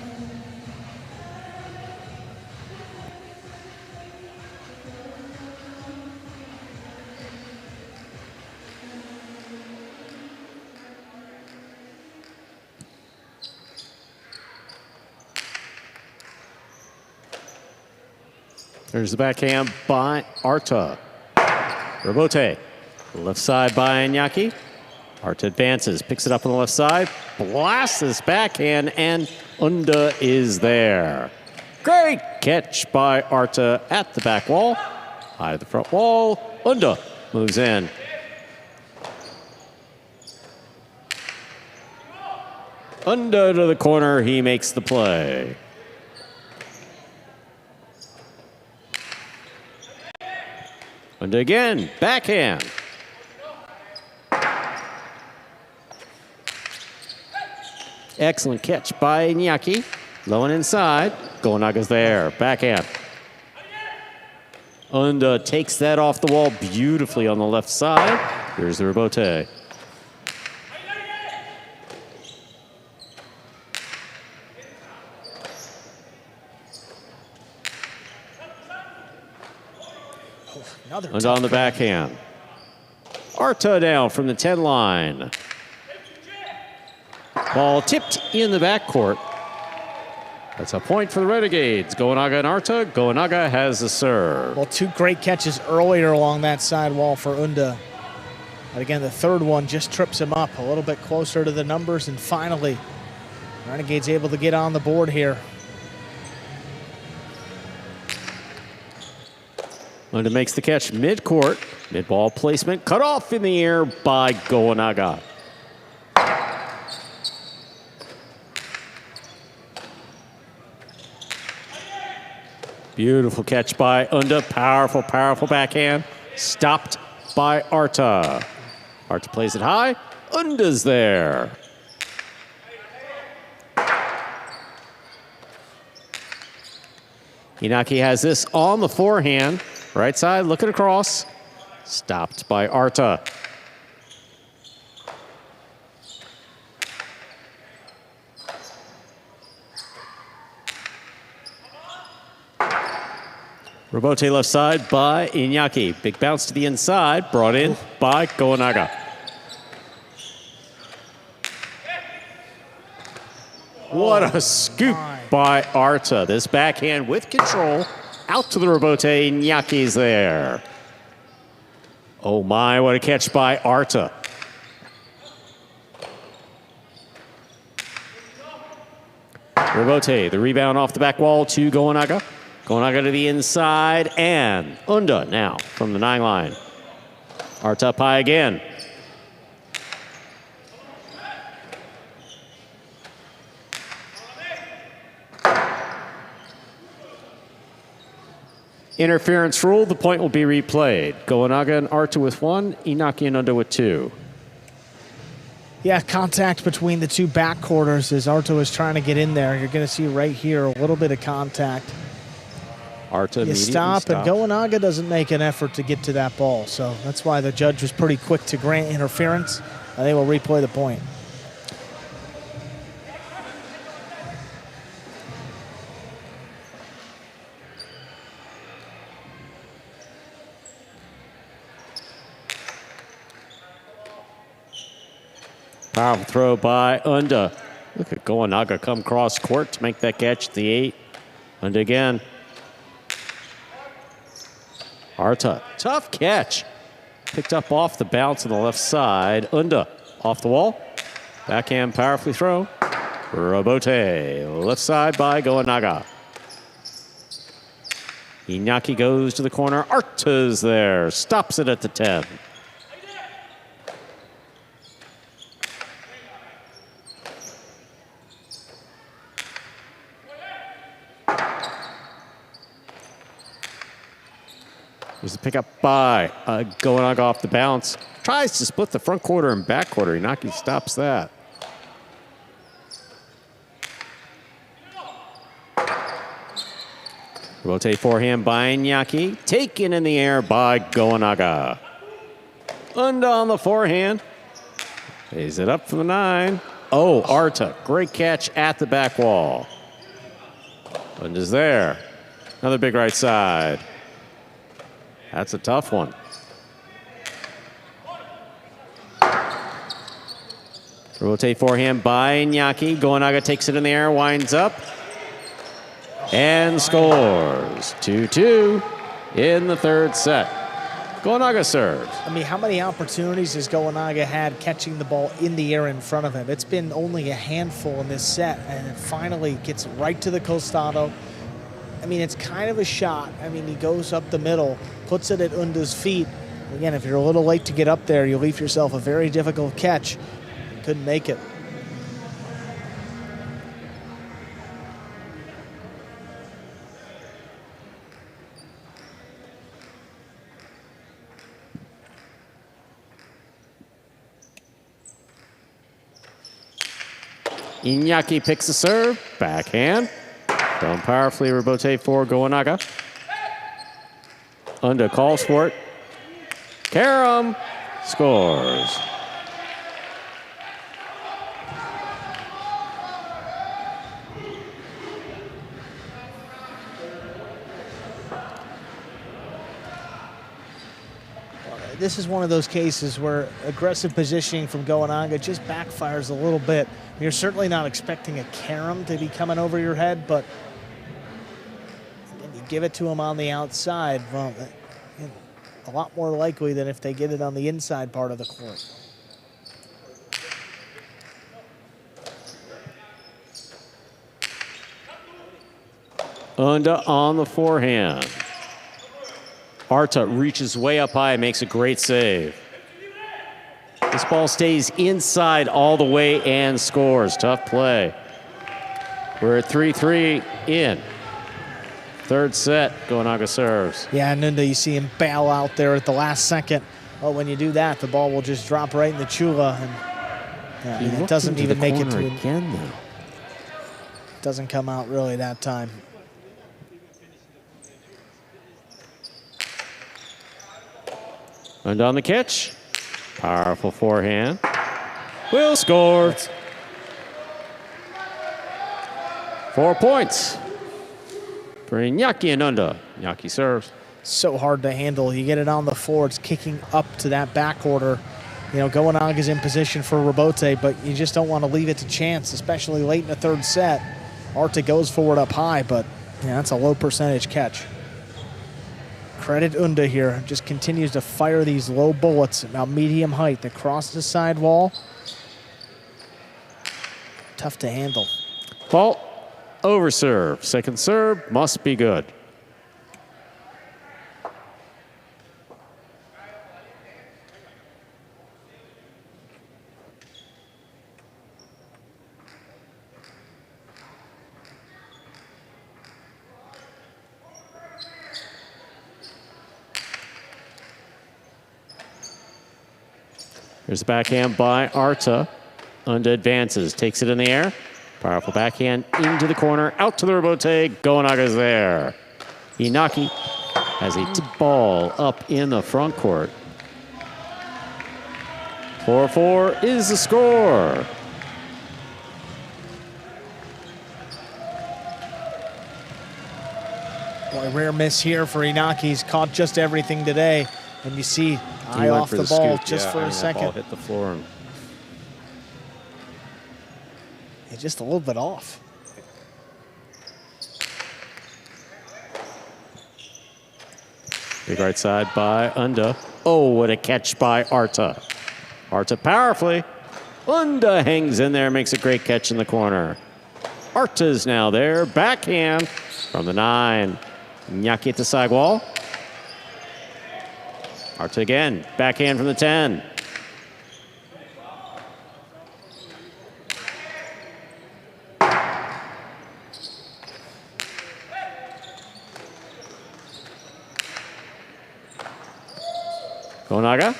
There's the backhand by Arta. Rabote, left side by Inaki. Arta advances, picks it up on the left side, blasts this backhand, and Unda is there. Great catch by Arta at the back wall. High to the front wall. Unda moves in. Unda to the corner, he makes the play. Unda again, backhand. Excellent catch by Inaki. Low and inside. Goanaga's there, backhand. Unda takes that off the wall beautifully on the left side. Here's the Rabote. Unda on the backhand. Arta down from the 10 line. Ball tipped in the backcourt. That's a point for the Renegades. Goanaga and Arta. Goanaga has the serve. Well, 2 great catches earlier along that side wall for Unda. But again, the 3rd one just trips him up a little bit closer to the numbers. And finally, Renegades able to get on the board here. Unda makes the catch mid-court. Mid-ball placement cut off in the air by Goanaga. Beautiful catch by Unda. Powerful, powerful backhand. Stopped by Arta. Arta plays it high. Unda's there. Inaki has this on the forehand. Right side, looking across. Stopped by Rebote left side by Inaki. Big bounce to the inside, brought in by Goanaga. What a scoop by Arta. This backhand with control. Out to the rebote. Inaki's there. Oh my, what a catch by Arta. Rebote, the rebound off the back wall to Goanaga. Goanaga to the inside, and Unda now from the 9 line. Arta up high again. Interference rule, the point will be replayed. Goanaga and Arta with 1, Inaki and Unda with 2. Yeah, contact between the two backcourters as Arta was trying to get in there. You're going to see right here a little bit of contact. Arta you stop, and Goanaga doesn't make an effort to get to that ball. So that's why the judge was pretty quick to grant interference. And they will replay the point. Powerful throw by Unda. Look at Goanaga come cross court to make that catch at the 8. Unda again. Arta, tough catch. Picked up off the bounce on the left side. Unda off the wall. Backhand powerfully throw. Rebote, left side by Goanaga. Inaki goes to the corner. Arta's there. Stops it at the 10. There's a pickup by Goanaga off the bounce. Tries to split the front quarter and back quarter. Inaki stops that. Rotate forehand by Inaki. Taken in the air by Goanaga. Unda on the forehand. Lays it up from the 9. Oh, Arta. Great catch at the back wall. Unda's there. Another big right side. That's a tough one. Rotate forehand by Inaki. Goanaga takes it in the air, winds up, and scores. 2-2 in the 3rd set. Goanaga serves. I mean, how many opportunities has Goanaga had catching the ball in the air in front of him? It's been only a handful in this set, and it finally gets right to the costado. I mean, it's kind of a shot. I mean, he goes up the middle, puts it at Unda's feet. Again, if you're a little late to get up there, you leave yourself a very difficult catch. Couldn't make it. Inaki picks the serve, backhand. Down powerfully, rebote for Goanaga. Unda calls for it. Karam scores. This is one of those cases where aggressive positioning from Goanaga just backfires a little bit. You're certainly not expecting a carom to be coming over your head, but when you give it to him on the outside, well, a lot more likely than if they get it on the inside part of the court. Unda on the forehand. Arta reaches way up high and makes a great save. This ball stays inside all the way and scores. Tough play. We're at 3-3 in. 3rd set, Goanaga serves. Yeah, and Unda, you see him bail out there at the last second. Well, when you do that, the ball will just drop right in the chula, and it doesn't even make it to again, though. It doesn't come out really that time. And on the catch, powerful forehand. Will score. 4 points for Inaki and Unda. Inaki serves. So hard to handle. You get it on the floor, it's kicking up to that back order. You know, Gowanaga's in position for Rebote, but you just don't want to leave it to chance, especially late in the third set. Arta goes forward up high, but yeah, that's a low percentage catch. Credit Unda here, just continues to fire these low bullets about medium height that cross the sidewall. Tough to handle. Fault, over serve. Second serve must be good. There's a backhand by Arta. Unda advances, takes it in the air. Powerful backhand into the corner, out to the Rebote. Gowanaga's there. Inaki has a tip ball up in the front court. 4-4 is the score. Boy, rare miss here for Inaki. He's caught just everything today. And you see eye off the ball just for a second. That ball hit the floor. It's just a little bit off. Big right side by Unda. Oh, what a catch by Arta. Arta powerfully. Unda hangs in there, makes a great catch in the corner. Arta's now there. Backhand from the 9. Inaki at the sidewall. Arta again. Backhand from the 10. Gowanaga.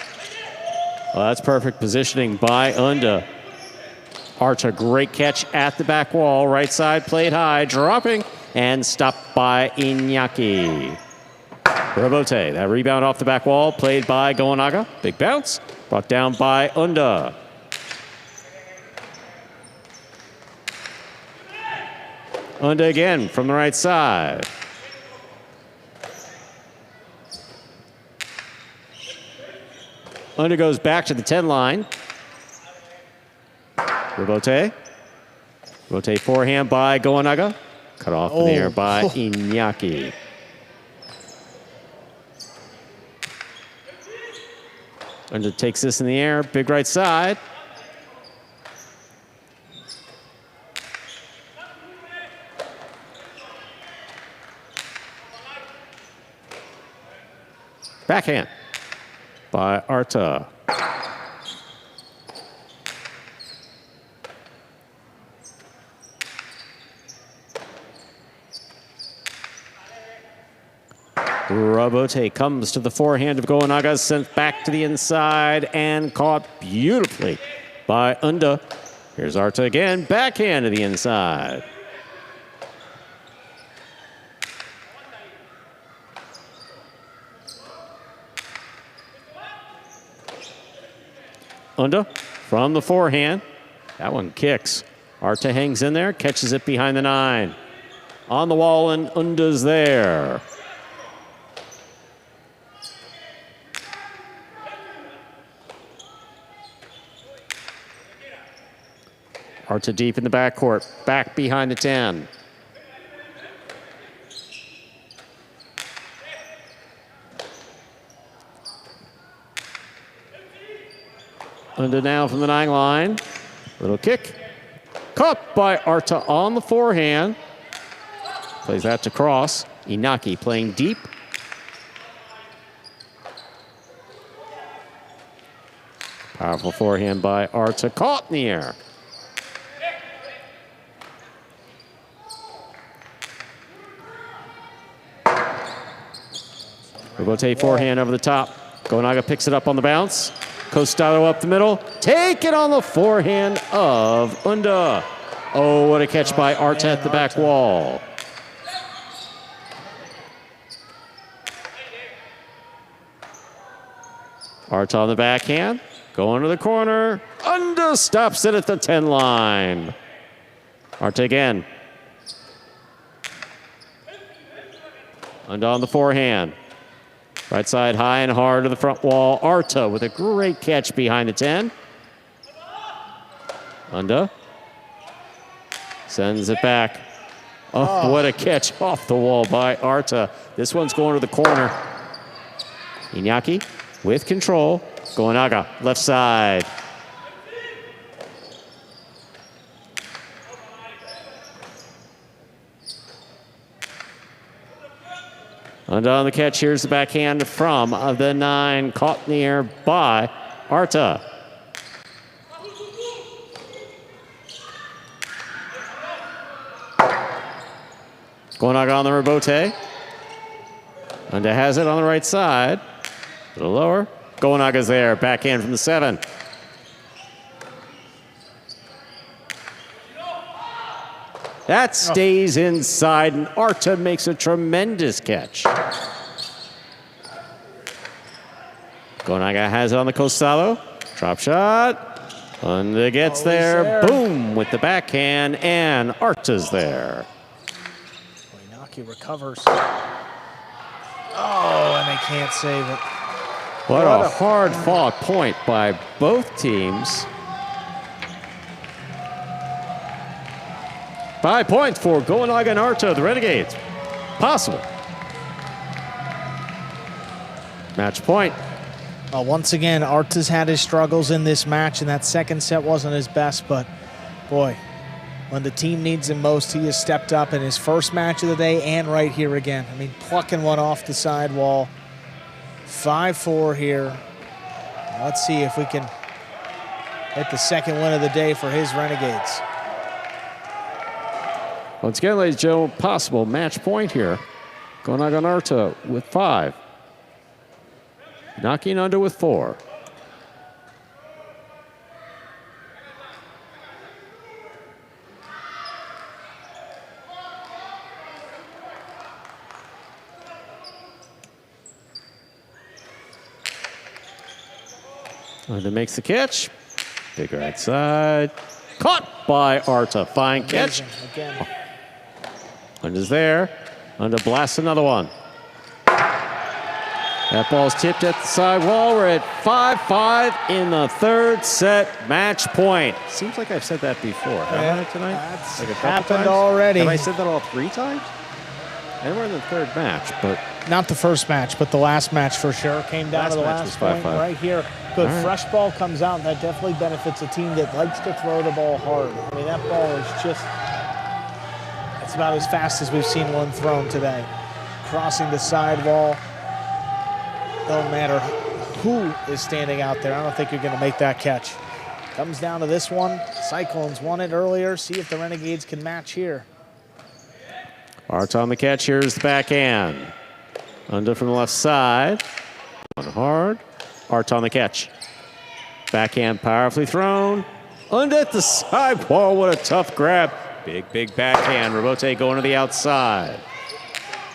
Well, that's perfect positioning by Unda. Arta, great catch at the back wall. Right side played high, dropping, and stopped by Inaki. Rebote, that rebound off the back wall, played by Gowanaga. Big bounce, brought down by Unda. Unda again from the right side. Unda goes back to the 10 line. Rebote. Rebote forehand by Gowanaga. Cut off in the air by Inaki. Unda takes this in the air. Big right side. Backhand by Arta. Rebote comes to the forehand of Gowanaga, sent back to the inside and caught beautifully by Unda. Here's Arta again, backhand to the inside. Unda from the forehand. That one kicks. Arta hangs in there, catches it behind the 9. On the wall, and Unda's there. Arta deep in the backcourt, back behind the 10. Unda now from the 9 line. Little kick. Caught by Arta on the forehand. Plays that to cross. Inaki playing deep. Powerful forehand by Arta. Caught in the air. Rebote forehand over the top. Gowanaga picks it up on the bounce. Costado up the middle. Take it on the forehand of Unda. Oh, what a catch by Arta at the back wall. Arta on the backhand. Going to the corner. Unda stops it at the 10 line. Arta again. And on the forehand. Right side high and hard to the front wall. Arta with a great catch behind the 10. Unda sends it back. Oh, what a catch off the wall by Arta. This one's going to the corner. Inaki with control. Goenaga, left side. And on the catch, here's the backhand from the 9. Caught in the air by Arta. Goenaga on the rebote. Unda has it on the right side. A little lower. Goenaga's there. Backhand from the 7. That stays inside, and Arta makes a tremendous catch. Goenaga has it on the costado. Drop shot. Unda gets there. Boom with the backhand, and Arta's there. Inaki recovers. Oh, and they can't save it. What a hard-fought point by both teams. 5 points for Goenaga and Arta, the Renegades. Possible. Match point. Once again, Arta's had his struggles in this match, and that second set wasn't his best, but boy, when the team needs him most, he has stepped up in his first match of the day and right here again. I mean, plucking one off the sidewall. 5-4 here. Let's see if we can hit the second win of the day for his Renegades. Once again, ladies and gentlemen, possible match point here. Goenaga and Arta with 5. Knocking under with 4. Unda makes the catch. Big right side. Caught by Arta. Fine catch. Again. Unda's there. Unda blasts another one. That ball's tipped at the side wall. We're at 5-5 in the third set. Match point. Seems like I've said that before. Haven't I tonight? That's like a couple happened times? already. Have I said that all 3 times? And we're in the third match, but Not the first match, but the last match for sure. Came down to the last point 5-5. right here. Good. All right. Fresh ball comes out, and that definitely benefits a team that likes to throw the ball hard. I mean, that ball is just, that's about as fast as we've seen one thrown today. Crossing the sidewall. Don't matter who is standing out there. I don't think you're going to make that catch. Comes down to this one. Cyclones won it earlier. See if the Renegades can match here. Arta on the catch. Here's the backhand. Unda from the left side. On hard. Arta on the catch. Backhand powerfully thrown. Unda at the sidewall. What a tough grab. Big backhand. Rebote going to the outside.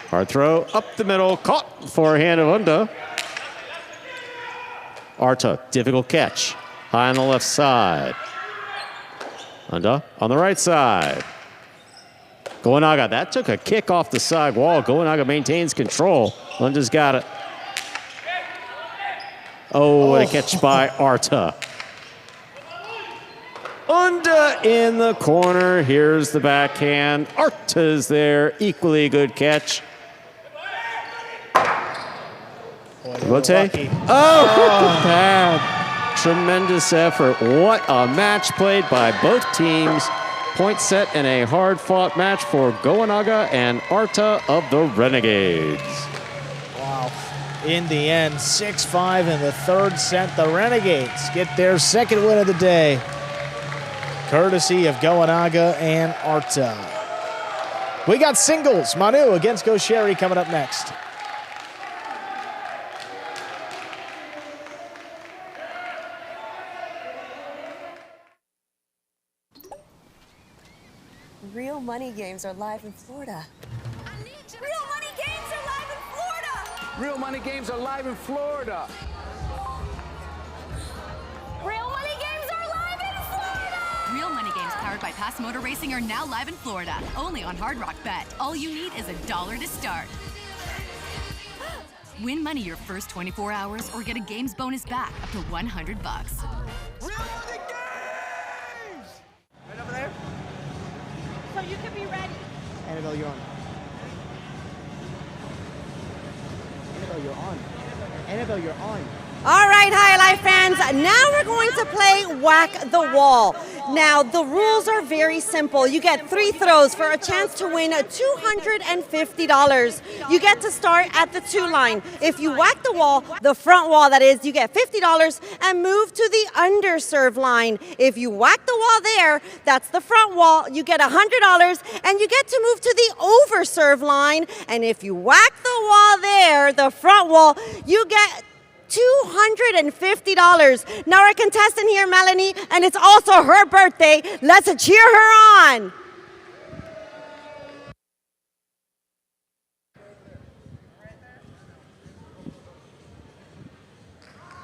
Hard throw up the middle. Caught forehand of Unda. Arta, difficult catch. High on the left side. Unda on the right side. Goenaga, that took a kick off the side wall. Goenaga maintains control. Unda's got it. Oh, what a catch by Arta. Unda in the corner. Here's the backhand. Arta's there. Equally good catch. Rebote. Oh, bad. Tremendous effort. What a match played by both teams. Point set in a hard-fought match for Goenaga and Arta of the Renegades. Wow. In the end, 6-5 in the third set. The Renegades get their second win of the day, courtesy of Goenaga and Arta. We got singles. Manu against Gaucheri coming up next. Real money games are live in Florida. Real money games are live in Florida. Real money games are live in Florida. Real money games are live in Florida. Real money games powered by Pass Motor Racing are now live in Florida. Only on Hard Rock Bet. All you need is $1 to start. Win money your first 24 hours or get a game's bonus back up to $100. Right over there. So you can be ready. Annabelle, you're on. Annabelle, you're on. Annabelle, you're on. All right, Jai-Alai fans, now we're going to play Whack the Wall. Now, the rules are very simple. You get 3 throws for a chance to win $250. You get to start at the 2 line. If you whack the wall, the front wall that is, you get $50 and move to the underserve line. If you whack the wall there, that's the front wall, you get $100 and you get to move to the overserve line. And if you whack the wall there, the front wall, you get $250. Now our contestant here, Melanie, and it's also her birthday. Let's cheer her on.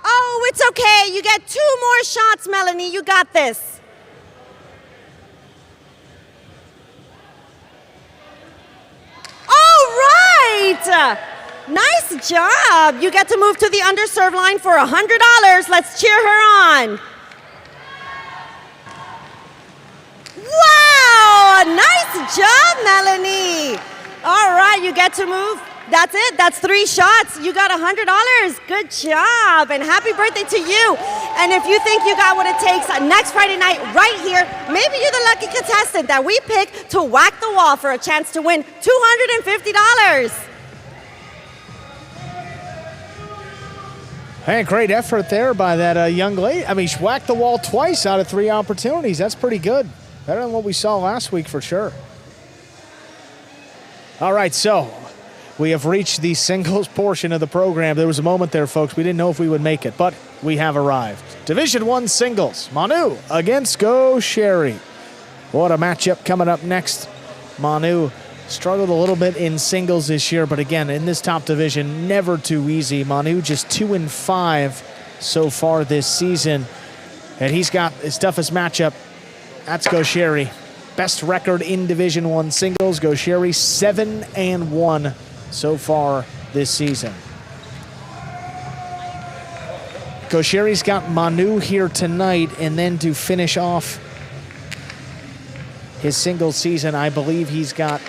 Oh, it's okay. You get 2 more shots, Melanie. You got this. All right. Nice job. You get to move to the underserve line for $100. Let's cheer her on. Wow, nice job, Melanie. All right, you get to move. That's it. That's 3 shots. You got $100. Good job, and happy birthday to you. And if you think you got what it takes, next Friday night right here, maybe you're the lucky contestant that we pick to whack the wall for a chance to win $250. Hey, great effort there by that young lady. I mean, she whacked the wall twice out of 3 opportunities. That's pretty good. Better than what we saw last week for sure. All right, so we have reached the singles portion of the program. There was a moment there, folks. We didn't know if we would make it, but we have arrived. Division I singles. Manu against Go Sherry. What a matchup coming up next. Manu struggled a little bit in singles this year, but again, in this top division, never too easy. Manu just 2-5 so far this season, and he's got his toughest matchup. That's Go Sherry. Best record in Division I singles. Go Sherry 7-1 so far this season. Go Sherry's got Manu here tonight, and then to finish off his singles season, I believe he's got.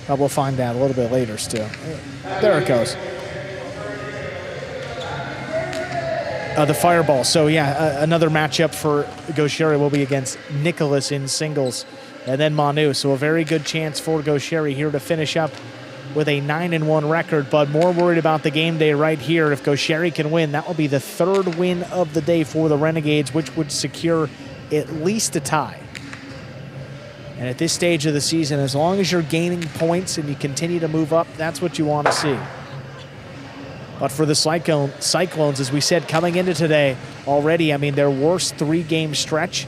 We'll find out a little bit later still. There it goes. The fireball. So yeah, another matchup for Go Sherry will be against Nicholas in singles, and then Manu. So a very good chance for Go Sherry here to finish up with a 9-1 record, but more worried about the game day right here. If Go Sherry can win, that will be the 3rd win of the day for the Renegades, which would secure at least a tie. And at this stage of the season, as long as you're gaining points and you continue to move up, that's what you want to see. But for the Cyclones, as we said, coming into today already, I mean, their worst 3-game stretch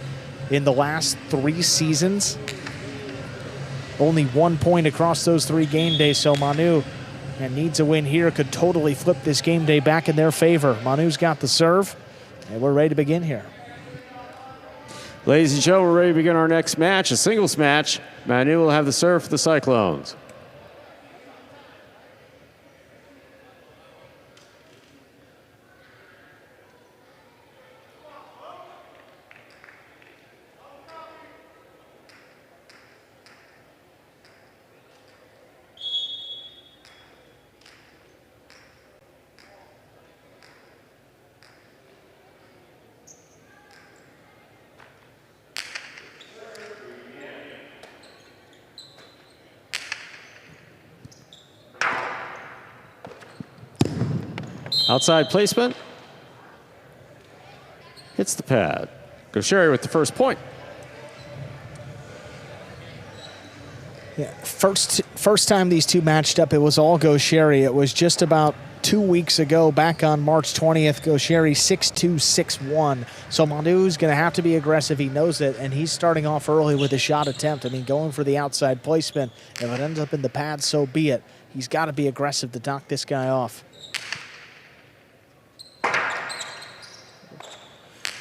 in the last 3 seasons. Only 1 point across those 3 game days, so Manu needs a win here. Could totally flip this game day back in their favor. Manu's got the serve, and we're ready to begin here. Ladies and gentlemen, we're ready to begin our next match, a singles match. Manu will have the serve for the Cyclones. Outside placement. Hits the pad. Go Sherry with the first point. Yeah, first time these two matched up, it was all Go Sherry. It was just about 2 weeks ago, back on March 20th. Go Sherry 6-2, 6-1. So Manu's going to have to be aggressive. He knows it, and he's starting off early with a shot attempt. I mean, going for the outside placement. If it ends up in the pad, so be it. He's got to be aggressive to knock this guy off.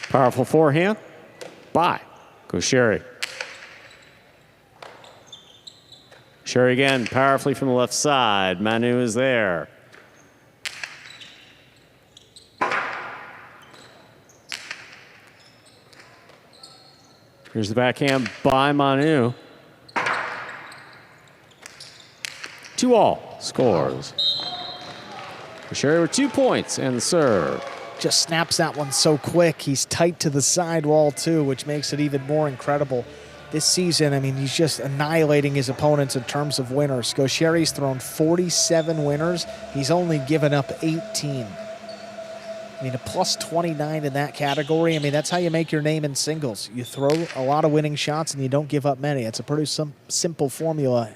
Powerful forehand by Go Sherry. Sherry again, powerfully from the left side. Manu is there. Here's the backhand by Manu. 2-all scores. Sherry with 2 points and the serve. Just snaps that one so quick. He's tight to the sidewall too, which makes it even more incredible. This season, I mean, he's just annihilating his opponents in terms of winners. Gaucheri's thrown 47 winners. He's only given up 18. I mean, a plus 29 in that category. I mean, that's how you make your name in singles. You throw a lot of winning shots and you don't give up many. It's a pretty simple formula.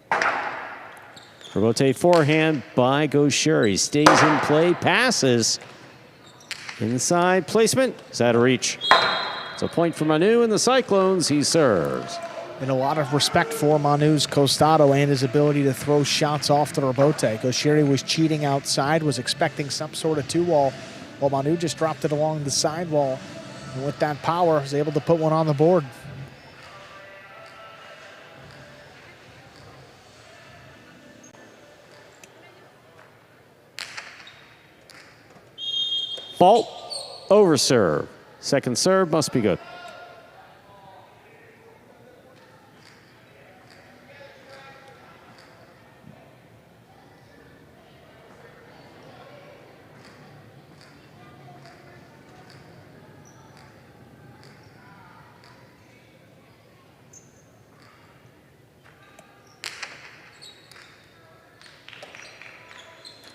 Rebote forehand by Gaucheri. Stays in play, passes. Inside placement. Is that a reach? It's a point for Manu and the Cyclones. He serves. And a lot of respect for Manu's costado and his ability to throw shots off the rebote. Gaucheri was cheating outside, was expecting some sort of 2-wall, while Manu just dropped it along the sidewall. And with that power, was able to put one on the board. Fault, over serve. Second serve must be good.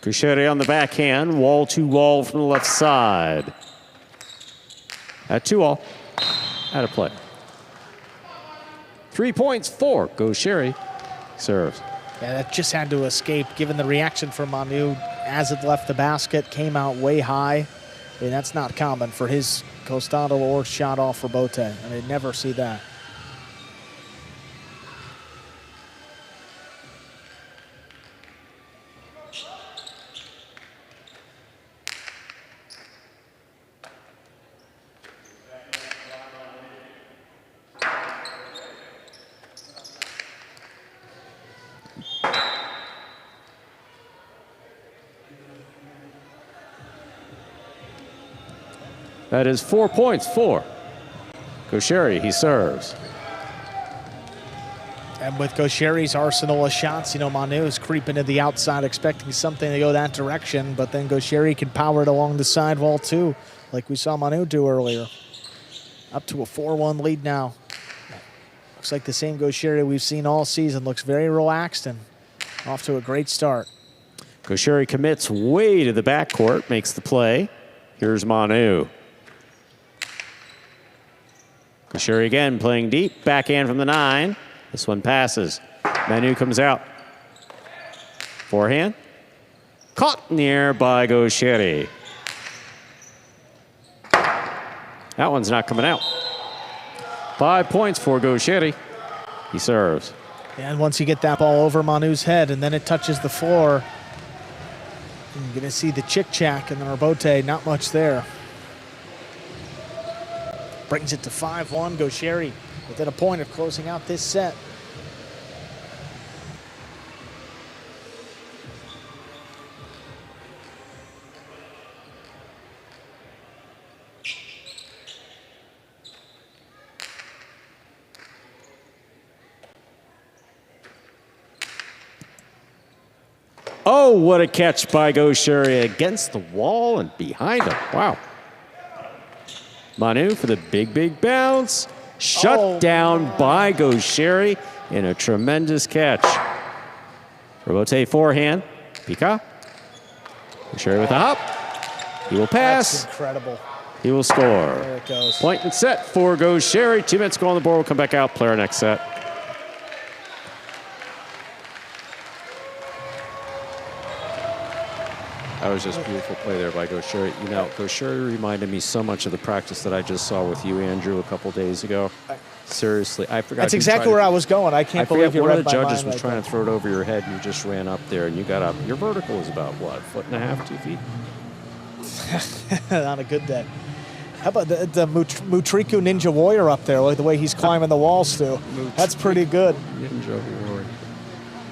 Gaucheri on the backhand, wall to wall from the left side. At 2-all, out of play. 3 points for Gaucheri. Serves. Yeah, that just had to escape, given the reaction from Manu as it left the basket, came out way high. I mean, that's not common for his costado or shot off rebote. I mean, never see that. That is 4 points for Gaucheri. He serves. And with Gaucheri's arsenal of shots, you know, Manu is creeping to the outside, expecting something to go that direction, but then Gaucheri can power it along the sidewall too, like we saw Manu do earlier. Up to a 4-1 lead now. Looks like the same Gaucheri we've seen all season. Looks very relaxed and off to a great start. Gaucheri commits way to the backcourt, makes the play. Here's Manu. Gaucheri again playing deep, backhand from the 9. This one passes. Manu comes out. Forehand. Caught in the air by Gaucheri. That one's not coming out. 5 points for Gaucheri. He serves. And once you get that ball over Manu's head and then it touches the floor, you're going to see the chick-chack and the rebote, not much there. Brings it to 5-1. Gaucheri within a point of closing out this set. Oh, what a catch by Gaucheri against the wall and behind him. Wow. Manu for the big, big bounce. Shut down by Gaucheri in a tremendous catch. Rebote forehand. Pika. Gaucheri with a hop. He will pass. That's incredible. He will score. There it goes. Point and set for Gaucheri. 2 minutes go on the board. We'll come back out, play our next set. That was just beautiful play there by Gaucheri. You know, Gaucheri reminded me so much of the practice that I just saw with you, Andrew, a couple days ago. Seriously, I forgot. That's exactly where I was going. I can't believe you read my mind. One of the judges was trying to throw it over your head, and you just ran up there, and you got up. Your vertical is about, what, 1.5 feet, 2 feet? On a good day. How about the Mutriku Ninja Warrior up there, like the way he's climbing the walls too? That's pretty good. Ninja Warrior.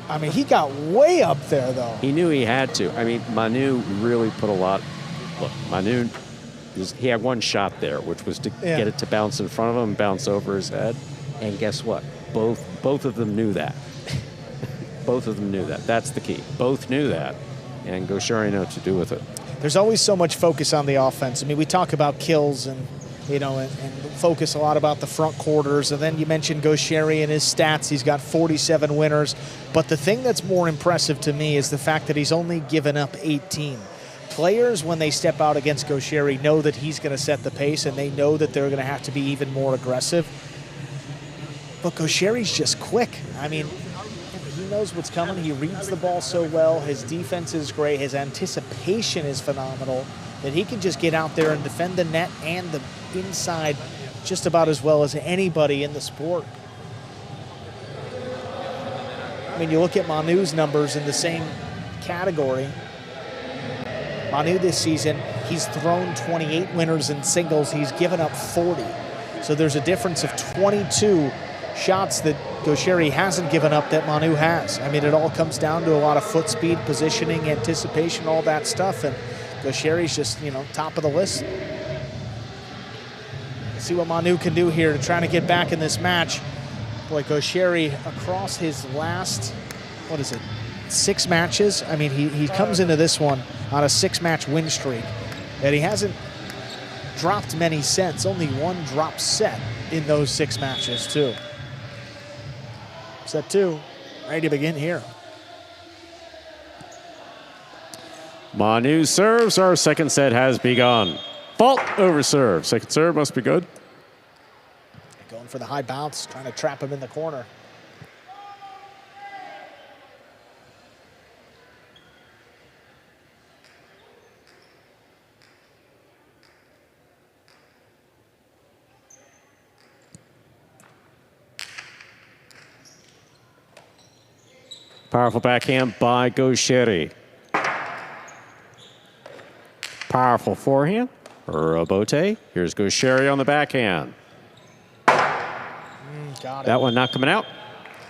I mean, he got way up there, though. He knew he had to. I mean, Manu really put a lot. Look, Manu, he had one shot there, which was to get it to bounce in front of him and bounce over his head. And guess what? Both of them knew that. Both of them knew that. That's the key. Both knew that. And Gaucheri knew what to do with it. There's always so much focus on the offense. I mean, we talk about kills and focus a lot about the front quarters. And then you mentioned Gaucheri and his stats. He's got 47 winners. But the thing that's more impressive to me is the fact that he's only given up 18. Players, when they step out against Gaucheri, know that he's going to set the pace, and they know that they're going to have to be even more aggressive. But Gaucheri's just quick. I mean, he knows what's coming. He reads the ball so well. His defense is great. His anticipation is phenomenal. That he can just get out there and defend the net and the inside just about as well as anybody in the sport. I mean, you look at Manu's numbers in the same category. Manu this season, he's thrown 28 winners in singles. He's given up 40. So there's a difference of 22 shots that Gaucheri hasn't given up that Manu has. I mean, it all comes down to a lot of foot speed, positioning, anticipation, all that stuff. And Gaucheri's just, top of the list. Let's see what Manu can do here to try to get back in this match. Boy, Gaucheri across his last, 6 matches? I mean, he comes into this one on a 6-match win streak. And he hasn't dropped many sets, only one drop set in those 6 matches, too. Set 2, ready to begin here. Manu serves. Our second set has begun. Fault over serve. Second serve must be good. Going for the high bounce, trying to trap him in the corner. Powerful backhand by Gaucheri. Powerful forehand. Robote. Here's Gaucheri on the backhand. Got it. That one not coming out.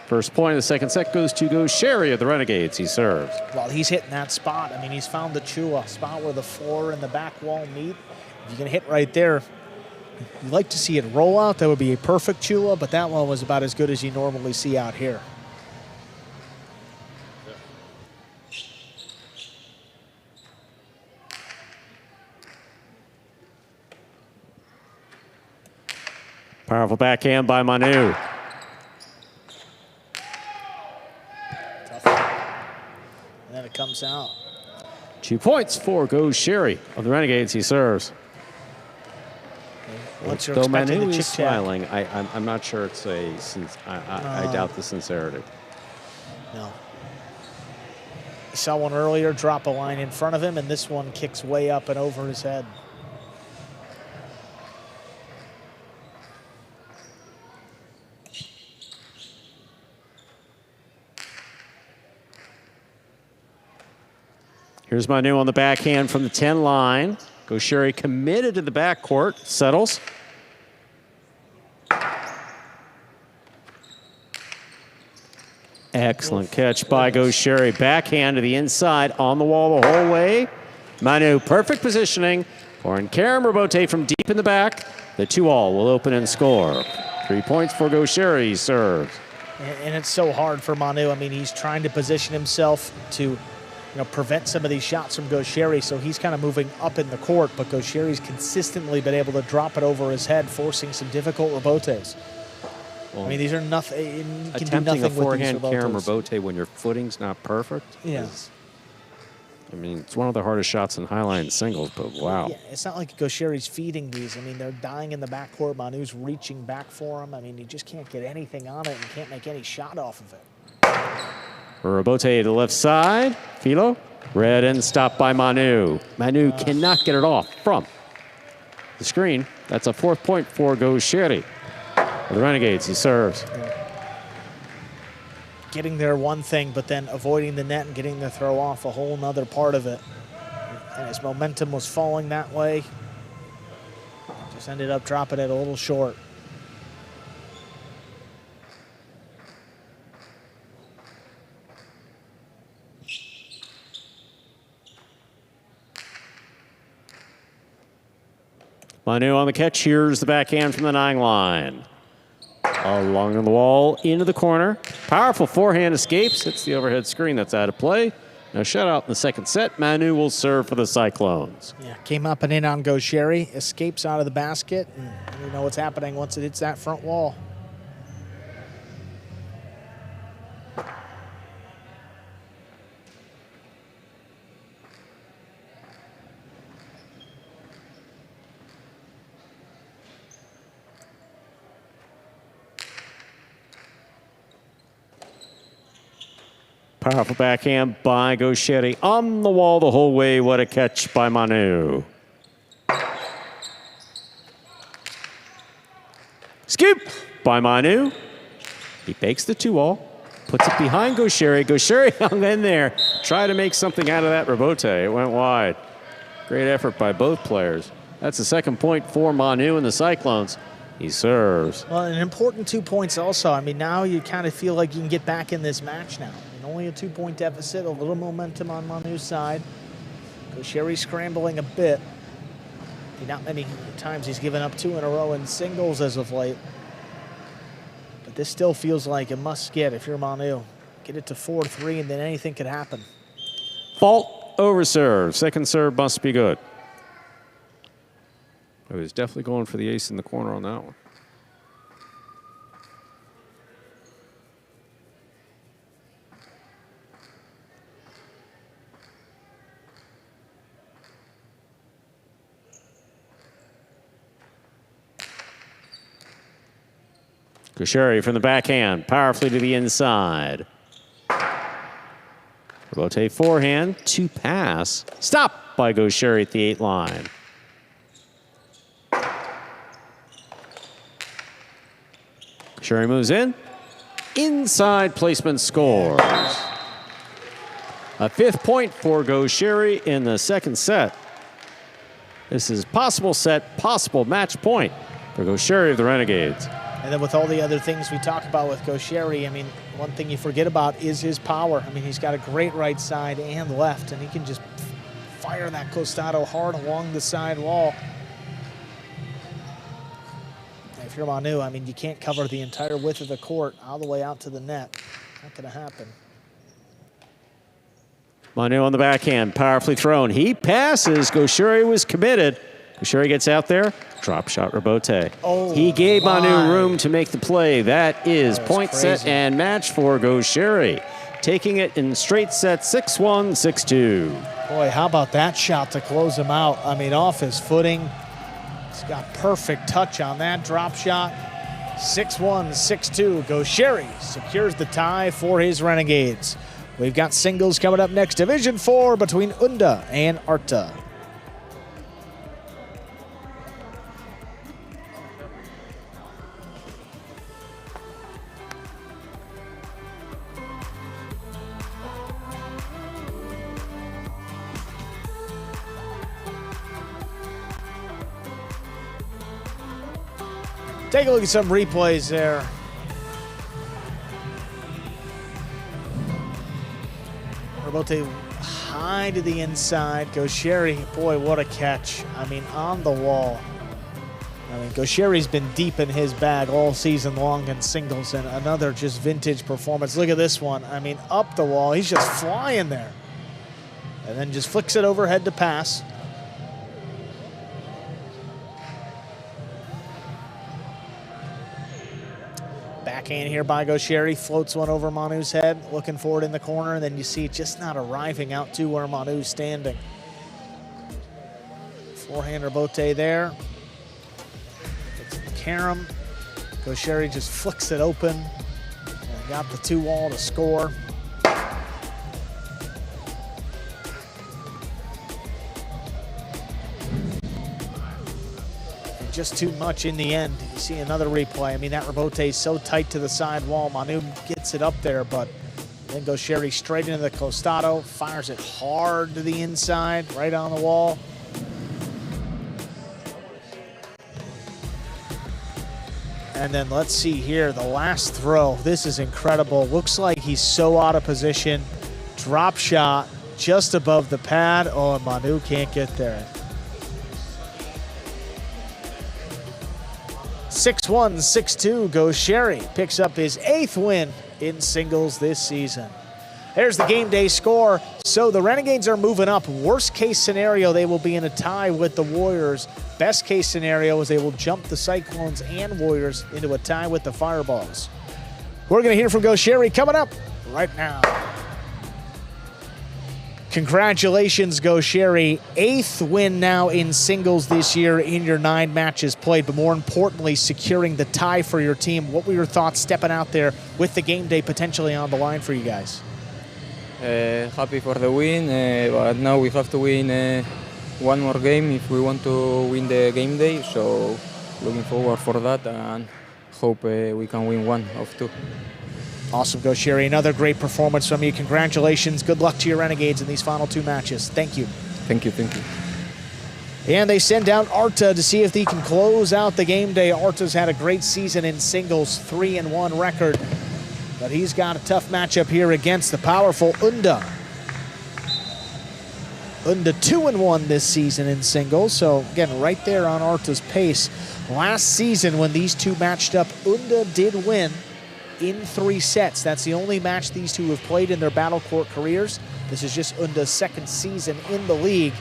First point of the second set goes to Gaucheri of the Renegades. He serves. Well, he's hitting that spot. I mean, he's found the chula, spot where the floor and the back wall meet. If you can hit right there, you'd like to see it roll out. That would be a perfect chula, but that one was about as good as you normally see out here. Powerful backhand by Manu. And then it comes out. 2 points for Gaucheri of the Renegades. He serves. Once you're Though expecting Manu the is chick-chack. smiling, I'm not sure it's I doubt the sincerity. No. He saw one earlier drop a line in front of him, and this one kicks way up and over his head. Here's Manu on the backhand from the 10 line. Gaucheri committed to the backcourt. Settles. Excellent catch by Gaucheri. Backhand to the inside, on the wall the whole way. Manu, perfect positioning. Foreign Karam Robote from deep in the back. The 2-all will open and score. 3 points for Gaucheri. He serves. And it's so hard for Manu. I mean, he's trying to position himself to prevent some of these shots from Gaucheri, so he's kind of moving up in the court, but Gaucheri's consistently been able to drop it over his head, forcing some difficult rebotes. Well, I mean, these are nothing. You can do nothing attempting a forehand with these Karam rebotes. Robote when your footing's not perfect. Yeah. I mean, it's one of the hardest shots in highline singles, but wow. Yeah, it's not like Gaucheri's feeding these. I mean, they're dying in the backcourt. Manu's reaching back for him. I mean, you just can't get anything on it and can't make any shot off of it. Robote to the left side. Filo. Read and stopped by Manu. Manu cannot get it off from the screen. That's a 4th point for Gaucheri. For the Renegades, he serves. Getting there one thing, but then avoiding the net and getting the throw off a whole nother part of it. And his momentum was falling that way. Just ended up dropping it a little short. Manu on the catch. Here's the backhand from the 9 line. Along the wall, into the corner. Powerful forehand escapes. Hits the overhead screen. That's out of play. No shutout in the second set. Manu will serve for the Cyclones. Yeah, came up and in on Gaucheri. Escapes out of the basket. And you know what's happening once it hits that front wall. Powerful backhand by Gaucheri. On the wall the whole way. What a catch by Manu. Scoop by Manu. He fakes the 2-all. Puts it behind Gaucheri. Gaucheri hung in there. Tried to make something out of that rebote. It went wide. Great effort by both players. That's the second point for Manu and the Cyclones. He serves. Well, an important 2 points also. I mean, now you kind of feel like you can get back in this match now. Only a 2-point deficit, a little momentum on Manu's side. Gaucheri scrambling a bit. Not many times he's given up 2 in a row in singles as of late. But this still feels like a must get if you're Manu. Get it to 4-3 and then anything could happen. Fault over serve. Second serve must be good. He was definitely going for the ace in the corner on that one. Gaucheri from the backhand, powerfully to the inside. Rebote forehand, 2 pass. Stopped by Gaucheri at the 8 line. Gaucheri moves in. Inside placement scores. A 5th point for Gaucheri in the second set. This is possible set, possible match point for Gaucheri of the Renegades. And then with all the other things we talk about with Gaucheri, I mean, one thing you forget about is his power. I mean, he's got a great right side and left, and he can just fire that costado hard along the side wall. And if you're Manu, I mean, you can't cover the entire width of the court all the way out to the net. Not going to happen. Manu on the backhand, powerfully thrown. He passes. Gaucheri was committed. Gaucheri gets out there. Drop shot rebote. Oh, he gave Manu room to make the play. That is point crazy. set and match for Gaucheri. Taking it in straight set 6-1, 6-2. Boy, how about that shot to close him out? I mean, off his footing. He's got perfect touch on that drop shot. 6-1, 6-2. Gaucheri secures the tie for his Renegades. We've got singles coming up next. Division 4 between Unda and Arta. Take a look at some replays there. Rebote high to the inside. Gaucheri, boy, what a catch. I mean, on the wall. I mean, Gaucheri's been deep in his bag all season long in singles, and another just vintage performance. Look at this one. I mean, up the wall. He's just flying there. And then just flicks it overhead to pass. Backhand here by Gaucheri, floats one over Manu's head, looking for it in the corner, and then you see it just not arriving out to where Manu's standing. Forehand rebote there. It's carom. Gaucheri just flicks it open and got the 2-all to score. Just too much in the end. You see another replay. I mean, that rebote is so tight to the side wall. Manu gets it up there, but then Gaucheri straight into the costado, fires it hard to the inside, right on the wall. And then let's see here, the last throw. This is incredible. Looks like he's so out of position. Drop shot just above the pad. Oh, and Manu can't get there. 6-1, 6-2 goes Sherry. Picks up his 8th win in singles this season. There's the game day score. So the Renegades are moving up. Worst case scenario, they will be in a tie with the Warriors. Best case scenario is they will jump the Cyclones and Warriors into a tie with the Fireballs. We're going to hear from Go Sherry coming up right now. Congratulations, Go Sherry. 8th win now in singles this year in your 9 matches played, but more importantly, securing the tie for your team. What were your thoughts stepping out there with the game day potentially on the line for you guys? Happy for the win, but now we have to win one more game if we want to win the game day. So looking forward for that and hope we can win one of 2. Awesome, Go Sherry. Another great performance from you. Congratulations. Good luck to your Renegades in these final 2 matches. Thank you. Thank you, thank you. And they send down Arta to see if he can close out the game day. Arta's had a great season in singles, 3-1 record. But he's got a tough matchup here against the powerful Unda. Unda 2-1 this season in singles. So again, right there on Arta's pace. Last season when these two matched up, Unda did win in 3 sets. That's the only match these two have played in their battle court careers. This is just Unda's 2nd season in the league.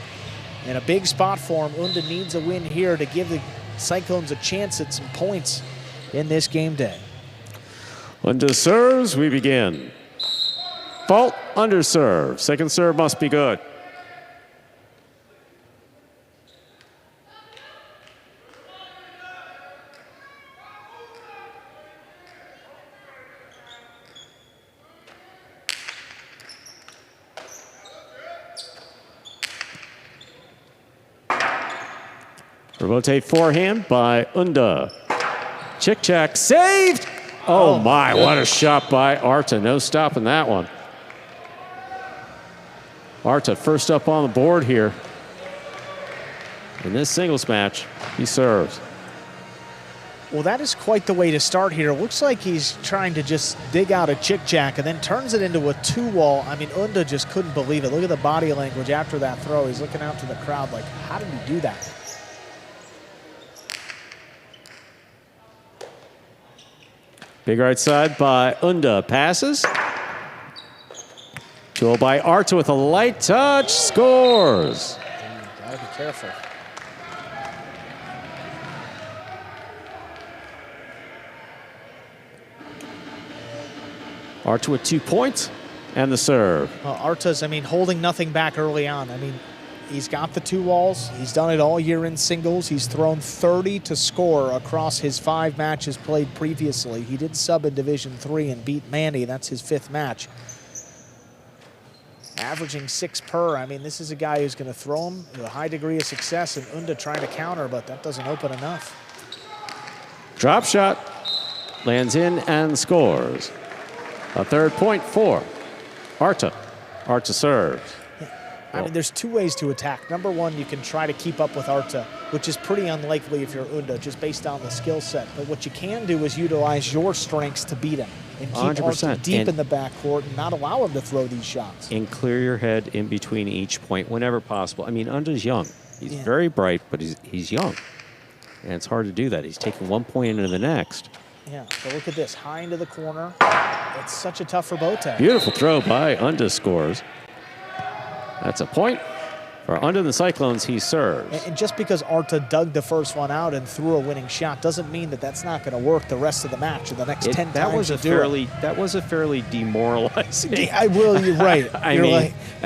In a big spot for him, Unda needs a win here to give the Cyclones a chance at some points in this game day. Unda serves, we begin. Fault, under serve. Second serve must be good. Rotate forehand by Unda. Chick-chack saved. Oh my, what a shot by Arta. No stopping that one. Arta first up on the board here. In this singles match, he serves. Well, that is quite the way to start here. It looks like he's trying to just dig out a chick-jack and then turns it into a 2-wall. I mean, Unda just couldn't believe it. Look at the body language after that throw. He's looking out to the crowd like, how did he do that? Big right side by Unda. Passes. Goal by Arta with a light touch. Scores. Gotta be careful. Arta with 2 points and the serve. Arta's, I mean, holding nothing back early on. I mean, he's got the 2 walls. He's done it all year in singles. He's thrown 30 to score across his 5 matches played previously. He did sub in Division 3 and beat Manny. That's his 5th match. Averaging 6 per. I mean, this is a guy who's going to throw him with a high degree of success, and Unda trying to counter, but that doesn't open enough. Drop shot. Lands in and scores. A 3rd point for Arta. Arta serves. I mean, there's 2 ways to attack. Number 1, you can try to keep up with Arta, which is pretty unlikely if you're Unda, just based on the skill set. But what you can do is utilize your strengths to beat him and keep 100%. Arta deep in the backcourt and not allow him to throw these shots. And clear your head in between each point whenever possible. I mean, Unda's young. He's very bright, but he's young. And it's hard to do that. He's taking 1 point into the next. Yeah, but look at this. High into the corner. It's such a tough Robote. Beautiful throw by Unda scores. That's a point for Unda the Cyclones. He serves. And just because Arta dug the first one out and threw a winning shot doesn't mean that that's not going to work the rest of the match or the next 10 times you do it. That was a fairly demoralizing. You're right. I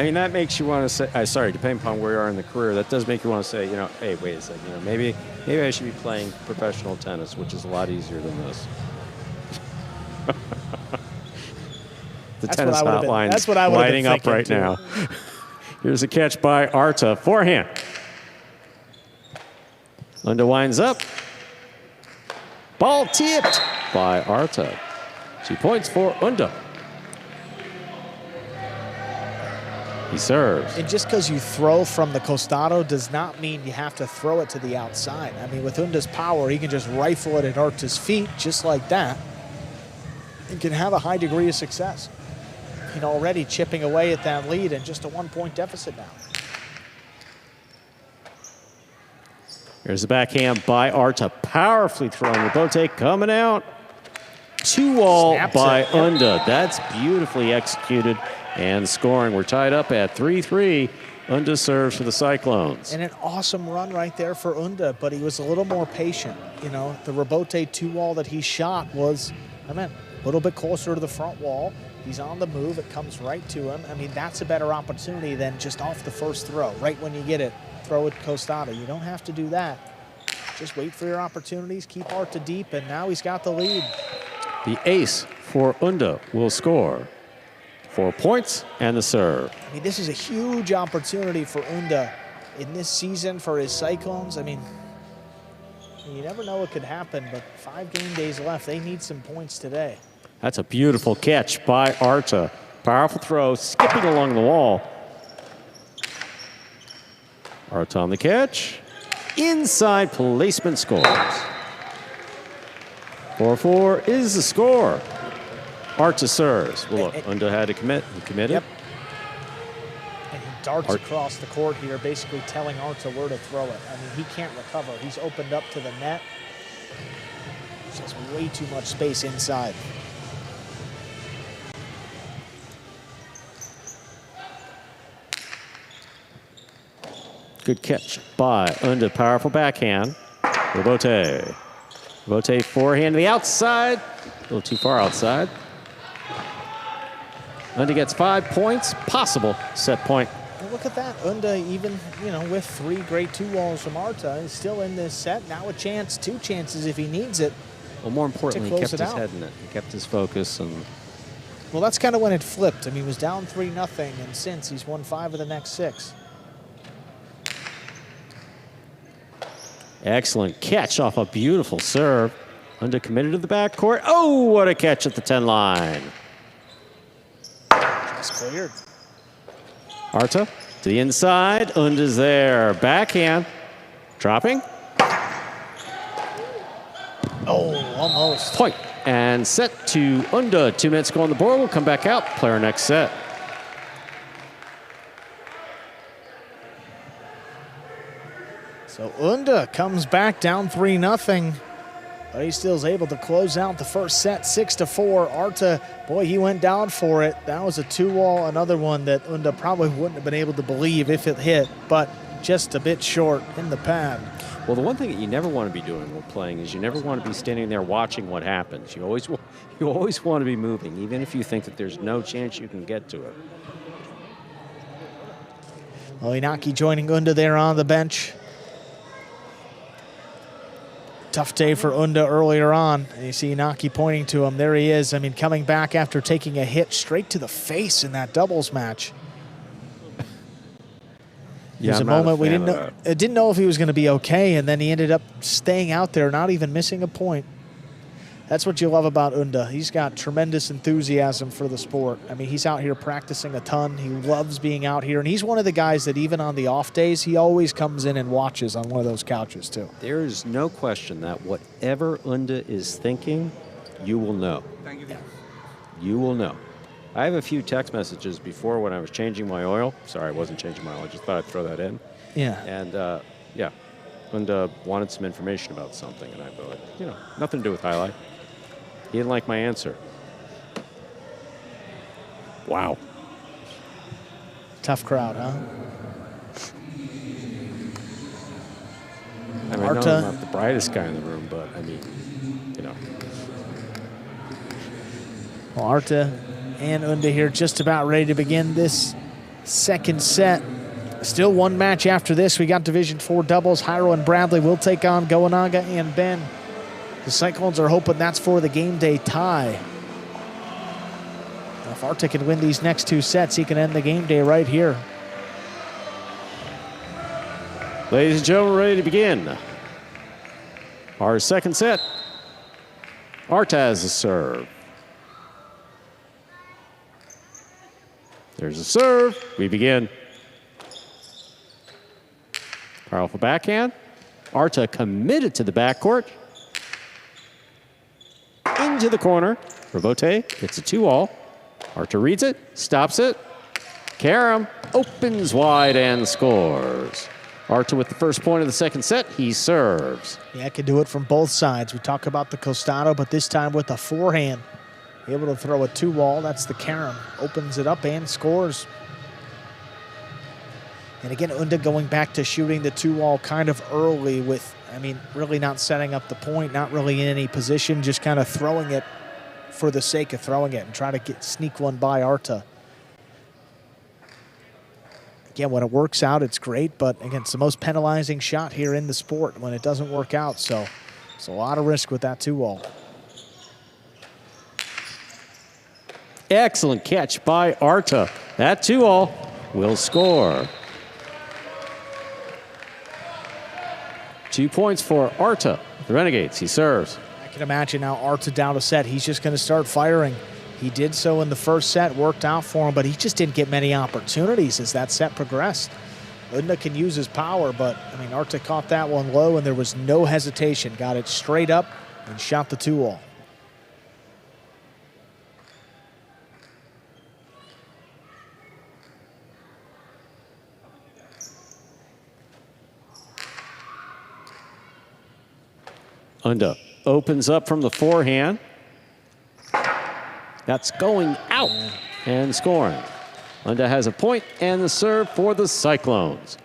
mean, that makes you want to say, sorry, depending upon where you are in the career, that does make you want to say, hey, wait a second, maybe I should be playing professional tennis, which is a lot easier than this. The tennis hotline is lighting up right now. Here's a catch by Arta. Forehand. Unda winds up. Ball tipped by Arta. 2 points for Unda. He serves. And just because you throw from the costado does not mean you have to throw it to the outside. I mean, with Unda's power, he can just rifle it at Arta's feet just like that and can have a high degree of success. And already chipping away at that lead and just a 1-point deficit now. Here's the backhand by Arta, powerfully throwing Rebote coming out. 2-all by Unda. That's beautifully executed and scoring. We're tied up at 3-3. Unda serves for the Cyclones. And an awesome run right there for Unda, but he was a little more patient. You know, the Rebote 2-wall that he shot was, a little bit closer to the front wall. He's on the move. It comes right to him. I mean, that's a better opportunity than just off the first throw. Right when you get it, throw it costado. You don't have to do that. Just wait for your opportunities, keep Arta deep, and now he's got the lead. The ace for Unda will score 4 points and the serve. I mean, this is a huge opportunity for Unda in this season for his Cyclones. I mean, you never know what could happen, but 5 game days left. They need some points today. That's a beautiful catch by Arta. Powerful throw, skipping along the wall. Arta on the catch. Inside placement scores. 4-4 is the score. Arta serves. Well, look, Unda had to commit. He committed. Yep. And he darts across the court here, basically telling Arta where to throw it. I mean, he can't recover. He's opened up to the net. Just way too much space inside. Good catch by Unda. Powerful backhand. Rebote. Rebote forehand to the outside. A little too far outside. Unda gets 5 points. Possible set point. And look at that. Unda, even with 3 great 2-walls from Arta, is still in this set. Now a chance, 2 chances if he needs it. Well, more importantly, he kept his head in it. He kept his focus. And well, that's kind of when it flipped. I mean, he was down 3-0, and since he's won 5 of the next 6. excellent catch off a beautiful serve. Unda committed to the backcourt. Oh, what a catch at the 10 line. Just cleared. Arta to the inside. Unda's there. Backhand. Dropping. Oh, almost. Point. And set to Unda. 2 minutes go on the board. We'll come back out. Player next set. So Unda comes back down 3-0. But he still is able to close out the first set 6-4. Arta, boy, he went down for it. That was a 2-wall, another one that Unda probably wouldn't have been able to believe if it hit, but just a bit short in the pad. Well, the one thing that you never want to be doing while playing is you never want to be standing there watching what happens. You always want to be moving, even if you think that there's no chance you can get to it. Well, Inaki joining Unda there on the bench. Tough day for Unda earlier on. And you see Inaki pointing to him. There he is. I mean, coming back after taking a hit straight to the face in that doubles match. Yeah, There's a moment we didn't know if he was going to be okay, and then he ended up staying out there, not even missing a point. That's what you love about Unda. He's got tremendous enthusiasm for the sport. I mean, he's out here practicing a ton. He loves being out here, and he's one of the guys that even on the off days, he always comes in and watches on one of those couches too. There is no question that whatever Unda is thinking, you will know. Thank you. You will know. I have a few text messages before when I was changing my oil. Sorry, I wasn't changing my oil. I just thought I'd throw that in. Yeah. And, yeah, Unda wanted some information about something, and I thought, nothing to do with Jai-Alai. He didn't like my answer. Wow. Tough crowd, huh? I mean, Arta. I'm not the brightest guy in the room, but, I mean, Well, Arta and Unda here just about ready to begin this second set. Still one match after this. We got Division 4 doubles. Jairo and Bradley will take on Goenaga and Ben. The Cyclones are hoping that's for the game day tie. Now, if Arta can win these next 2 sets, he can end the game day right here. Ladies and gentlemen, ready to begin our second set. Arta has the serve. There's a serve. We begin. Powerful backhand. Arta committed to the backcourt. Into the corner. Rebote, it's a 2-all. Arta reads it, stops it. Karam opens wide and scores. Arta with the first point of the second set, he serves. Yeah, can do it from both sides. We talk about the costado, but this time with a forehand. Able to throw a 2-wall, that's the Karam. Opens it up and scores. And again, Unda going back to shooting the 2-wall kind of early with, really not setting up the point, not really in any position, just kind of throwing it for the sake of throwing it and try to sneak one by Arta. Again, when it works out, it's great, but again, it's the most penalizing shot here in the sport when it doesn't work out, so it's a lot of risk with that 2-wall. Excellent catch by Arta. That 2-all will score. 2 points for Arta. The Renegades, he serves. I can imagine now Arta down a set. He's just going to start firing. He did so in the first set, worked out for him, but he just didn't get many opportunities as that set progressed. Unda can use his power, but Arta caught that one low and there was no hesitation. Got it straight up and shot the 2-all. Unda opens up from the forehand. That's going out and scoring. Unda has a point and the serve for the Cyclones.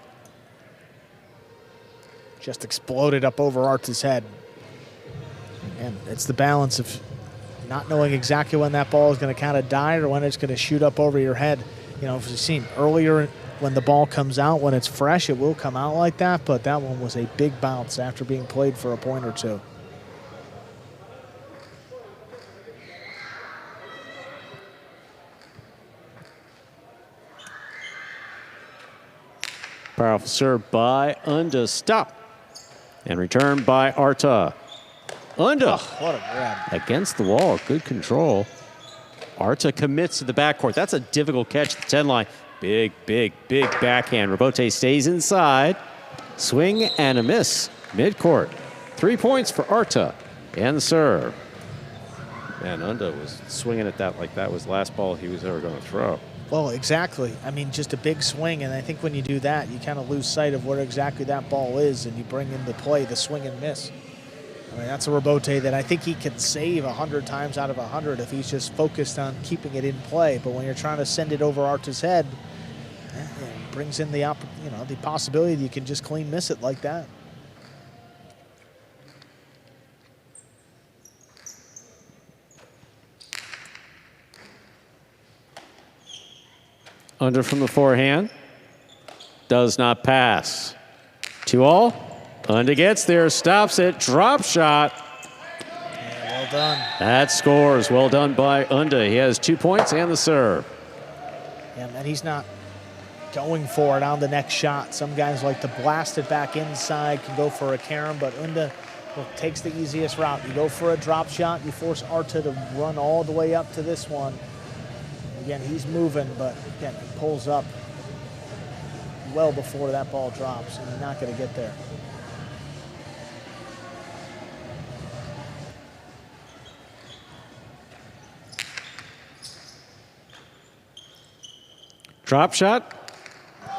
Just exploded up over Arta's head. And it's the balance of not knowing exactly when that ball is going to kind of die or when it's going to shoot up over your head. If you've seen earlier when the ball comes out, when it's fresh, it will come out like that, but that one was a big bounce after being played for a point or two. Powerful serve by Unda. Stop. And return by Arta. Unda. Oh, what a grab. Against the wall. Good control. Arta commits to the backcourt. That's a difficult catch at the 10 line. Big, big, big backhand. Rebote stays inside. Swing and a miss. Midcourt. 3 points for Arta. And the serve. Man, Unda was swinging at that like that was the last ball he was ever going to throw. Well, exactly. Just a big swing, and I think when you do that, you kind of lose sight of where exactly that ball is, and you bring into play the swing and miss. That's a Rebote that I think he can save 100 times out of 100 if he's just focused on keeping it in play. But when you're trying to send it over Arta's head, it brings in the possibility that you can just clean miss it like that. Unda from the forehand. Does not pass. 2-all. Unda gets there, stops it, drop shot. Yeah, well done. That scores. Well done by Unda. He has 2 points and the serve. Yeah, and he's not going for it on the next shot. Some guys like to blast it back inside, can go for a Karam, but Unda takes the easiest route. You go for a drop shot, you force Arta to run all the way up to this one. Again, he's moving, but again, he pulls up well before that ball drops, and he's not going to get there. Drop shot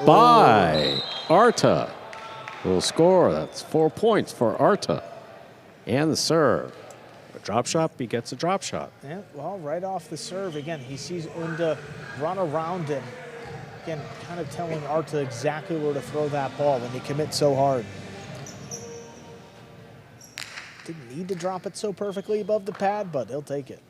by Arta. Will score. That's 4 points for Arta. And the serve. A drop shot, he gets a drop shot. Yeah, well, right off the serve, again, he sees Unda run around him. Again, kind of telling Arta exactly where to throw that ball when he commits so hard. Didn't need to drop it so perfectly above the pad, but he'll take it.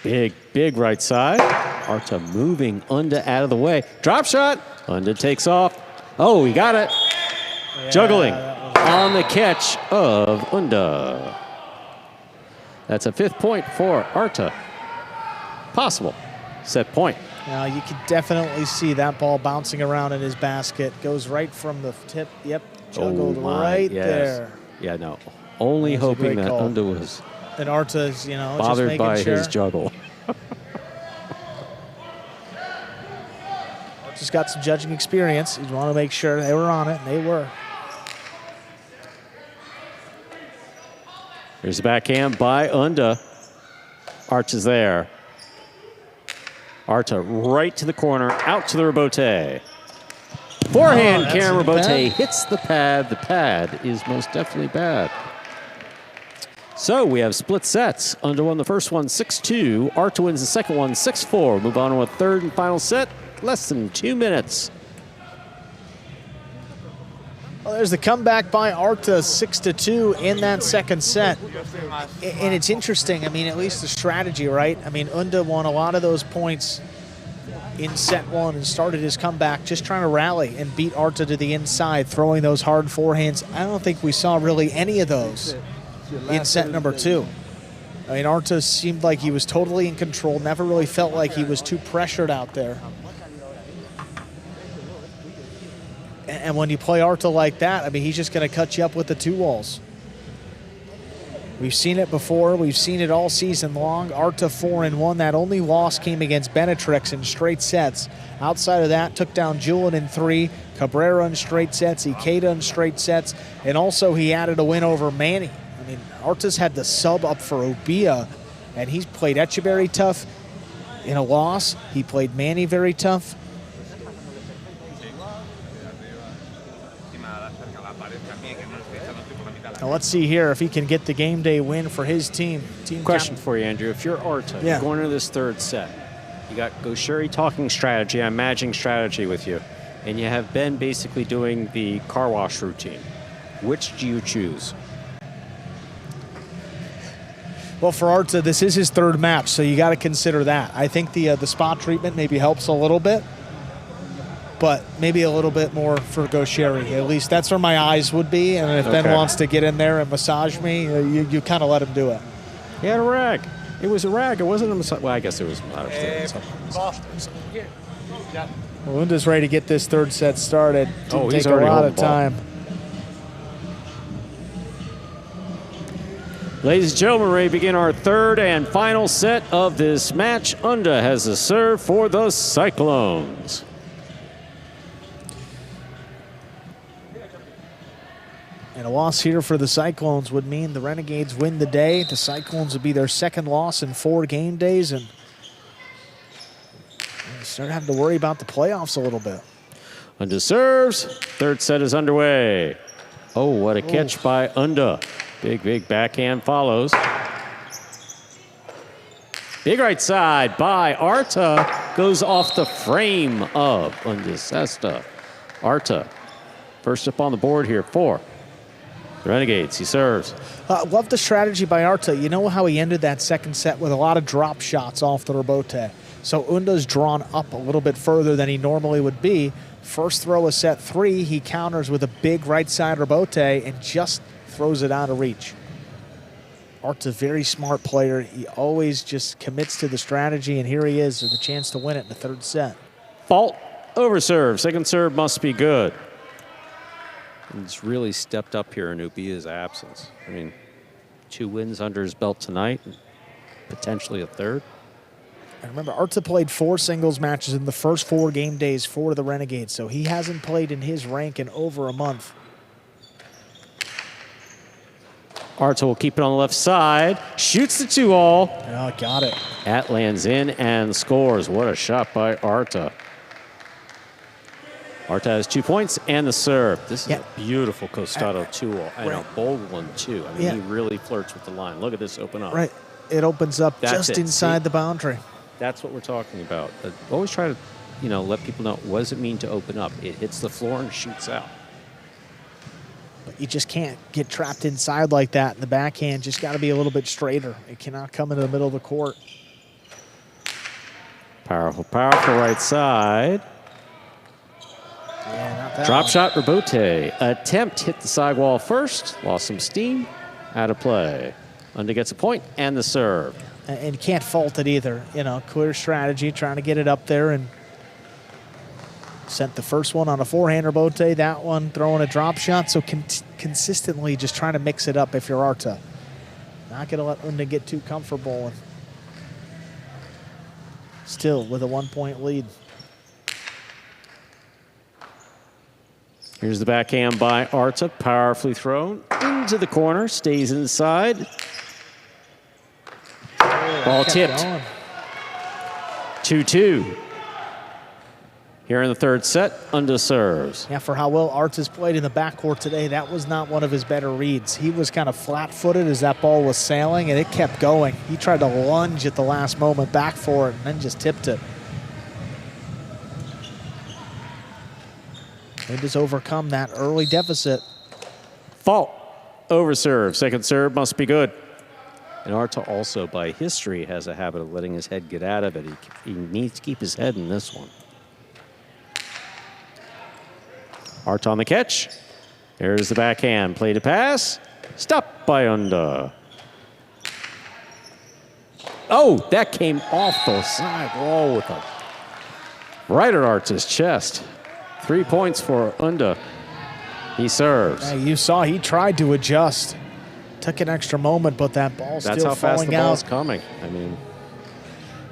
Big, big right side. Arta moving Unda out of the way. Drop shot. Unda takes off. Oh, he got it. Yeah, Juggling on the catch of Unda. That's a 5th point for Arta. Possible set point. Now you can definitely see that ball bouncing around in his basket. Goes right from the tip. Yep, juggled right there. Yeah, no. Only hoping that Unda was and Arta's, bothered just by sure. his juggle. Just got some judging experience. You want to make sure they were on it, and they were. Here's the backhand by Unda. Arta's there. Arta right to the corner, out to the rebote. Forehand, Karen Rebote hits the pad. The pad is most definitely bad. So we have split sets. Unda won the first one 6-2. Arta wins the second one 6-4. Move on to a third and final set. Less than 2 minutes. Well, there's the comeback by Arta, 6-2 in that second set. And it's interesting, I mean, at least the strategy, right? I mean, Unda won a lot of those points in set one and started his comeback just trying to rally and beat Arta to the inside, throwing those hard forehands. I don't think we saw really any of those in set number two. I mean, Arta seemed like he was totally in control, never really felt like he was too pressured out there. And when you play Arta like that, I mean, he's just going to cut you up with the 2 walls. We've seen it before. We've seen it all season long. Arta 4-1. That only loss came against Benetrix in straight sets. Outside of that, took down Julian in 3, Cabrera in straight sets, Ikeda in straight sets, and also he added a win over Manny. I mean, Arta's had the sub up for Obia, and he's played Echeverry tough in a loss. He played Manny very tough. Now let's see here if he can get the game day win for his team. Question for you, Andrew. If you're Arta, you're going into this third set. You got Gosheri talking strategy, I'm matching strategy with you, and you have Ben basically doing the car wash routine. Which do you choose? Well, for Arta, this is his third match, so you got to consider that. I think the spot treatment maybe helps a little bit, but maybe a little bit more for Gosheri. At least that's where my eyes would be, and if Ben wants to get in there and massage me, you kind of let him do it. He had a rag. It was a rag. It wasn't a massage. Well, I guess it was massage. Well, Unda's ready to get this third set started. He's take a already lot holding of the ball. time. Ladies and gentlemen, ready to begin our third and final set of this match. Unda has the serve for the Cyclones. And a loss here for the Cyclones would mean the Renegades win the day. The Cyclones would be their second loss in 4 game days, and start having to worry about the playoffs a little bit. Unda serves. Third set is underway. Oh, what a catch by Unda. Big backhand follows. Big right side by Arta. Goes off the frame of Unda Sesta. Arta, first up on the board here for the Renegades. He serves. Love the strategy by Arta. You know how he ended that second set with a lot of drop shots off the rebote. So Unda's drawn up a little bit further than he normally would be. First throw of set 3, he counters with a big right side rebote and just throws it out of reach. Art's a very smart player. He always just commits to the strategy, and here he is with a chance to win it in the third set. Fault over serve. Second serve must be good. He's really stepped up here in Ubia's absence. I mean, 2 wins under his belt tonight, and potentially a third. And remember, Arta played 4 singles matches in the first 4 game days for the Renegades, so he hasn't played in his rank in over a month. Arta will keep it on the left side. Shoots the 2-all. Oh, got it. That lands in and scores. What a shot by Arta. Arta has 2 points and the serve. This is a beautiful Costado 2-all. And a bold one, too. I mean, he really flirts with the line. Look at this open up. Right. It opens up just inside the boundary. That's what we're talking about. Always try to, let people know what does it mean to open up. It hits the floor and shoots out. But you just can't get trapped inside like that in the backhand. Just got to be a little bit straighter. It cannot come into the middle of the court. Powerful right side. Yeah, not that Drop one. shot, rebote. Attempt, hit the sidewall first. Lost some steam. Out of play. Unda gets a point and the serve. And you can't fault it either. Clear strategy, trying to get it up there, and sent the first one on a forehand rebote, that one throwing a drop shot. So consistently just trying to mix it up if you're Arta. Not going to let Unda get too comfortable. And still with a 1-point lead. Here's the backhand by Arta, powerfully thrown into the corner, stays inside. Ball tipped. 2-2. Here in the third set, Unda serves. Yeah, for how well Arta's played in the backcourt today, that was not one of his better reads. He was kind of flat-footed as that ball was sailing, and it kept going. He tried to lunge at the last moment back for it, and then just tipped it. Unda's overcome that early deficit. Fault. Over serve. Second serve must be good. And Arta also, by history, has a habit of letting his head get out of it. He needs to keep his head in this one. Arta on the catch. There's the backhand. Play to pass. Stopped by Unda. Oh, that came off the side wall with a right at Arta's chest. 3 points for Unda. He serves. Yeah, you saw he tried to adjust. Took an extra moment, but that ball's That's still how falling fast the out. ball's coming. I mean,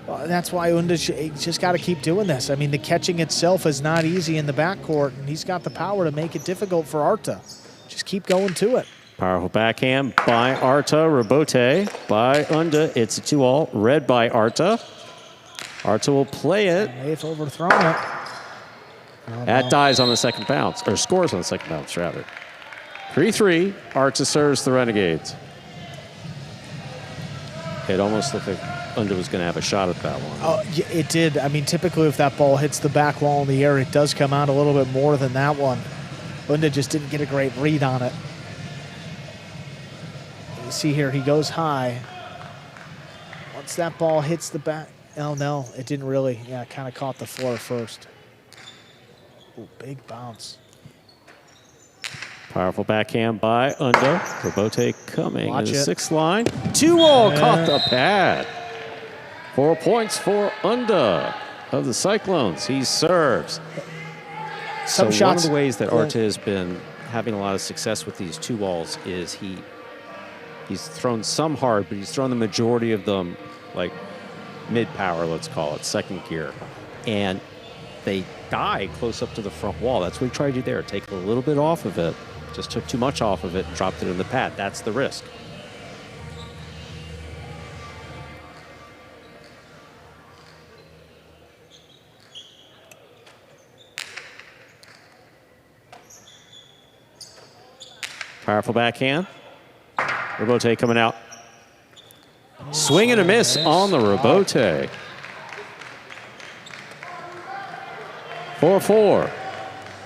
well, that's why Unda just got to keep doing this. I mean, the catching itself is not easy in the backcourt, and he's got the power to make it difficult for Arta. Just keep going to it. powerful backhand by Arta. Rebote by Unda. It's a 2-all. Red by Arta. Arta will play it. They've overthrown it. That dies on the second bounce, or scores on the second bounce, rather. 3-3, Arta serves the Renegades. It almost looked like Unda was going to have a shot at that one. Oh, yeah, it did. I mean, typically if that ball hits the back wall in the air, it does come out a little bit more than that one. Unda just didn't get a great read on it. You see here, he goes high. Once that ball hits the back, oh no, it didn't really. Yeah, it kind of caught the floor first. Ooh, big bounce. Powerful backhand by Unda. Rebote coming Watch in the it. sixth line. 2-all caught the pad. 4 points for Unda of the Cyclones. He serves. Some so shots. one of the ways that Arta has been having a lot of success with these 2-alls is he's thrown some hard, but he's thrown the majority of them like mid-power, let's call it, second gear. And they die close up to the front wall. That's what he tried to do there. Take a little bit off of it. Just took too much off of it and dropped it in the pad. That's the risk. Powerful backhand. Rebote coming out. Swing and a miss on the Rebote. 4-4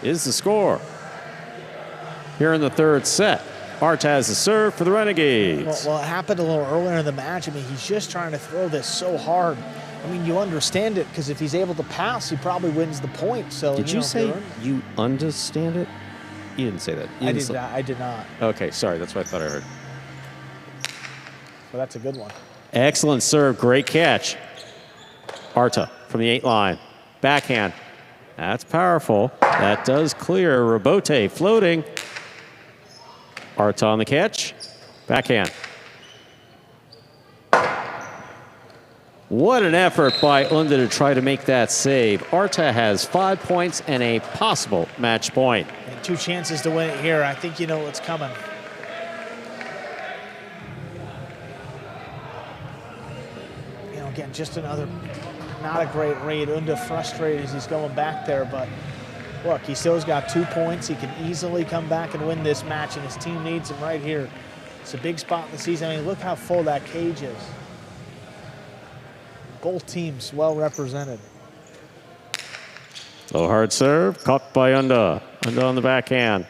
is the score. Here in the third set, Arta has the serve for the Renegades. Well, it happened a little earlier in the match. I mean, he's just trying to throw this so hard. I mean, you understand it because if he's able to pass, he probably wins the point. So Did you say you understand it? You didn't say that. You didn't I did not. Okay, sorry. That's what I thought I heard. Well, that's a good one. Excellent serve. Great catch. Arta from the 8 line. Backhand. That's powerful. That does clear. Rebote floating. Arta on the catch. Backhand. What an effort by Unda to try to make that save. Arta has 5 points and a possible match point. And 2 chances to win it here. I think you know what's coming. You know, again, just another not a great read. Unda frustrated as he's going back there, but look, he still's got 2 points. He can easily come back and win this match, and his team needs him right here. It's a big spot in the season. I mean, look how full that cage is. Both teams well represented. Low hard serve, caught by Unda. Unda on the backhand.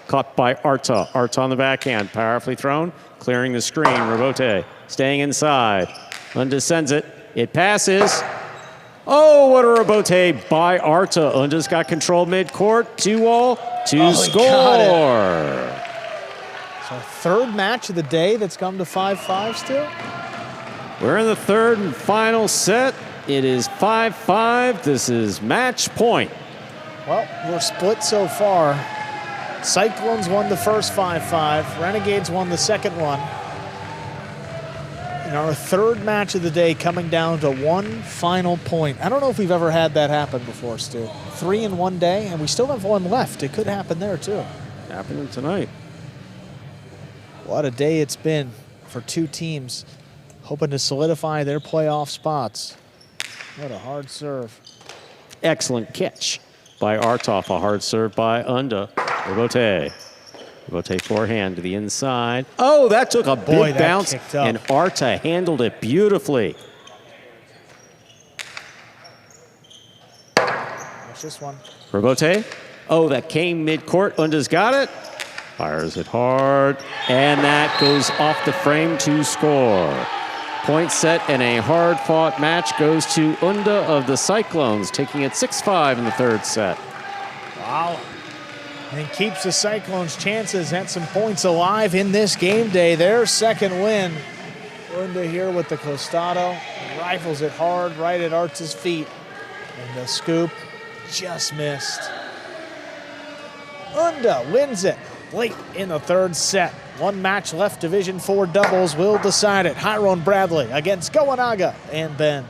Caught by Arta. Arta on the backhand. Powerfully thrown, clearing the screen. Rebote staying inside. Unda sends it. It passes. Oh, what a rebote by Arta. Unda's got control mid-court. 2-all to score. So third match of the day that's come to 5-5 still. We're in the third and final set. It is 5-5. This is match point. Well, we're split so far. Cyclones won the first 5-5. Renegades won the second one. in our third match of the day, coming down to one final point. I don't know if we've ever had that happen before, Stu. 3 in one day, and we still have one left. It could happen there, too. Happening tonight. What a day it's been for two teams hoping to solidify their playoff spots. What a hard serve. Excellent catch by Arta. A hard serve by Unda. Rebote. Rebote forehand to the inside. Oh, that took a big bounce, and Arta handled it beautifully. Watch this one. Rebote. Oh, that came mid-court. Unda's got it. Fires it hard, and that goes off the frame to score. Point set and a hard-fought match goes to Unda of the Cyclones, taking it 6-5 in the third set. Wow. And keeps the Cyclones' chances at some points alive in this game day. Their second win. Unda here with the costado. Rifles it hard right at Arta's feet. And the scoop just missed. Unda wins it late in the third set. One match left. Division 4 doubles will decide it. Jairo and Bradley against Goanaga and Ben.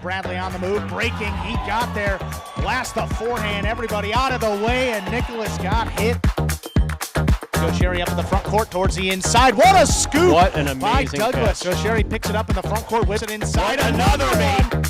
Bradley on the move, breaking, he got there. Blast the forehand, everybody out of the way, and Nicholas got hit. Sherry up in the front court towards the inside. What a scoop! What an amazing by Douglas. catch. Sherry picks it up in the front court, whips it inside. Another one.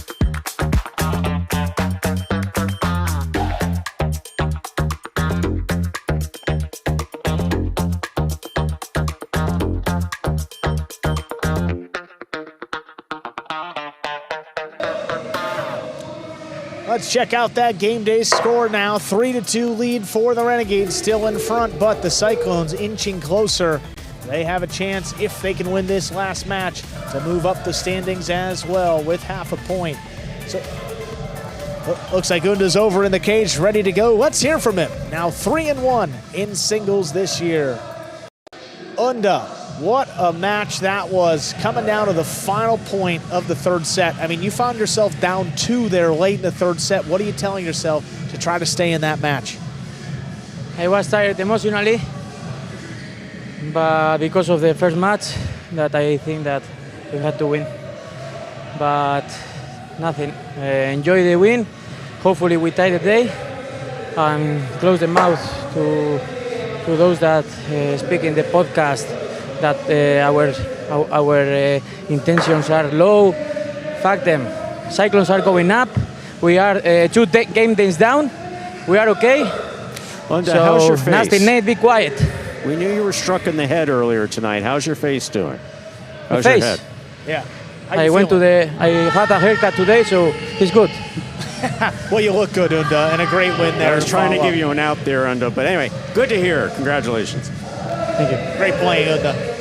Let's check out that game day score now. 3-2 lead for the Renegades, still in front, but the Cyclones inching closer. They have a chance, if they can win this last match, to move up the standings as well with half a point. So, looks like Unda's over in the cage, ready to go. Let's hear from him. Now 3-1 in singles this year. Unda, what a match that was, coming down to the final point of the third set. I mean, you found yourself down 2 there late in the third set. What are you telling yourself to try to stay in that match? I was tired emotionally, but because of the first match, that I think that we had to win. But nothing. Enjoy the win. Hopefully we tie the day and close the mouth to those that speak in the podcast that our intentions are low. Fuck them. Cyclones are going up. We are 2 game days down. We are okay. Unda, so, how's your face? Nasty Nate, be quiet. We knew you were struck in the head earlier tonight. How's your face doing? How's your head? Yeah. I had a haircut today, so it's good. Well, you look good, Unda, and a great win there. I was trying to give you an out there, Unda, but anyway, good to hear. Congratulations. Thank you. Great playing, Unda.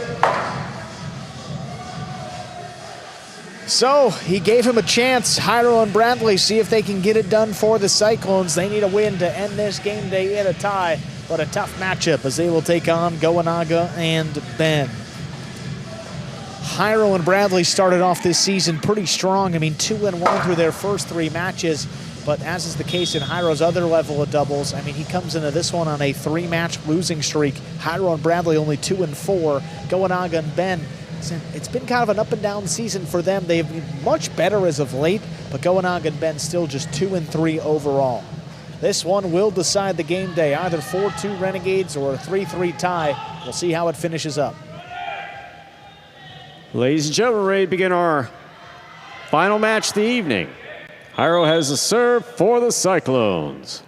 So he gave him a chance. Jairo and Bradley see if they can get it done for the Cyclones. They need a win to end this game day in a tie, but a tough matchup as they will take on Goanaga and Ben. Jairo and Bradley started off this season pretty strong. I mean, 2-1 through their first 3 matches, but as is the case in Jairo's other level of doubles, I mean, he comes into this one on a 3-match losing streak. Jairo and Bradley only 2-4. Goanaga and Ben, it's been kind of an up and down season for them. They've been much better as of late, but Goanaga and Ben still just 2-3 overall. This one will decide the game day, either 4-2 Renegades or a 3-3 tie. We'll see how it finishes up. Ladies and gentlemen, ready to begin our final match of the evening. Jairo has a serve for the Cyclones.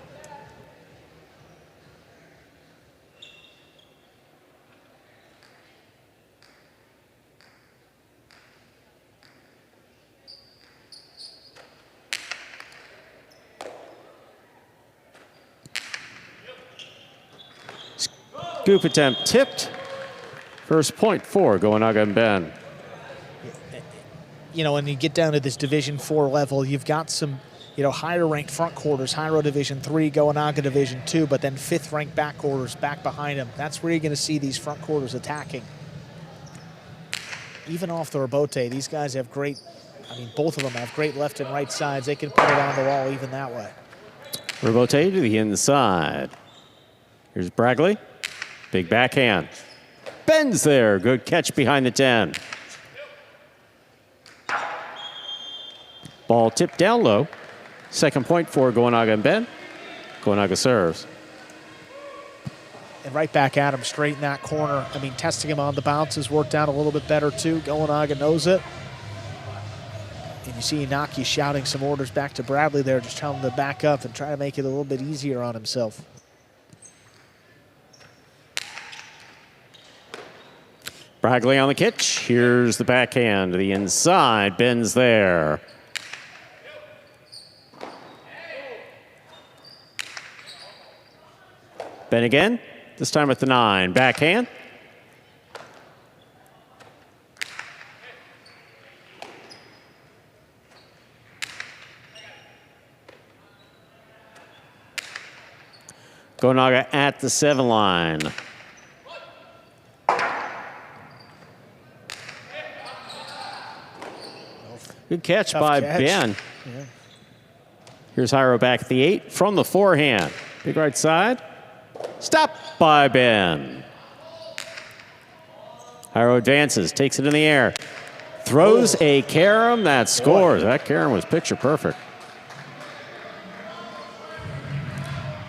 Scoop attempt tipped. First point for Goanaga and Ben. You know, when you get down to this Division 4 level, you've got some, higher ranked front quarters. Jairo Division 3, Goanaga Division 2, but then 5th ranked back quarters back behind them. That's where you're going to see these front quarters attacking. Even off the rebote, these guys have great I mean, both of them have great left and right sides. They can put it on the wall even that way. Rebote to the inside. Here's Bragley. Big backhand. Bends there. Good catch behind the 10. Ball tipped down low. Second point for Goanaga and Ben. Goanaga serves. And right back at him, straight in that corner. I mean, testing him on the bounce has worked out a little bit better too. Goanaga knows it. And you see Inaki shouting some orders back to Bradley there, just telling him to back up and try to make it a little bit easier on himself. Bragley on the catch. Here's the backhand to the inside. Bends there. Ben again. This time at the 9. Backhand. Goanaga at the 7 line. Good catch by Ben. Yeah. Here's Jairo back at the 8 from the forehand. Big right side. Stop by Ben. Jairo advances, takes it in the air. Throws a carom that scores. That carom was picture perfect.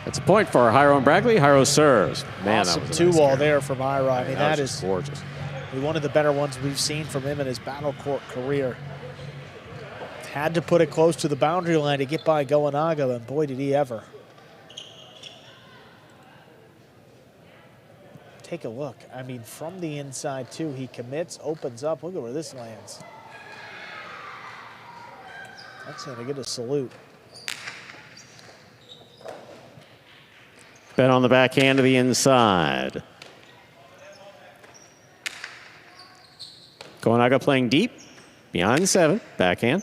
That's a point for Jairo and Bragley. Jairo serves. Man, awesome that was two-wall nice there from Jairo. I mean, that is gorgeous. One of the better ones we've seen from him in his battle court career. Had to put it close to the boundary line to get by Goanaga, and boy, did he ever. Take a look. I mean, from the inside, too, he commits, opens up. Look at where this lands. That's going to get a salute. Ben on the backhand to the inside. Goanaga playing deep, behind the 7, backhand.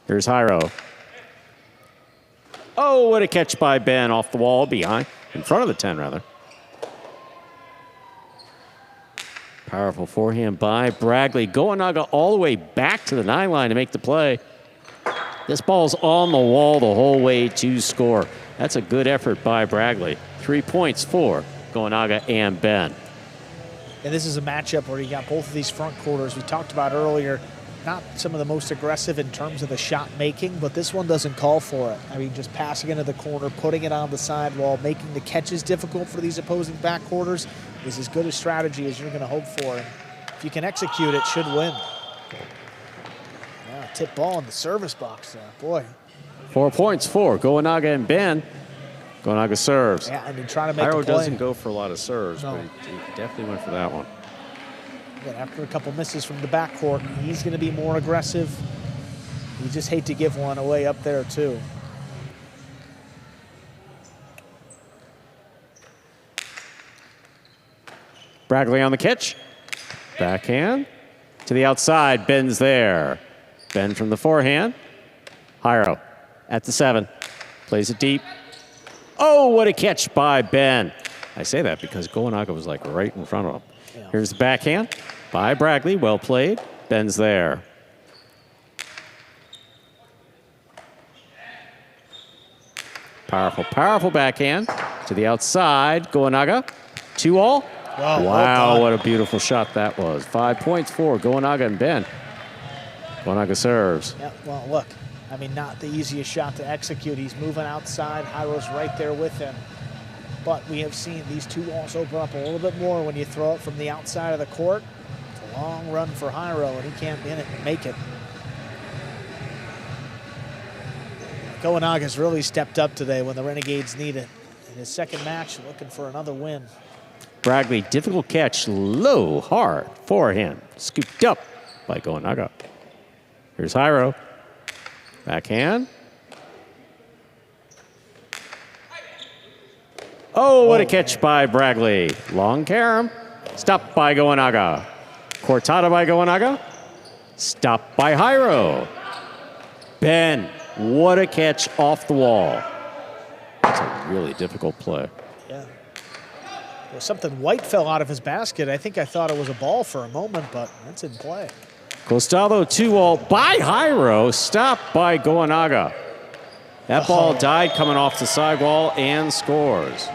Here's Jairo. Oh, what a catch by Ben off the wall, behind, in front of the 10, rather. Powerful forehand by Bragley. Goanaga all the way back to the 9 line to make the play. This ball's on the wall the whole way to score. That's a good effort by Bragley. 3 points for Goanaga and Ben. And this is a matchup where you got both of these front quarters we talked about earlier. Not some of the most aggressive in terms of the shot making, but this one doesn't call for it. I mean, just passing into the corner, putting it on the sidewall, making the catches difficult for these opposing back quarters is as good a strategy as you're going to hope for. And if you can execute it, should win. Yeah, tip ball in the service box there, boy. 4 points for Goanaga and Ben. Goanaga serves. Yeah, and trying to make Jairo a play. doesn't go for a lot of serves, No. but he definitely went for that one. But after a couple misses from the backcourt, he's going to be more aggressive. You just hate to give one away up there, too. Bragley on the catch. Backhand to the outside. Ben's there. Ben from the forehand. Jairo at the 7. Plays it deep. Oh, what a catch by Ben. I say that because Goanaga was like right in front of him. Yeah. Here's the backhand by Bragley. Well played. Ben's there. Powerful, powerful backhand to the outside. Goanaga. 2-all. Wow, Wow, what a beautiful shot that was. 5 points for Goanaga and Ben. Goanaga serves. Yeah, well, look, I mean, not the easiest shot to execute. He's moving outside. Jairo's right there with him. But we have seen these 2 walls open up a little bit more when you throw it from the outside of the court. It's a long run for Jairo, and he can't make it. Goanaga's really stepped up today when the Renegades need it. In his second match, looking for another win. Bragley, difficult catch, low, hard, forehand, scooped up by Goanaga. Here's Jairo. Backhand. Oh, what a catch by Bragley. Long carom. Stopped by Goanaga. Cortada by Goanaga. Stopped by Jairo. Ben, what a catch off the wall. That's a really difficult play. Yeah. Well, something white fell out of his basket. I think I thought it was a ball for a moment, but that's in play. Costado 2-all by Jairo, stopped by Goanaga. That ball died coming off the sidewall and scores.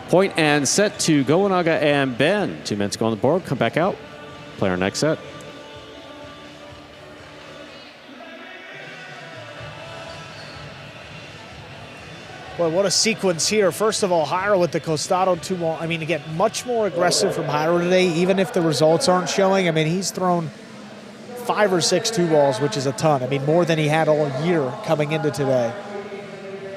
Point and set to Goanaga and Ben. 2 minutes to go on the board. Come back out. Play our next set. Boy, what a sequence here. First of all, Jairo with the Costado 2-ball. I mean, again, much more aggressive from Jairo today, even if the results aren't showing. I mean, he's thrown 5 or 6 2-balls, which is a ton. I mean, more than he had all year coming into today.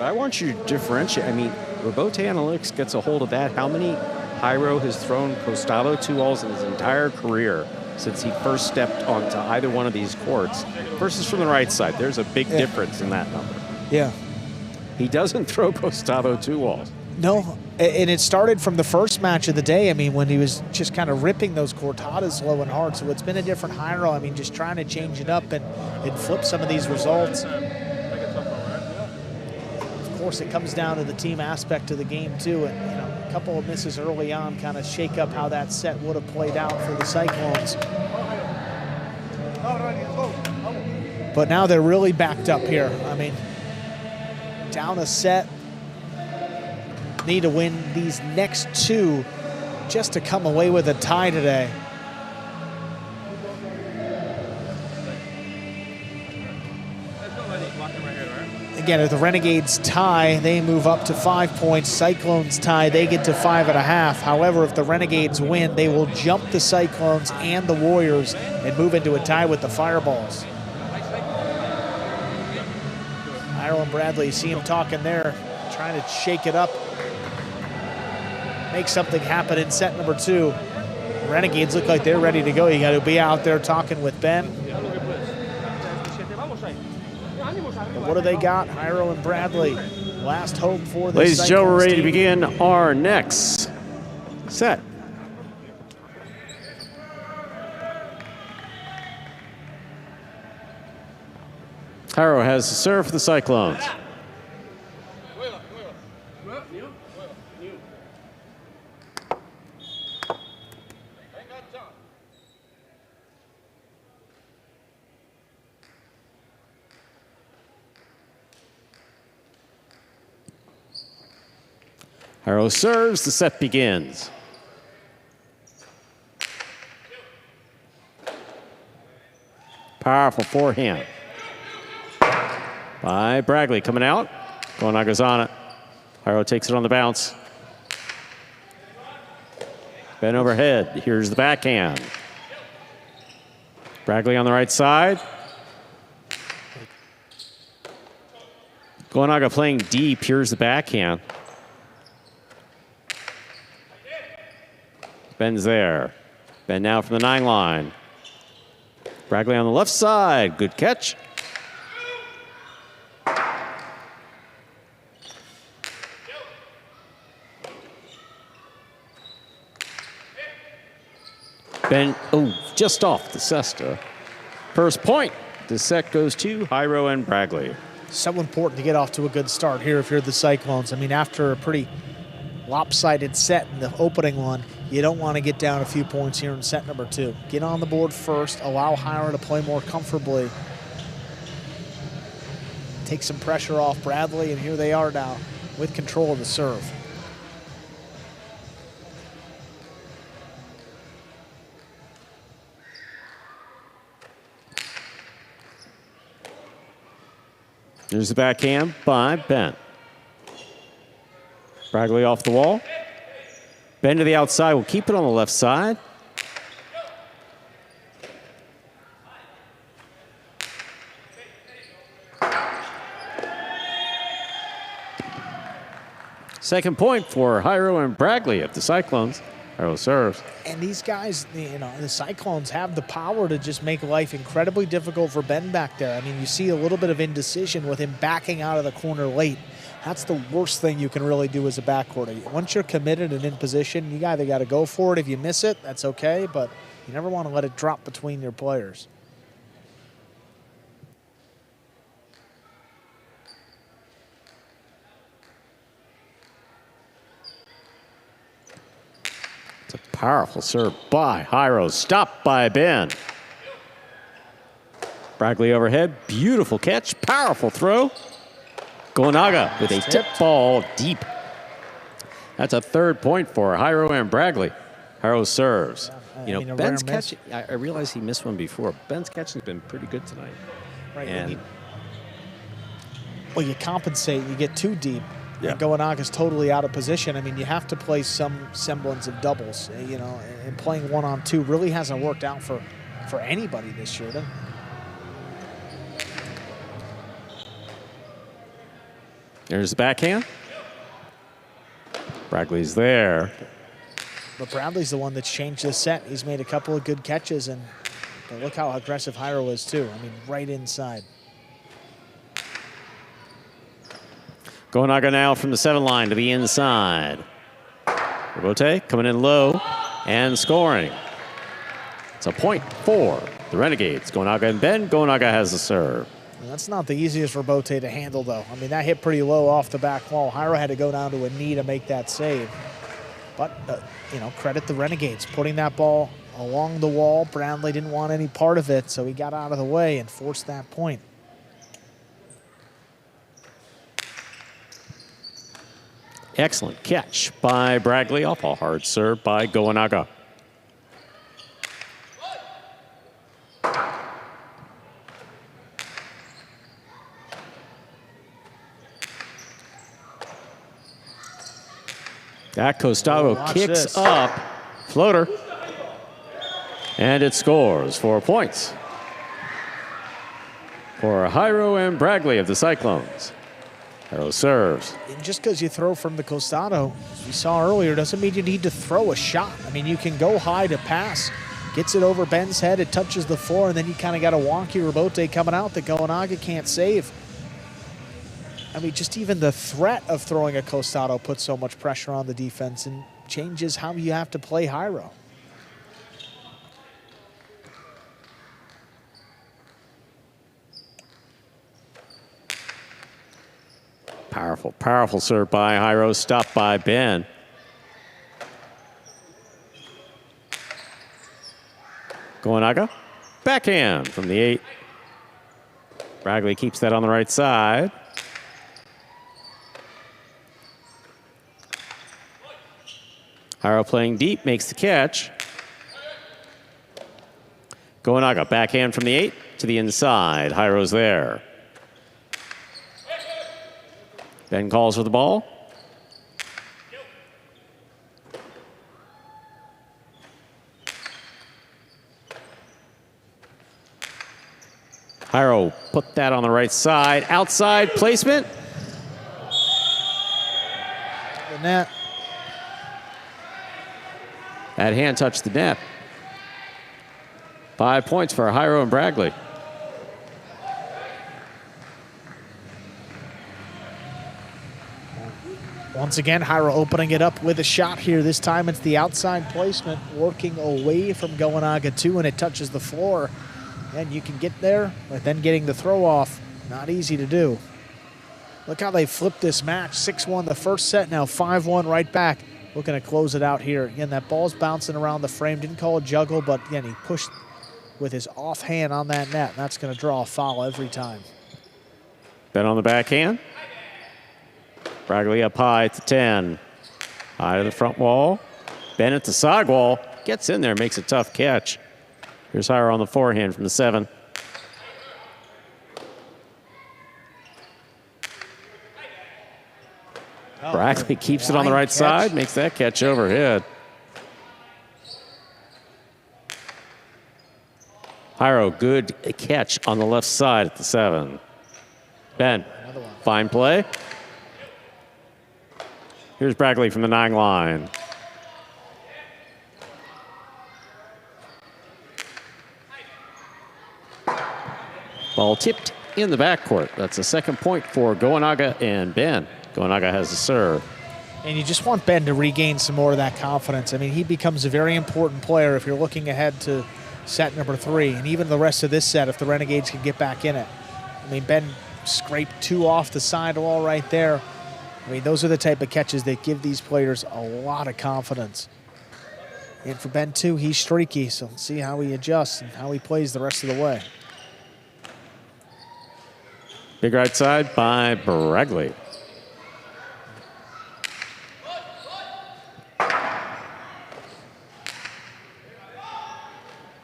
I want you to differentiate. I mean, Robote Analytics gets a hold of that. How many Jairo has thrown Costado 2-balls in his entire career since he first stepped onto either one of these courts versus from the right side? There's a big difference in that number. Yeah. He doesn't throw Costado 2-balls. No, and it started from the first match of the day, I mean, when he was just kind of ripping those cortadas low and hard. So it's been a different Jairo. I mean, just trying to change it up and flip some of these results. Of course, it comes down to the team aspect of the game, too. And, you know, a couple of misses early on kind of shake up how that set would have played out for the Cyclones. But now they're really backed up here. I mean, down a set, need to win these next 2 just to come away with a tie today. Again, if the Renegades tie, they move up to 5 points. Cyclones tie, they get to 5.5. However, if the Renegades win, they will jump the Cyclones and the Warriors and move into a tie with the Fireballs. Jairo and Bradley, see him talking there, trying to shake it up, make something happen in set number 2. Renegades look like they're ready to go. You got to be out there talking with Ben. But what do they got? Jairo and Bradley, last hope for the Ladies and gentlemen, we're ready to team. begin our next set. Jairo has the serve for the Cyclones. Jairo serves, the set begins. Powerful forehand by Bradley coming out. Goanaga's on it. Jairo takes it on the bounce. Ben overhead. Here's the backhand. Bradley on the right side. Goanaga playing deep. Here's the backhand. Ben's there. Ben now from the 9 line. Bradley on the left side. Good catch. Ben, just off the cesta. First point. The set goes to Jairo and Bradley. So important to get off to a good start here if you're the Cyclones. I mean, after a pretty lopsided set in the opening one, you don't want to get down a few points here in set number 2. Get on the board first, allow Jairo to play more comfortably. Take some pressure off Bradley, and here they are now with control of the serve. There's the backhand by Ben. Bradley off the wall. Ben to the outside, will keep it on the left side. Second point for Jairo and Bradley at the Cyclones. Jairo serves. And these guys, you know, the Cyclones have the power to just make life incredibly difficult for Ben back there. I mean, you see a little bit of indecision with him backing out of the corner late. That's the worst thing you can really do as a backcourt. Once you're committed and in position, you either got to go for it. If you miss it, that's okay, but you never want to let it drop between your players. Powerful serve by Jairo, stopped by Ben. Bragley overhead, beautiful catch, powerful throw. Gonaga with a tip ball deep. That's a third point for Jairo and Bragley. Jairo serves. Ben's catch, I realize he missed one before. Ben's catching has been pretty good tonight. Right. And you compensate, you get too deep. Yeah. And Goanaga's totally out of position. I mean, you have to play some semblance of doubles, and playing 1-on-2 really hasn't worked out for anybody this year. There's the backhand. Bragley's there. But Bradley's the one that's changed this set. He's made a couple of good catches, but look how aggressive Jairo is too. I mean, right inside. Gonaga now from the 7 line to the inside. Rebote coming in low and scoring. It's a point for the Renegades. Gonaga and Ben. Gonaga has the serve. And that's not the easiest for Bote to handle, though. I mean, that hit pretty low off the back wall. Jairo had to go down to a knee to make that save. But, credit the Renegades. Putting that ball along the wall. Bradley didn't want any part of it, so he got out of the way and forced that point. Excellent catch by Bragley off a hard serve by Goanaga. That Costado kicks up, floater, and it scores 4 points for Jairo and Bragley of the Cyclones. Jairo serves. And just because you throw from the Costado, as we saw earlier, doesn't mean you need to throw a shot. I mean, you can go high to pass. Gets it over Ben's head, it touches the floor, and then you kind of got a wonky rebote coming out that Goanaga can't save. I mean, just even the threat of throwing a Costado puts so much pressure on the defense and changes how you have to play Jairo. Powerful, powerful serve by Jairo, stopped by Ben. Goanaga, backhand from the 8. Bragley keeps that on the right side. Jairo playing deep, makes the catch. Goanaga, backhand from the 8 to the inside. Jairo's there. Ben calls for the ball. Jairo put that on the right side. Outside placement. The net. That hand touched the net. 5 points for Jairo and Bragley. Once again, Jairo opening it up with a shot here. This time it's the outside placement, working away from Goanaga too, and it touches the floor. And you can get there, but then getting the throw off, not easy to do. Look how they flipped this match. 6-1 the first set, now 5-1 right back. Looking to close it out here. Again, that ball's bouncing around the frame. Didn't call a juggle, but again, he pushed with his offhand on that net. That's going to draw a foul every time. Ben on the backhand. Bragley up high to 10. High to the front wall. Ben at the side wall. Gets in there, makes a tough catch. Here's Jairo on the forehand from the 7. Bragley keeps it on the right side, makes that catch overhead. Jairo, good catch on the left side at the 7. Ben, fine play. Here's Bragley from the 9 line. Ball tipped in the backcourt. That's the second point for Goanaga and Ben. Goanaga has the serve. And you just want Ben to regain some more of that confidence. I mean, he becomes a very important player if you're looking ahead to set number 3, and even the rest of this set if the Renegades can get back in it. I mean, Ben scraped 2 off the sidewall right there. I mean, those are the type of catches that give these players a lot of confidence. And for Ben, too, he's streaky, so let's see how he adjusts and how he plays the rest of the way. Big right side by Bragley.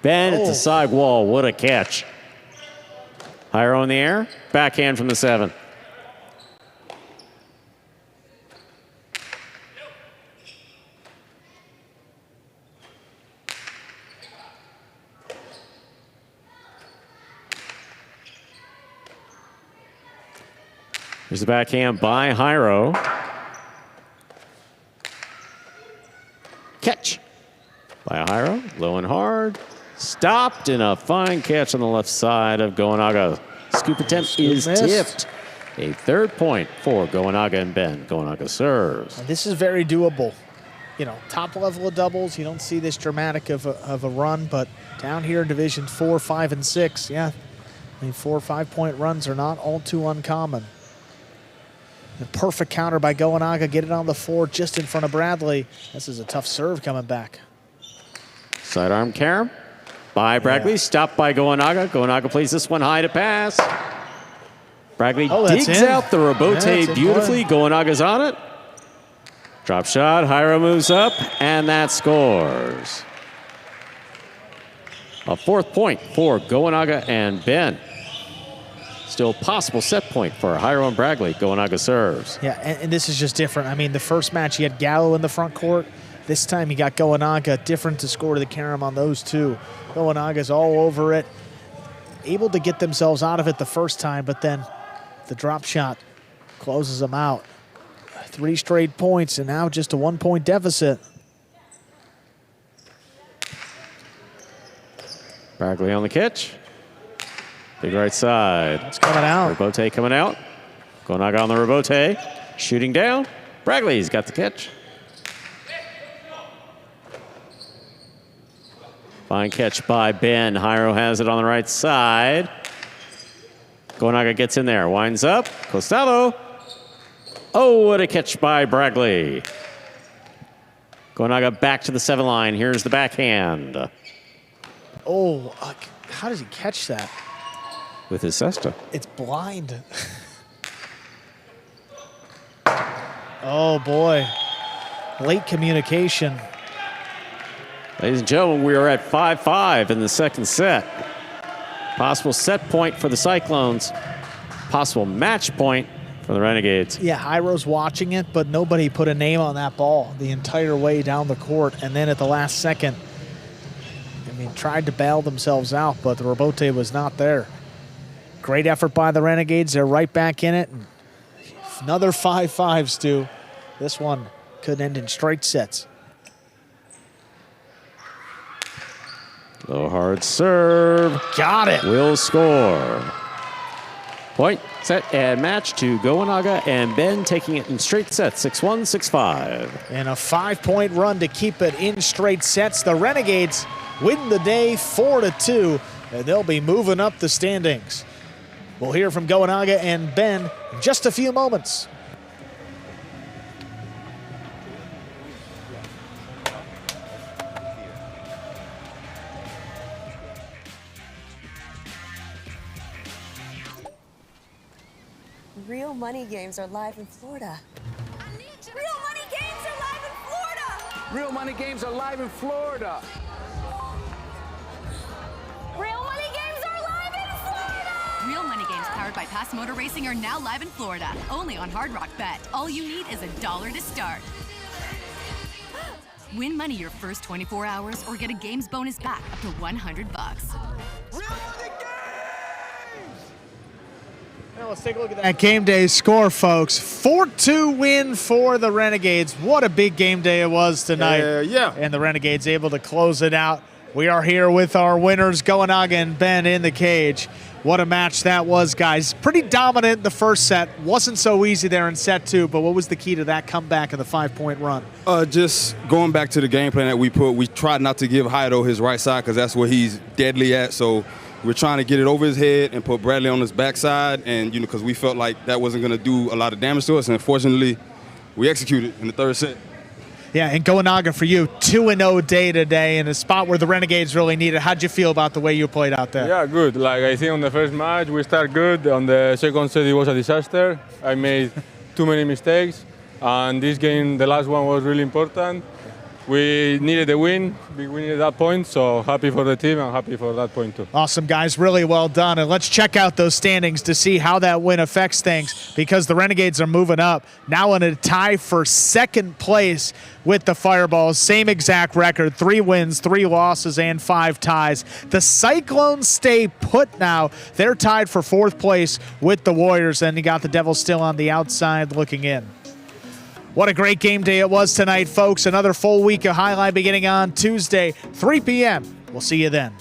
Ben at the side wall. What a catch. Jairo in the air. Backhand from the 7. Here's the backhand by Jairo. Catch by Jairo. Low and hard. Stopped in a fine catch on the left side of Goenaga. Scoop attempt is tipped. A 3rd point for Goenaga and Ben. Goenaga serves. And this is very doable. You know, top level of doubles, you don't see this dramatic of a run, but down here in Division 4, 5, and 6, yeah. I mean, 4 or 5 point runs are not all too uncommon. The perfect counter by Goenaga, get it on the floor just in front of Bradley. This is a tough serve coming back. Sidearm carom by Bragley, stopped by Goenaga. Goenaga plays this one high to pass. Bragley digs out the rebote beautifully. Goenaga's on it. Drop shot, Jairo moves up, and that scores. A 4th point for Goenaga and Ben. Still possible set point for Jairo and Bragley. Goenaga serves. Yeah, and this is just different. I mean, the first match, he had Gallo in the front court. This time, he got Goenaga. Different to score to the carom on those two. Goenaga's all over it. Able to get themselves out of it the first time, but then the drop shot closes them out. 3 straight points, and now just a 1-point deficit. Bragley on the catch. Big right side. It's coming out. Rebote coming out. Goenaga on the rebote. Shooting down. Bragley's got the catch. Fine catch by Ben. Jairo has it on the right side. Goenaga gets in there. Winds up. Costello. Oh, what a catch by Bragley. Goenaga back to the 7 line. Here's the backhand. Oh, how does he catch that? With his cesta. It's blind. Oh, boy. Late communication. Ladies and gentlemen, we are at 5-5 in the 2nd set. Possible set point for the Cyclones. Possible match point for the Renegades. Yeah, Jairo's watching it, but nobody put a name on that ball the entire way down the court. And then at the last second, I mean, tried to bail themselves out, but the rebote was not there. Great effort by the Renegades. They're right back in it. And another 5-5, Stu. This one could end in straight sets. Low hard serve. Got it. Will score. Point, set, and match to Goenaga and Ben, taking it in straight sets, 6-1, 6-5. And a 5-point run to keep it in straight sets. The Renegades win the day 4-2, and they'll be moving up the standings. We'll hear from Goenaga and Ben in just a few moments. Real money games are live in Florida. Real money games are live in Florida. Real money games are live in Florida. Real money games are live in Florida. Real money games powered by Pass Motor Racing are now live in Florida. Only on Hard Rock Bet. All you need is $1 to start. Win money your first 24 hours or get a games bonus back up to $100. Now let's take a look at that game day score, folks. 4-2 win for the Renegades. What a big game day it was tonight. Yeah. And the Renegades able to close it out. We are here with our winners, Goenaga and Ben, in the cage. What a match that was, guys. Pretty dominant in the first set. Wasn't so easy there in set 2, but what was the key to that comeback and the 5-point run? Just going back to the game plan that we put, we tried not to give Jairo his right side because that's where he's deadly at. So we're trying to get it over his head and put Bradley on his backside, and because we felt like that wasn't going to do a lot of damage to us, and unfortunately, we executed in the 3rd set. Yeah, and Goanaga for you, 2-0 day today in a spot where the Renegades really need it. How'd you feel about the way you played out there? Yeah, good. Like I think on the first match we started good. On the second set it was a disaster. I made too many mistakes, and this game, the last one, was really important. We needed a win. We needed that point, so happy for the team and happy for that point too. Awesome, guys. Really well done. And let's check out those standings to see how that win affects things, because the Renegades are moving up. Now in a tie for second place with the Fireballs. Same exact record, 3 wins, 3 losses, and 5 ties. The Cyclones stay put now. They're tied for 4th place with the Warriors, and you got the Devils still on the outside looking in. What a great game day it was tonight, folks. Another full week of Jai-Alai beginning on Tuesday, 3 p.m. We'll see you then.